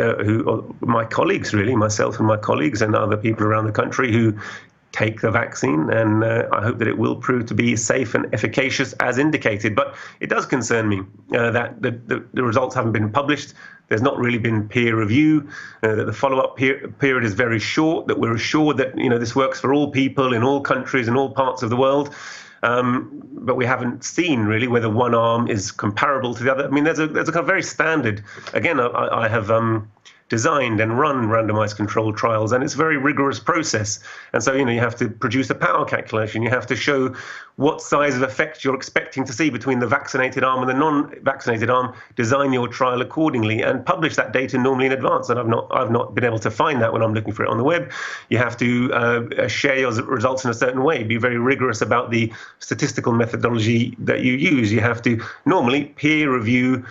my colleagues, really, myself and my colleagues and other people around the country who take the vaccine, and I hope that it will prove to be safe and efficacious as indicated. But it does concern me that the results haven't been published. There's not really been peer review, that the follow-up period is very short, that we're assured that this works for all people in all countries in all parts of the world. But we haven't seen really whether one arm is comparable to the other. I mean, there's a kind of very standard. Again, I have designed and run randomized controlled trials, and it's a very rigorous process. And so, you have to produce a power calculation. You have to show what size of effect you're expecting to see between the vaccinated arm and the non-vaccinated arm, design your trial accordingly, and publish that data normally in advance. And I've not been able to find that when I'm looking for it on the web. You have to share your results in a certain way, be very rigorous about the statistical methodology that you use. You have to normally peer review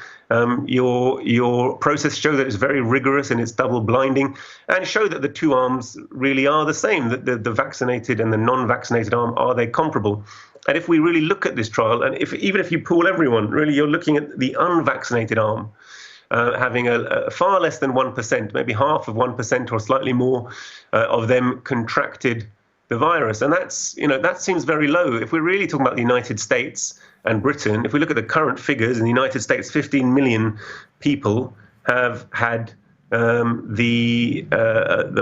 your process, show that it's very rigorous in its double blinding, and show that the two arms really are the same, that the vaccinated and the non-vaccinated arm, are they comparable? And if we really look at this trial, and even if you pool everyone, really you're looking at the unvaccinated arm having a far less than 1%, maybe half of 1% or slightly more of them contracted the virus. And that seems very low. If we're really talking about the United States and Britain, if we look at the current figures, in the United States, 15 million people have had the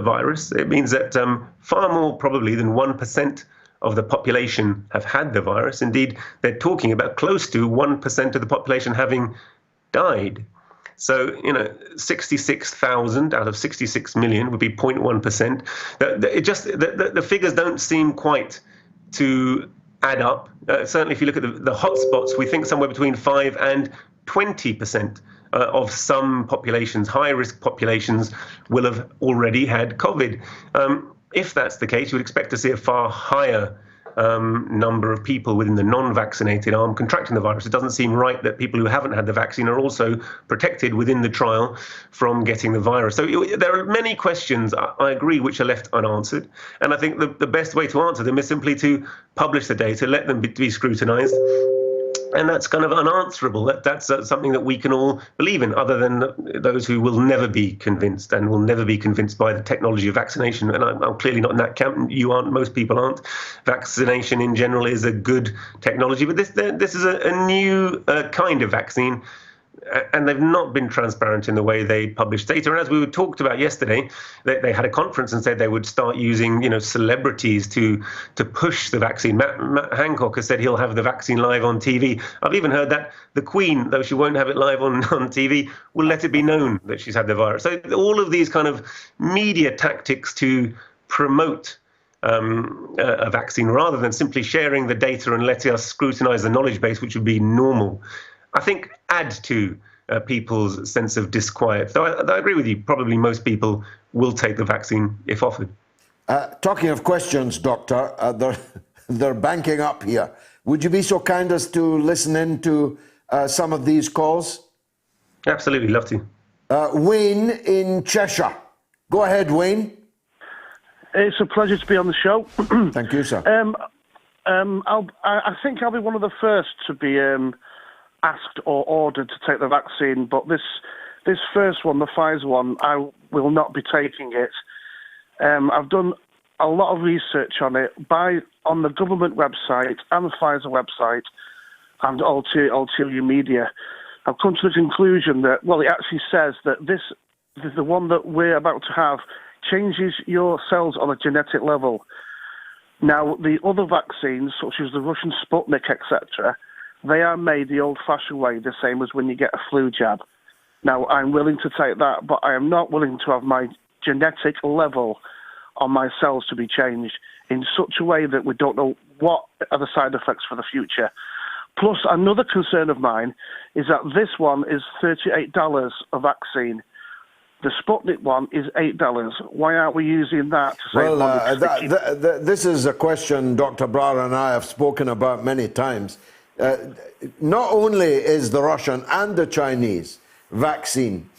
virus. It means that far more probably than 1% of the population have had the virus. Indeed, they're talking about close to 1% of the population having died. So, 66,000 out of 66 million would be 0.1%. The figures don't seem quite to add up. Certainly, if you look at the hotspots, we think somewhere between 5 and 20% of some populations, high-risk populations, will have already had COVID. If that's the case, you would expect to see a far higher number of people within the non-vaccinated arm contracting the virus. It doesn't seem right that people who haven't had the vaccine are also protected within the trial from getting the virus. So there are many questions, I agree, which are left unanswered. And I think the best way to answer them is simply to publish the data, let them be scrutinized. And that's kind of unanswerable. That's something that we can all believe in, other than those who will never be convinced and will never be convinced by the technology of vaccination. And I'm clearly not in that camp. You aren't. Most people aren't. Vaccination in general is a good technology. But this is a new kind of vaccine. And they've not been transparent in the way they publish data. And as we talked about yesterday, they had a conference and said they would start using, celebrities to push the vaccine. Matt Hancock has said he'll have the vaccine live on TV. I've even heard that the Queen, though she won't have it live on TV, will let it be known that she's had the virus. So all of these kind of media tactics to promote a vaccine rather than simply sharing the data and letting us scrutinize the knowledge base, which would be normal. I think, add to people's sense of disquiet. So I agree with you. Probably most people will take the vaccine if offered. Talking of questions, Doctor, they're banking up here. Would you be so kind as to listen in to some of these calls? Absolutely, love to. Wayne in Cheshire. Go ahead, Wayne. It's a pleasure to be on the show. Thank you, sir. I think I'll be one of the first to be asked or ordered to take the vaccine, but this first one, the Pfizer one, I will not be taking it. I've done a lot of research on it on the government website and the Pfizer website and ulterior media. I've come to the conclusion that, well, it actually says that the one that we're about to have changes your cells on a genetic level. Now, the other vaccines, such as the Russian Sputnik, etc., they are made the old-fashioned way, the same as when you get a flu jab. Now, I'm willing to take that, but I am not willing to have my genetic level on my cells to be changed in such a way that we don't know what are the side effects for the future. Plus, another concern of mine is that this one is $38 a vaccine. The Sputnik one is $8. Why aren't we using that to save money? This is a question Dr. Brar and I have spoken about many times. Not only is the Russian and the Chinese vaccine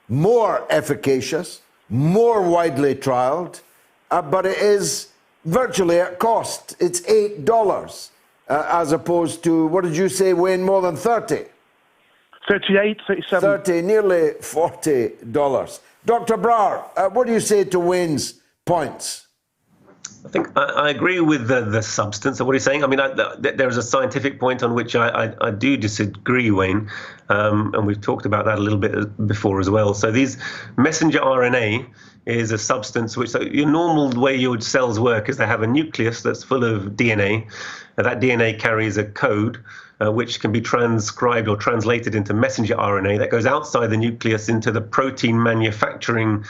more efficacious, more widely trialed, but it is virtually at cost. It's $8 as opposed to, what did you say, Wayne, more than 30? 38, 37. 30, nearly $40. Dr. Brar, what do you say to Wayne's points? I think I agree with the substance of what he's saying. I mean, there is a scientific point on which I do disagree, Wayne, and we've talked about that a little bit before as well. So these messenger RNA is a substance which, so your normal way your cells work is they have a nucleus that's full of DNA. That DNA carries a code which can be transcribed or translated into messenger RNA that goes outside the nucleus into the protein manufacturing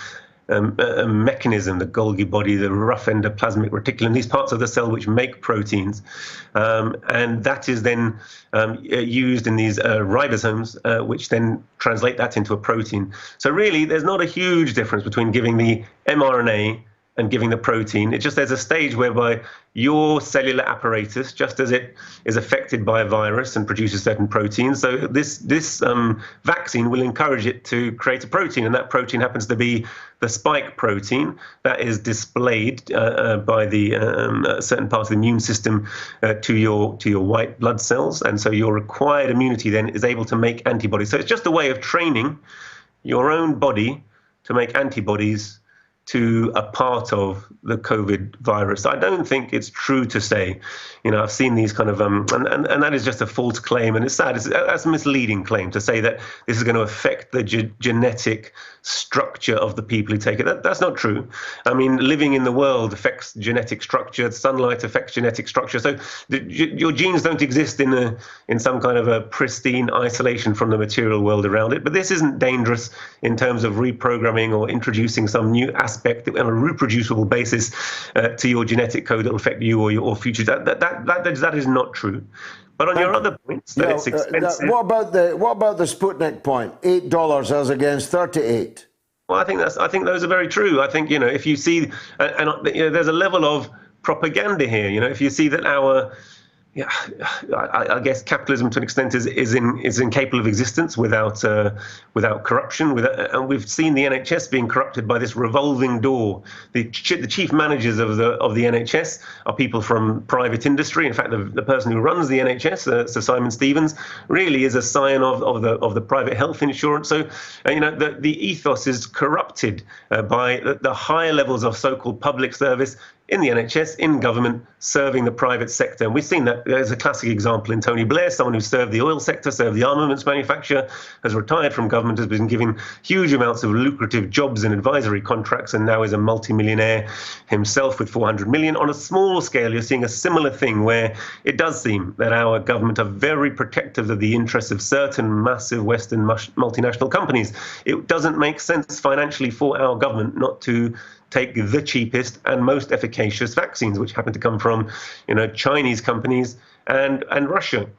mechanism, the Golgi body, the rough endoplasmic reticulum, these parts of the cell which make proteins. And that is then used in these ribosomes, which then translate that into a protein. So really, there's not a huge difference between giving the mRNA and giving the protein. It's just there's a stage whereby your cellular apparatus, just as it is affected by a virus and produces certain proteins, so this vaccine will encourage it to create a protein, and that protein happens to be the spike protein that is displayed by the certain parts of the immune system to your white blood cells, and so your acquired immunity then is able to make antibodies. So it's just a way of training your own body to make antibodies to a part of the COVID virus. I don't think it's true to say, I've seen these kind of, and that is just a false claim, and it's sad. That's a misleading claim to say that this is going to affect the genetic structure of the people who take it. That's not true. I mean, living in the world affects genetic structure. Sunlight affects genetic structure. So your genes don't exist in some kind of a pristine isolation from the material world around it. But this isn't dangerous in terms of reprogramming or introducing some new aspect on a reproducible basis to your genetic code that will affect you or your future. That is not true. But on your other points, that it's expensive. What about the Sputnik point? $8 as against 38. Well, I think those are very true. I think if you see, there's a level of propaganda here. If you see that I guess capitalism to an extent is incapable of existence without corruption. And we've seen the NHS being corrupted by this revolving door. The chief managers of the NHS are people from private industry. In fact, the person who runs the NHS, Sir Simon Stevens, really is a scion of the private health insurance. So the ethos is corrupted by the higher levels of so-called public service in the NHS, in government, serving the private sector. And we've seen that. There's a classic example in Tony Blair, someone who served the oil sector, served the armaments manufacturer, has retired from government, has been given huge amounts of lucrative jobs and advisory contracts, and now is a multimillionaire himself with 400 million. On a small scale, you're seeing a similar thing where it does seem that our government are very protective of the interests of certain massive Western multinational companies. It doesn't make sense financially for our government not to take the cheapest and most efficacious vaccines, which happen to come from, Chinese companies and Russia.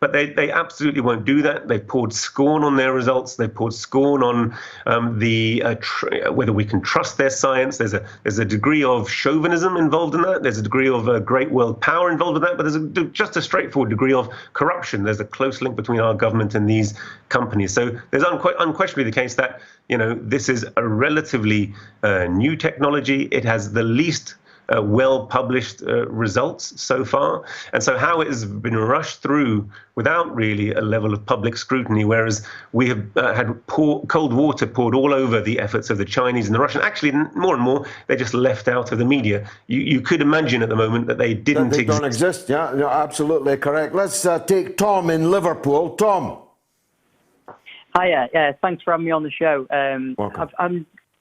But they absolutely won't do that. They've poured scorn on their results. They've poured scorn on whether we can trust their science. There's a degree of chauvinism involved in that. There's a degree of great world power involved in that. But there's just a straightforward degree of corruption. There's a close link between our government and these companies. So there's unquestionably the case that, this is a relatively new technology. It has the least well-published results so far. And so how it has been rushed through without really a level of public scrutiny, whereas we have had cold water poured all over the efforts of the Chinese and the Russian. Actually, more and more, they're just left out of the media. You could imagine at the moment that they didn't exist. Don't exist, yeah, you're absolutely correct. Let's take Tom in Liverpool. Tom. Hiya, yeah, thanks for having me on the show.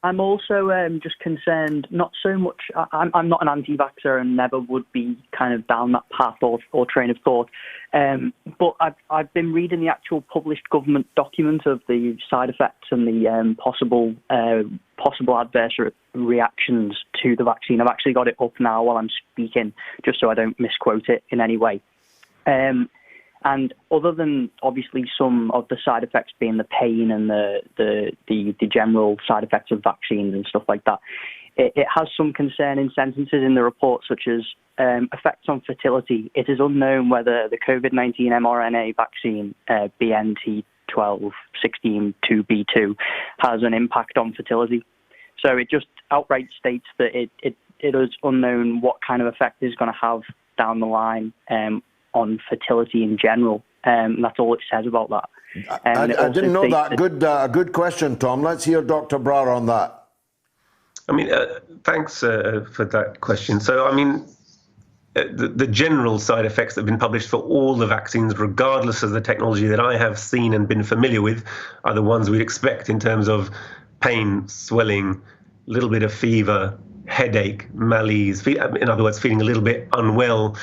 I'm also just concerned, not so much, I'm not an anti-vaxxer and never would be kind of down that path or train of thought, but I've been reading the actual published government document of the side effects and the possible adverse reactions to the vaccine. I've actually got it up now while I'm speaking, just so I don't misquote it in any way. And other than obviously some of the side effects being the pain and the general side effects of vaccines and stuff like that, it has some concerning sentences in the report, such as effects on fertility. It is unknown whether the COVID-19 mRNA vaccine BNT1216-2B2 has an impact on fertility. So it just outright states that it is unknown what kind of effect it's going to have down the line on fertility in general. That's all it says about that. I didn't know that. Good question, Tom. Let's hear Dr. Brar on that. I mean, thanks for that question. So, I mean, the general side effects that have been published for all the vaccines, regardless of the technology that I have seen and been familiar with, are the ones we'd expect in terms of pain, swelling, a little bit of fever, headache, malaise, in other words, feeling a little bit unwell,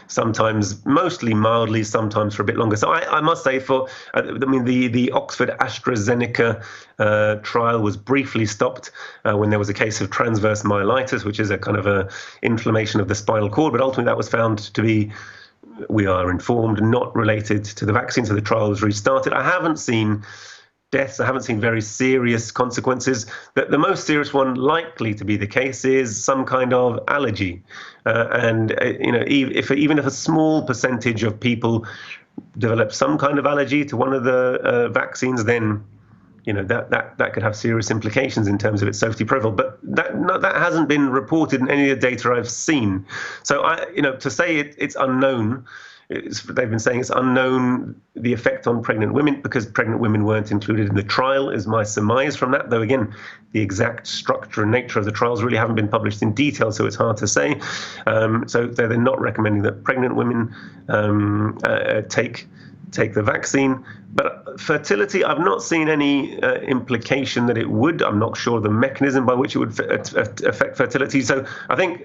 sometimes mostly mildly, sometimes for a bit longer. So I must say, the Oxford AstraZeneca trial was briefly stopped when there was a case of transverse myelitis, which is a kind of a inflammation of the spinal cord, but ultimately that was found to be, we are informed, not related to the vaccine, so the trial was restarted. I haven't seen deaths. I haven't seen very serious consequences. The most serious one likely to be the case is some kind of allergy. Even if a small percentage of people develop some kind of allergy to one of the vaccines, then that could have serious implications in terms of its safety profile. But that hasn't been reported in any of the data I've seen. So to say it's unknown. They've been saying it's unknown, the effect on pregnant women, because pregnant women weren't included in the trial, is my surmise from that. Though, again, the exact structure and nature of the trials really haven't been published in detail, so it's hard to say. So they're not recommending that pregnant women take the vaccine. But fertility, I've not seen any implication that it would. I'm not sure the mechanism by which it would affect fertility. So I think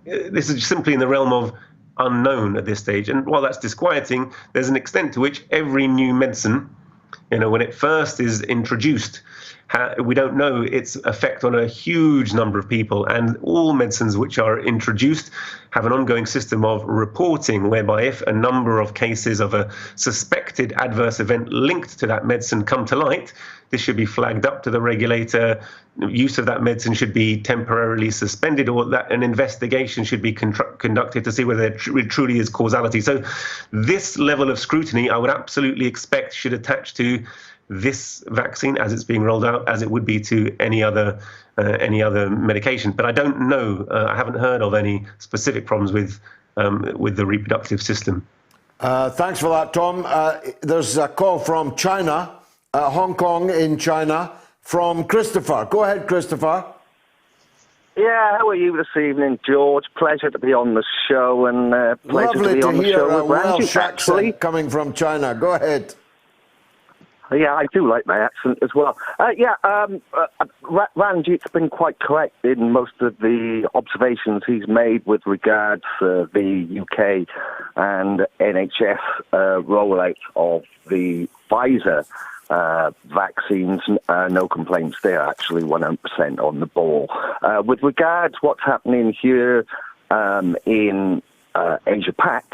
this is simply in the realm of unknown at this stage. And while that's disquieting, there's an extent to which every new medicine, when it first is introduced, we don't know its effect on a huge number of people. And all medicines which are introduced have an ongoing system of reporting, whereby if a number of cases of a suspected adverse event linked to that medicine come to light, this should be flagged up to the regulator. Use of that medicine should be temporarily suspended, or that an investigation should be conducted to see whether there truly is causality. So this level of scrutiny I would absolutely expect should attach to this vaccine as it's being rolled out, as it would be to any other medication. But I don't know. I haven't heard of any specific problems with the reproductive system. Thanks for that, Tom. There's a call from China, Hong Kong in China, from Christopher. Go ahead, Christopher. Yeah, how are you this evening, George? Pleasure to be on the show, and pleasure Lovely to be on the show with Welsh Ranjeet, actually. accent coming from China. Go ahead. Yeah, I do like my accent as well. Ranjeet's been quite correct in most of the observations he's made with regards to the UK and NHS rollout of the Pfizer vaccines. No complaints there, actually 100% on the ball. With regards what's happening here in Asia Pac,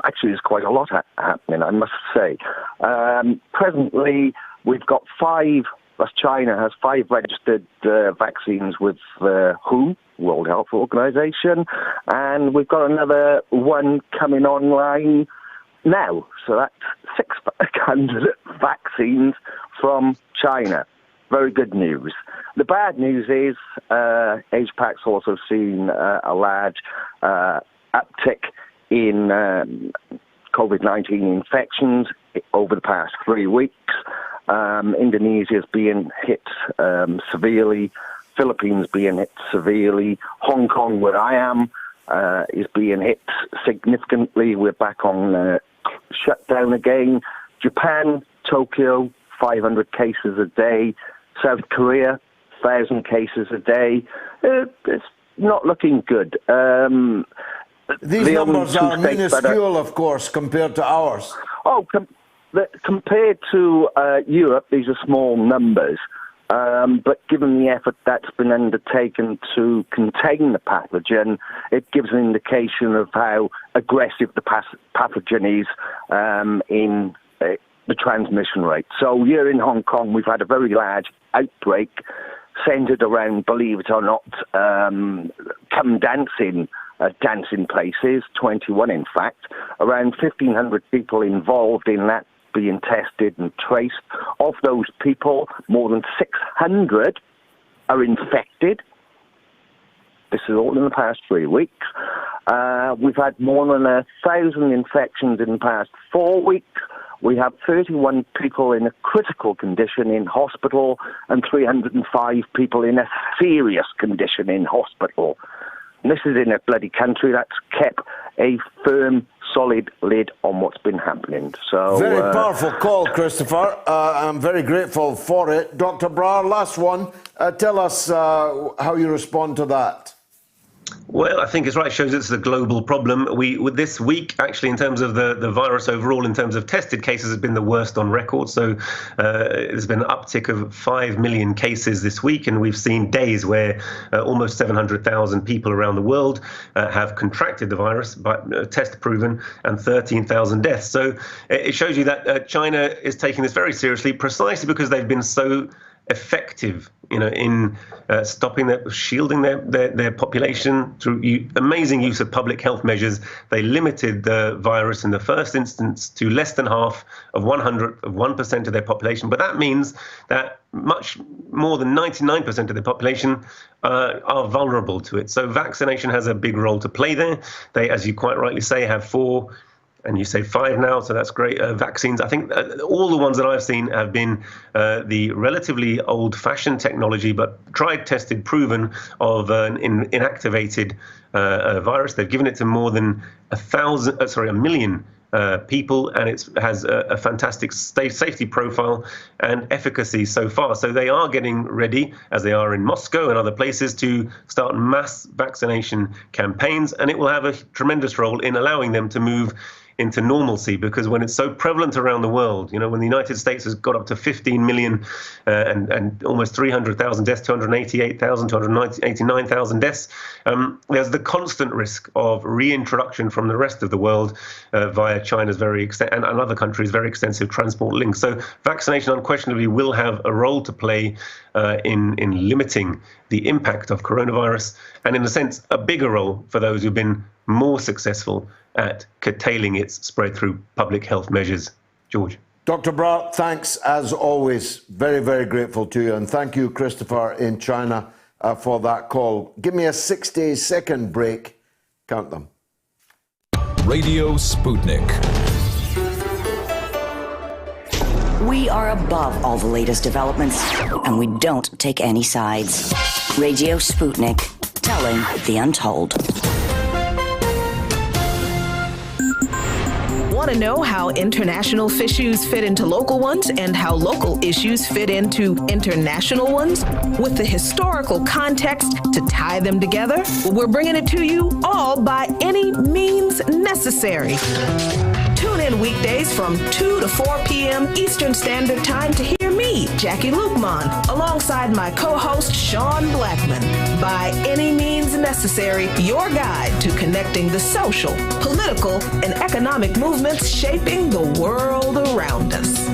actually actually is quite a lot happening, I must say. Presently, we've got 5, as China has 5 registered vaccines with WHO, World Health Organization, and we've got another one coming online now. So that's 6 candidate vaccines from China. Very good news. The bad news is Asia-Pac's also seen a large uptick in COVID-19 infections over the past 3 weeks. Indonesia's being hit severely, Philippines being hit severely, Hong Kong, where I am, is being hit significantly. We're back on shutdown again. Japan, Tokyo, 500 cases a day. South Korea, 1,000 cases a day. It's not looking good. These numbers are minuscule, of course, compared to ours. Oh, compared to Europe, these are small numbers. But given the effort that's been undertaken to contain the pathogen, it gives an indication of how aggressive the pathogen is in the transmission rate. So here in Hong Kong, we've had a very large outbreak centered around, believe it or not, come dancing places, 21 in fact, around 1,500 people involved in that being tested and traced. Of those people, more than 600 are infected. This is all in the past 3 weeks. We've had more than 1,000 infections in the past 4 weeks. We have 31 people in a critical condition in hospital and 305 people in a serious condition in hospital. And this is in a bloody country that's kept a firm, solid lid on what's been happening. So very powerful call, Christopher. I'm very grateful for it. Dr. Brar, last one. Tell us how you respond to that. Well, I think it's right. It shows it's a global problem. With this week, actually, in terms of the virus overall, in terms of tested cases, has been the worst on record. So there's been an uptick of 5 million cases this week, and we've seen days where almost 700,000 people around the world have contracted the virus, but test proven, and 13,000 deaths. So it shows you that China is taking this very seriously, precisely because they've been so effective, in shielding their population through amazing use of public health measures. They limited the virus in the first instance to less than half of 1% of their population. But that means that much more than 99% of the population are vulnerable to it. So vaccination has a big role to play there. They, as you quite rightly say, have 4. And you say 5 now, so that's great. Vaccines, I think all the ones that I've seen have been the relatively old-fashioned technology, but tried, tested, proven of an inactivated virus. They've given it to more than a million people, and it has a fantastic safety profile and efficacy so far. So they are getting ready, as they are in Moscow and other places, to start mass vaccination campaigns, and it will have a tremendous role in allowing them to move into normalcy, because when it's so prevalent around the world, when the United States has got up to 15 million and almost 300,000 deaths, 288,000, 289,000 deaths, there's the constant risk of reintroduction from the rest of the world via China's and other countries' very extensive transport links. So vaccination unquestionably will have a role to play in limiting the impact of coronavirus, and in a sense, a bigger role for those who've been more successful at curtailing its spread through public health measures. George. Dr. Brar, thanks as always. Very, very grateful to you. And thank you, Christopher, in China, for that call. Give me a 60-second break. Count them. Radio Sputnik. We are above all the latest developments, and we don't take any sides. Radio Sputnik, telling the untold. Want to know how international issues fit into local ones and how local issues fit into international ones? With the historical context to tie them together, we're bringing it to you all by any means necessary. Tune in weekdays from 2 to 4 p.m. Eastern Standard Time to hear me, me, Jackie Lukman, alongside my co-host Sean Blackman. By any means necessary, your guide to connecting the social, political, and economic movements shaping the world around us.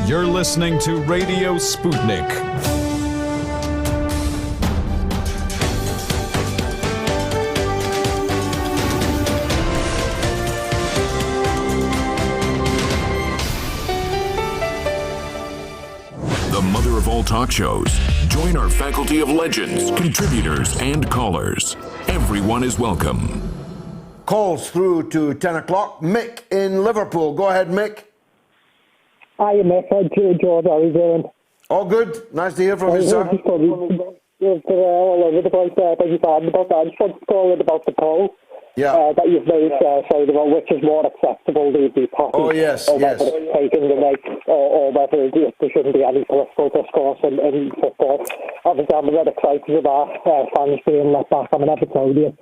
You're listening to Radio Sputnik. The mother of all talk shows. Join our faculty of legends, contributors, and callers. Everyone is welcome. Calls through to 10 o'clock. Mick in Liverpool. Go ahead, Mick. Hi, Mick. Hi, George. How are you doing? All good. Nice to hear from you, sir. All over the place there. Beg your pardon about that. I just wanted to call in about the poll that you've made, sorry, about which is more acceptable, the party. Oh, yes, or yes. whether it's taking the night, or whether there shouldn't be any political discourse in football. Obviously, I'm very excited about fans being let back. I'm an Evertonian,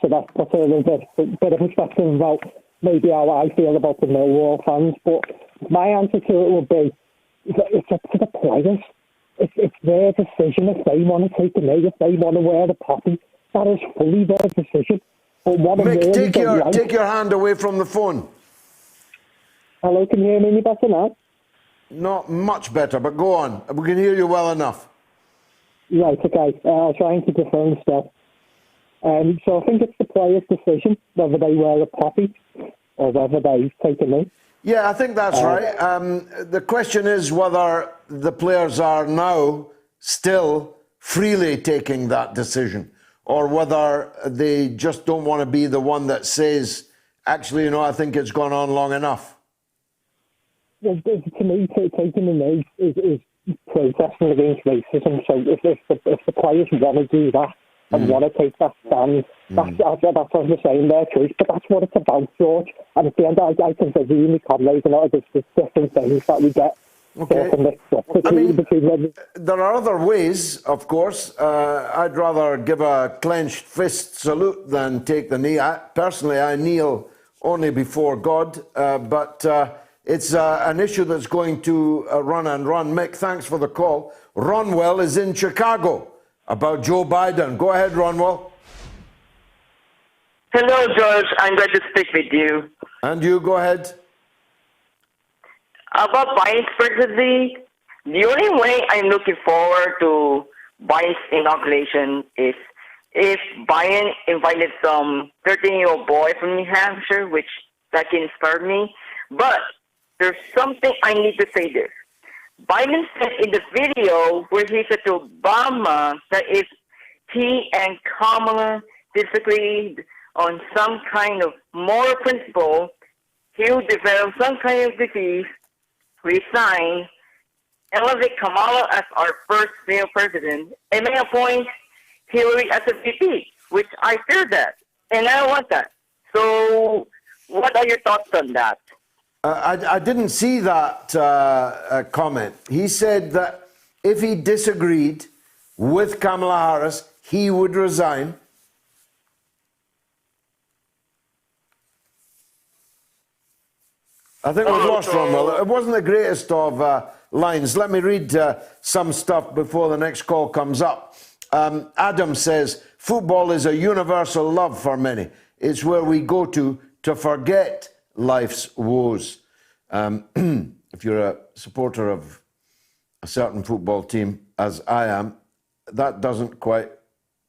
so that puts a little bit of perspective about maybe how I feel about the Millwall fans. But my answer to it would be, it's up to the players. It's their decision if they want to take the knee, if they want to wear the poppy. That is fully their decision. But what Mick, take your hand away from the phone. Hello, can you hear me any better now? Not much better, but go on. We can hear you well enough. Right, okay. I'll try and keep the phone still. So I think it's the players' decision whether they wear a poppy or whether they take a knee. Yeah, I think that's right. The question is whether the players are now still freely taking that decision, or whether they just don't want to be the one that says, actually, I think it's gone on long enough. Well, to me, taking the knee is protesting against racism. So if the players want to do that and want to take that stand, that's what I'm saying, their choice. But that's what it's about, George. And at the end, I think there's really comrades and there's different things that we get. Okay. I mean, there are other ways, of course. I'd rather give a clenched fist salute than take the knee. Personally, I kneel only before God, but it's an issue that's going to run and run. Mick, thanks for the call. Ronwell is in Chicago about Joe Biden. Go ahead, Ronwell. Hello, George. I'm glad to speak with you. And you, go ahead. About Biden's presidency, the only way I'm looking forward to Biden's inauguration is if Biden invited some 13-year-old boy from New Hampshire, which that can inspire me. But there's something I need to say this. Biden said in the video where he said to Obama that if he and Kamala disagreed on some kind of moral principle, he would develop some kind of disease, resign, elevate Kamala as our first male president, and may appoint Hillary as a VP, which I fear that, and I don't want that. So what are your thoughts on that? I didn't see that comment. He said that if he disagreed with Kamala Harris, he would resign. I think we've lost Ronwell. It wasn't the greatest of lines. Let me read some stuff before the next call comes up. Adam says, football is a universal love for many. It's where we go to forget life's woes. If you're a supporter of a certain football team, as I am, that doesn't quite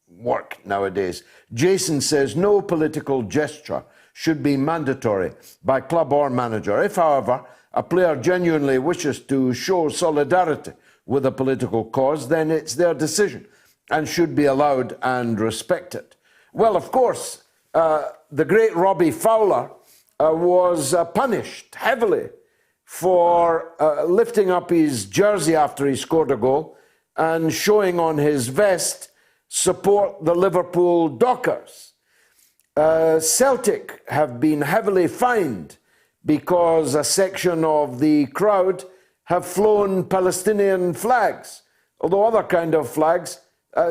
work nowadays. Jason says, no political gesture should be mandatory by club or manager. If, however, a player genuinely wishes to show solidarity with a political cause, then it's their decision and should be allowed and respected. Well, of course, the great Robbie Fowler was punished heavily for lifting up his jersey after he scored a goal and showing on his vest, support the Liverpool Dockers. Celtic have been heavily fined because a section of the crowd have flown Palestinian flags, although other kind of flags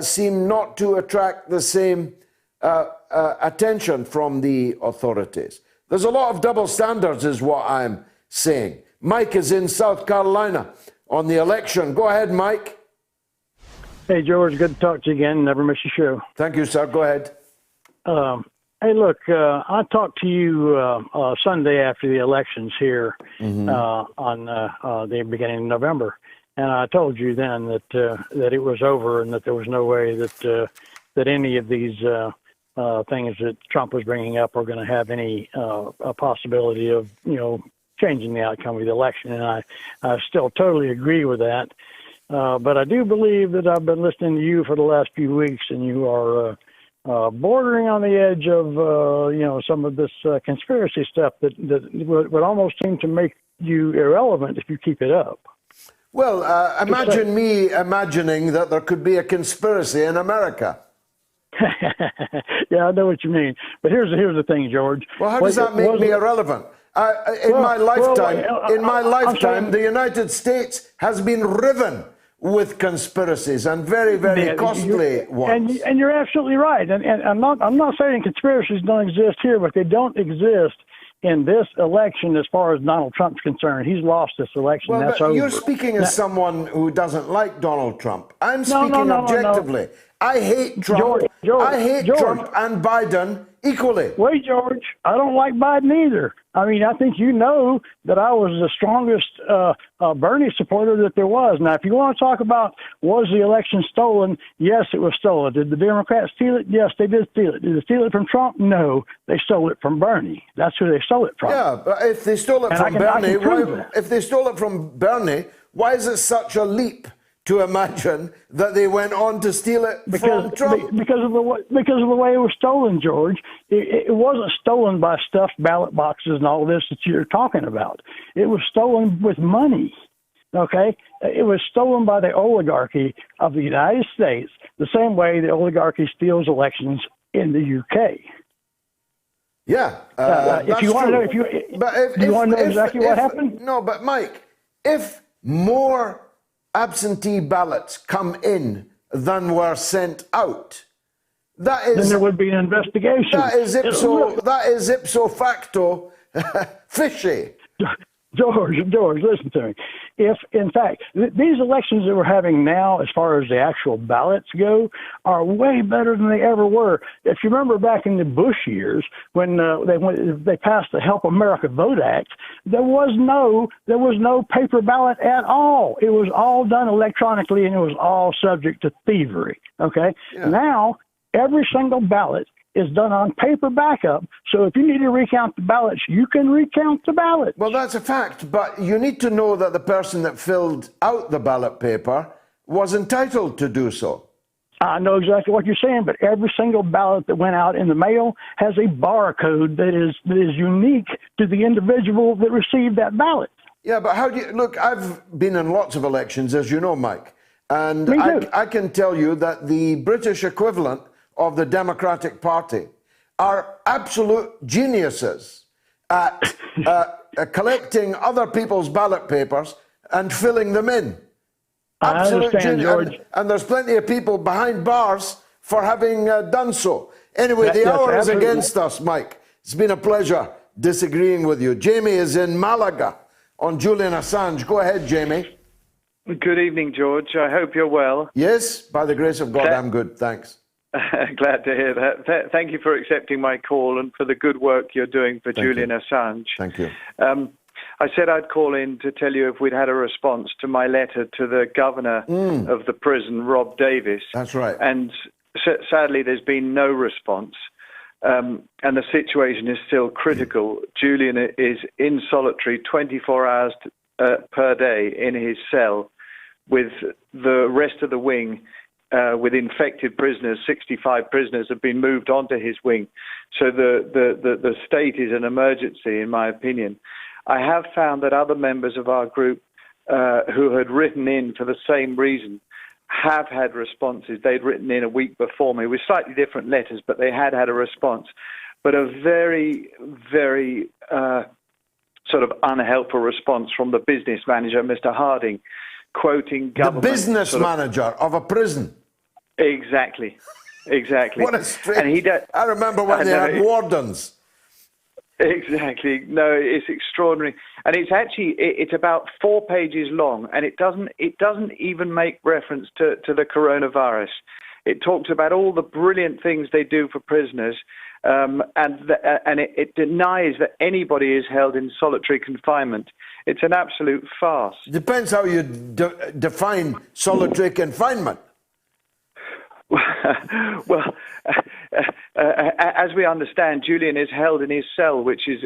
seem not to attract the same attention from the authorities. There's a lot of double standards is what I'm saying. Mike is in South Carolina on the election. Go ahead, Mike. Hey, George, good to talk to you again. Never miss your show. Thank you, sir. Go ahead. Hey, look, I talked to you Sunday after the elections here on the beginning of November, and I told you then that it was over and that there was no way that any of these things that Trump was bringing up are going to have any a possibility of changing the outcome of the election, and I still totally agree with that. But I do believe that I've been listening to you for the last few weeks, and you are bordering on the edge of some of this conspiracy stuff that would almost seem to make you irrelevant if you keep it up. Well, imagine me imagining that there could be a conspiracy in America. Yeah, I know what you mean. But here's the thing, George. Well, how does that make me irrelevant? In my lifetime, the United States has been riven with conspiracies, and very, very costly ones. And you're absolutely right. And I'm not saying conspiracies don't exist here, but they don't exist in this election as far as Donald Trump's concerned. He's lost this election. Well, that's but over. you're speaking as someone who doesn't like Donald Trump. I'm speaking objectively. I hate Trump. I hate Trump and Biden equally. Wait, George, I don't like Biden either. I mean, I think you know that I was the strongest Bernie supporter that there was. Now, if you want to talk about was the election stolen, yes, it was stolen. Did the Democrats steal it? Yes, they did steal it. Did they steal it from Trump? No, they stole it from Bernie. That's who they stole it from. Yeah, but if they stole it from Bernie, why is it such a leap to imagine that they went on to steal it from Trump? Because of the way it was stolen, George. It wasn't stolen by stuffed ballot boxes and all this that you're talking about. It was stolen with money, okay? It was stolen by the oligarchy of the United States, the same way the oligarchy steals elections in the UK. Yeah, if you want to know, exactly what happened? No, but Mike, if more absentee ballots come in than were sent out, then there would be an investigation. That is ipso facto fishy. George, listen to me. If, in fact, these elections that we're having now, as far as the actual ballots go, are way better than they ever were. If you remember back in the Bush years, when they passed the Help America Vote Act, there was no paper ballot at all. It was all done electronically, and it was all subject to thievery. Okay, Now every single ballot is done on paper backup. So if you need to recount the ballots, you can recount the ballots. Well, that's a fact, but you need to know that the person that filled out the ballot paper was entitled to do so. I know exactly what you're saying, but every single ballot that went out in the mail has a barcode that is unique to the individual that received that ballot. Yeah, but how do you look? I've been in lots of elections, as you know, Mike, and I can tell you that the British equivalent of the Democratic Party are absolute geniuses at collecting other people's ballot papers and filling them in. Absolute genius. George. And there's plenty of people behind bars for having done so. Anyway, the hour is against us, Mike. It's been a pleasure disagreeing with you. Jamie is in Malaga on Julian Assange. Go ahead, Jamie. Good evening, George. I hope you're well. Yes, by the grace of God, I'm good. Thanks. Glad to hear that. Thank you for accepting my call and for the good work you're doing for Julian Assange. Thank you. I said I'd call in to tell you if we'd had a response to my letter to the governor of the prison, Rob Davis. That's right. And sadly, there's been no response. And the situation is still critical. Julian is in solitary 24 hours per day in his cell with the rest of the wing. With infected prisoners, 65 prisoners have been moved onto his wing. So the state is an emergency, in my opinion. I have found that other members of our group who had written in for the same reason have had responses. They'd written in a week before me with slightly different letters, but they had a response. But a very, very sort of unhelpful response from the business manager, Mr. Harding, quoting government. The business manager of a prison. Exactly. What a strange... I remember when they had wardens. Exactly. No, it's extraordinary, and it's about 4 pages long, and it doesn't even make reference to the coronavirus. It talks about all the brilliant things they do for prisoners, and it denies that anybody is held in solitary confinement. It's an absolute farce. Depends how you define solitary confinement. Well, as we understand, Julian is held in his cell, which is,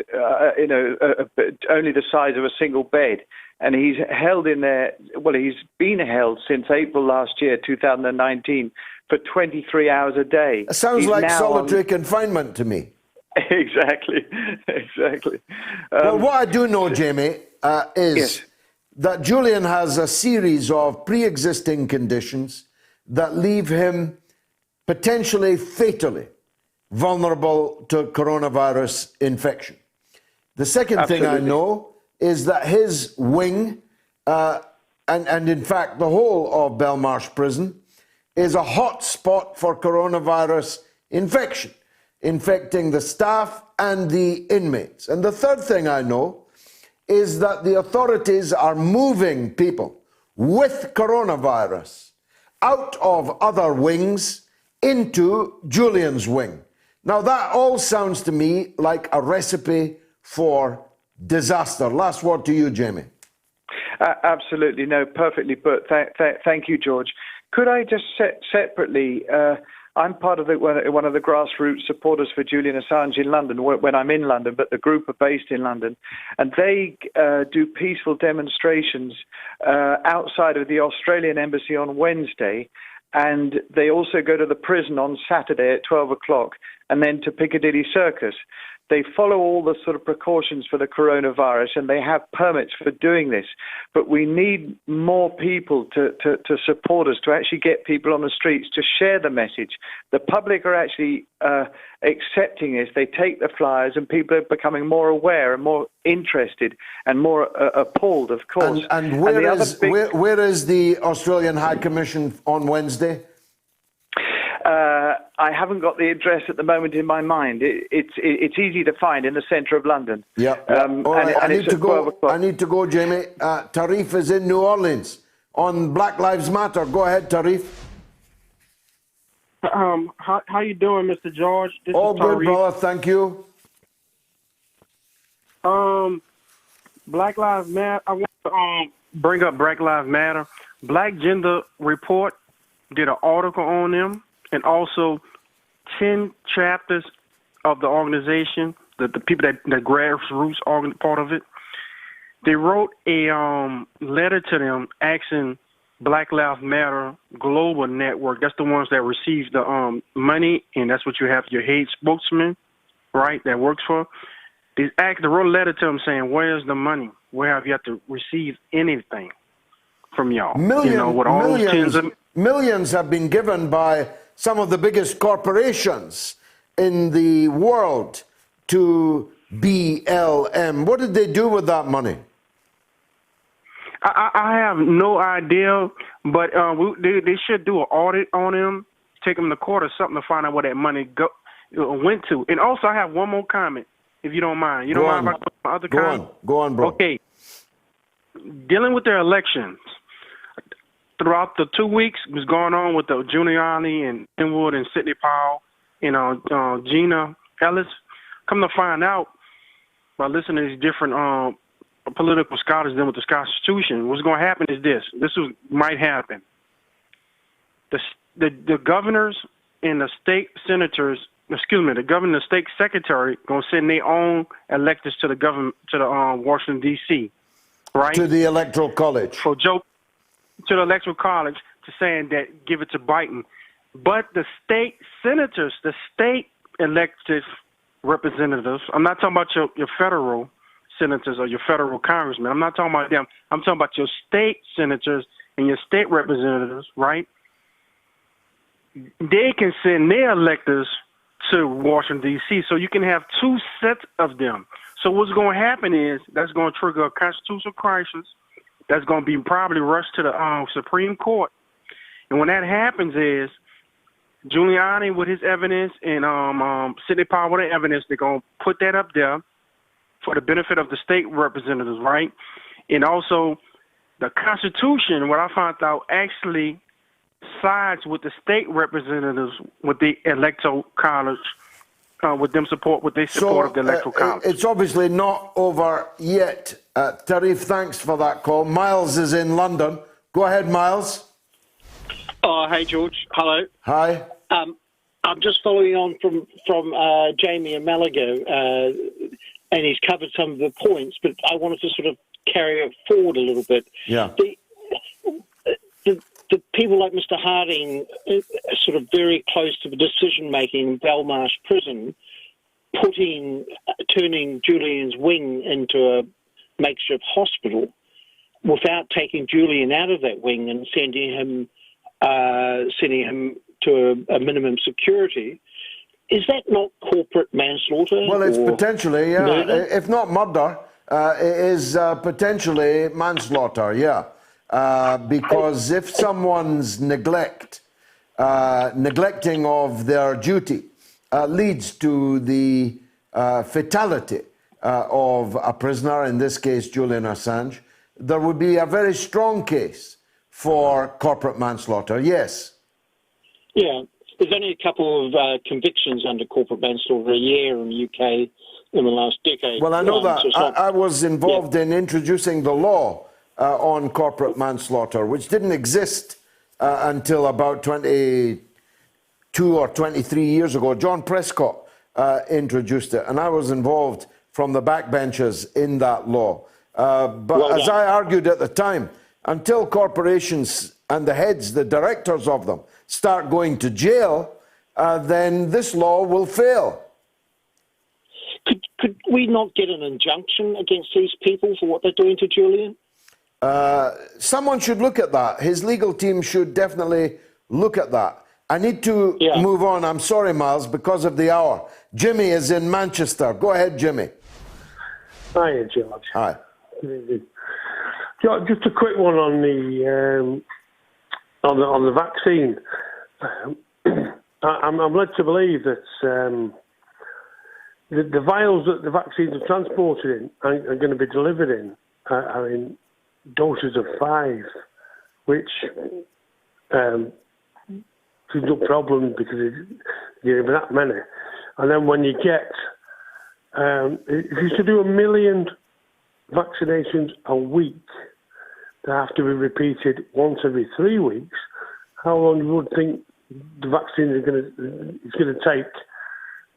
only the size of a single bed. And he's held in there, well, he's been held since April last year, 2019, for 23 hours a day. It sounds like solitary confinement to me. Exactly. Well, what I do know, Jamie, is that Julian has a series of pre-existing conditions that leave him potentially fatally vulnerable to coronavirus infection. The second thing I know is that his wing, and in fact the whole of Belmarsh Prison, is a hot spot for coronavirus infection, infecting the staff and the inmates. And the third thing I know is that the authorities are moving people with coronavirus out of other wings into Julian's wing. Now that all sounds to me like a recipe for disaster. Last word to you, Jamie. Absolutely, no, perfectly put. Thank you, George. Could I just separately, I'm part of one of the grassroots supporters for Julian Assange in London when I'm in London, but the group are based in London, and they do peaceful demonstrations outside of the Australian embassy on Wednesday, and they also go to the prison on Saturday at 12 o'clock, and then to Piccadilly Circus. They follow all the sort of precautions for the coronavirus, and they have permits for doing this. But we need more people to support us, to actually get people on the streets, to share the message. The public are actually accepting this. They take the flyers, and people are becoming more aware and more interested and more appalled, of course. And where is the Australian High Commission on Wednesday? I haven't got the address at the moment in my mind. It's easy to find in the centre of London. Yeah. I need to go, Jamie. Tarif is in New Orleans on Black Lives Matter. Go ahead, Tarif. How you doing, Mr. George? This All is good, Tarif. brother. Thank you. Black Lives Matter. I want to bring up Black Lives Matter. Black Gender Report did an article on them, and also 10 chapters of the organization, the people that grassroots part of it. They wrote a letter to them asking Black Lives Matter Global Network, that's the ones that receive the money, and that's what you have your head spokesman, right, that works for. They wrote a letter to them saying, where's the money? Where have you had to receive anything from y'all? Millions have been given by some of the biggest corporations in the world to BLM. What did they do with that money? I have no idea, but they should do an audit on them, take them to court or something to find out where that money went to. And also, I have one more comment, if you don't mind. You don't mind if I put my other comment? Go on, bro. Okay. Dealing with their elections, throughout the 2 weeks was going on with the Giuliani and Inwood and Sidney Powell and Gina Ellis. Come to find out by listening to these different political scholars dealing with the Constitution, what's going to happen is this. Might happen. The governors and the state senators, the governor and the state secretary going to send their own electors to the government, to the Washington, D.C., right? To the Electoral College. To the Electoral College, to saying that give it to Biden. But the state senators, the state elected representatives, I'm not talking about your federal senators or your federal congressmen. I'm not talking about them. I'm talking about your state senators and your state representatives, right? They can send their electors to Washington, D.C., so you can have two sets of them. So what's going to happen is that's going to trigger a constitutional crisis. That's going to be probably rushed to the Supreme Court. And when that happens is Giuliani with his evidence and Sidney Powell with the evidence, they're going to put that up there, for the benefit of the state representatives, right? And also, the Constitution, what I found out, actually sides with the state representatives with the electoral college, with their support of the electoral college. It's obviously not over yet. Tarif, thanks for that call. Miles is in London. Go ahead, Miles. Oh, hey, George. Hello. Hi. I'm just following on from Jamie and Malago, and he's covered some of the points, but I wanted to sort of carry it forward a little bit. Yeah. The people like Mr. Harding are sort of very close to the decision-making in Belmarsh Prison, turning Julian's wing into a makeshift hospital without taking Julian out of that wing and sending him to a minimum security. Is that not corporate manslaughter? Well, it's potentially, yeah. Murder? If not murder, it is potentially manslaughter, yeah. Because if someone's neglecting of their duty leads to the fatality of a prisoner, in this case Julian Assange, there would be a very strong case for corporate manslaughter, yes. Yeah, there's only a couple of convictions under corporate manslaughter a year in the UK in the last decade. Well, I know that. So it's not- I was involved in introducing the law on corporate manslaughter, which didn't exist until about 22 or 23 years ago. John Prescott introduced it, and I was involved from the backbenches in that law. But as I argued at the time, until corporations and the heads, the directors of them, start going to jail, then this law will fail. Could we not get an injunction against these people for what they're doing to Julian? Someone should look at that. His legal team should definitely look at that. I need to move on. I'm sorry, Miles, because of the hour. Jimmy is in Manchester. Go ahead, Jimmy. Hi, George. Hi. Just a quick one on the vaccine. I'm led to believe that the vials that the vaccines are transported in are going to be delivered in are in doses of 5, which is no problem because you're in that many. And then when you get, if you should do 1 million vaccinations a week, they have to be repeated once every 3 weeks. How long you would think the vaccine is going to take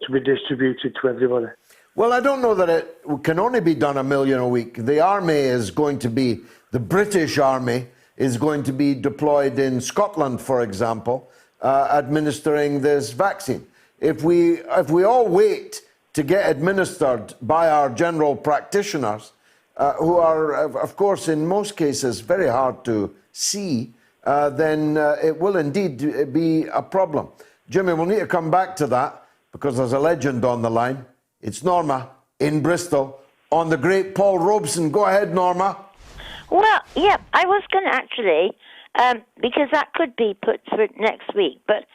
to be distributed to everybody? Well, I don't know that it can only be done 1 million a week. The army is going to be, the British Army is going to be deployed in Scotland, for example, administering this vaccine. If we all wait to get administered by our general practitioners, who are, of course, in most cases, very hard to see, then it will indeed be a problem. Jimmy, we'll need to come back to that because there's a legend on the line. It's Norma in Bristol on the great Paul Robeson. Go ahead, Norma. Well, yeah, I was going to actually, because that could be put for next week, but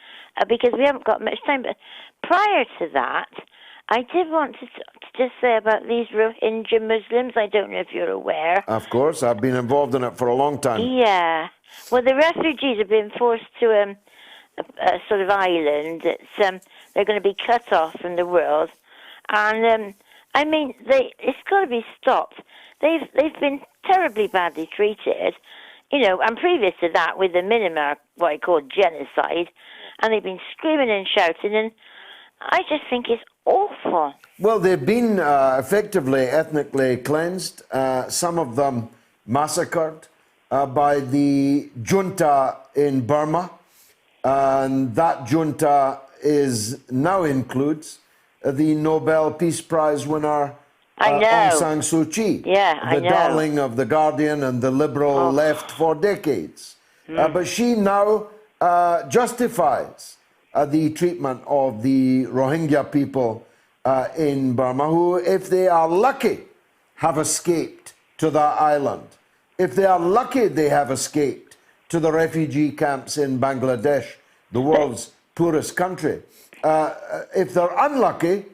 because we haven't got much time. But prior to that, I did want to just say about these Rohingya Muslims. I don't know if you're aware. Of course, I've been involved in it for a long time. Yeah. Well, the refugees have been forced to a sort of island. They're going to be cut off from the world. And, I mean, it's got to be stopped. They've been terribly badly treated, you know, and previous to that with the Myanmar, what I call genocide, and they've been screaming and shouting, and I just think it's awful. Well, they've been effectively ethnically cleansed, some of them massacred by the junta in Burma, and that junta now includes the Nobel Peace Prize winner Aung San Suu Kyi, the darling of The Guardian and the liberal left for decades. But she now justifies the treatment of the Rohingya people in Burma, who, if they are lucky, have escaped to that island. If they are lucky, they have escaped to the refugee camps in Bangladesh, the world's poorest country. If they're unlucky,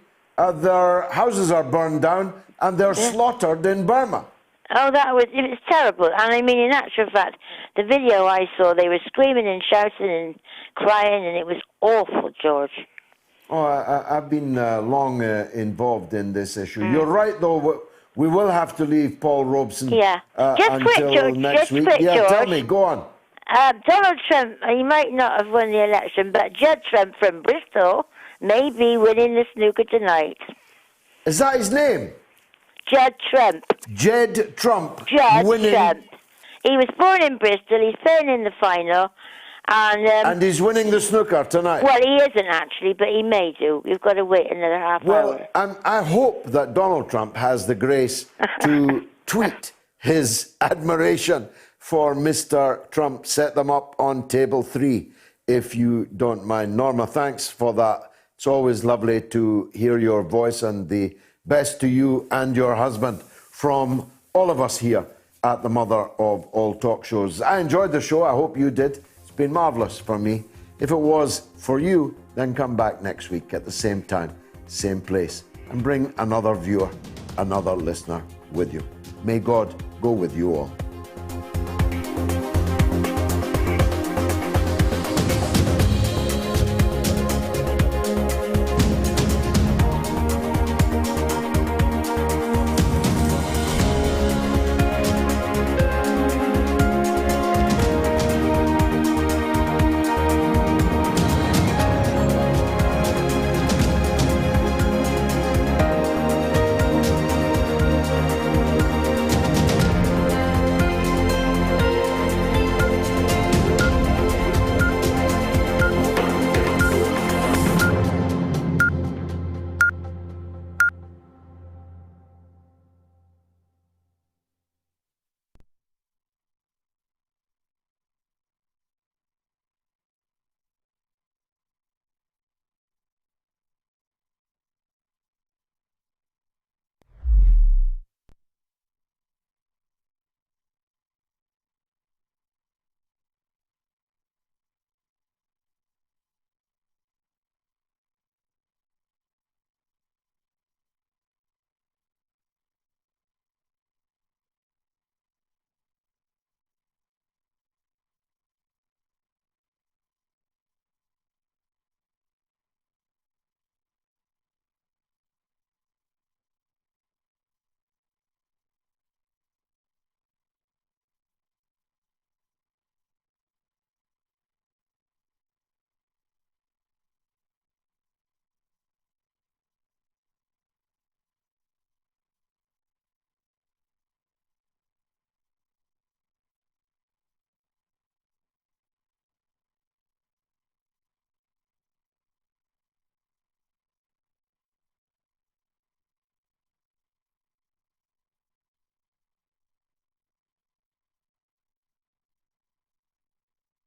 their houses are burned down and they're slaughtered in Burma. Oh, it was terrible. And I mean, in actual fact, the video I saw, they were screaming and shouting and crying, and it was awful, George. Oh, I've been long involved in this issue. You're right, though. We will have to leave Paul Robeson until next week. George. Tell me. Go on. Donald Trump, he might not have won the election, but Judd Trump from Bristol may be winning the snooker tonight. Is that his name? Judd Trump. Judd Trump. Judd winning. Trump. He was born in Bristol. He's playing in the final. And he's winning the snooker tonight. Well, he isn't actually, but he may do. You've got to wait another half hour. Well, I hope that Donald Trump has the grace to tweet his admiration for Mr. Trump. Set them up on table 3, if you don't mind. Norma, thanks for that. It's always lovely to hear your voice, and the best to you and your husband from all of us here at the mother of all talk shows. I enjoyed the show. I hope you did. It's been marvellous for me. If it was for you, then come back next week at the same time, same place, and bring another viewer, another listener with you. May God go with you all.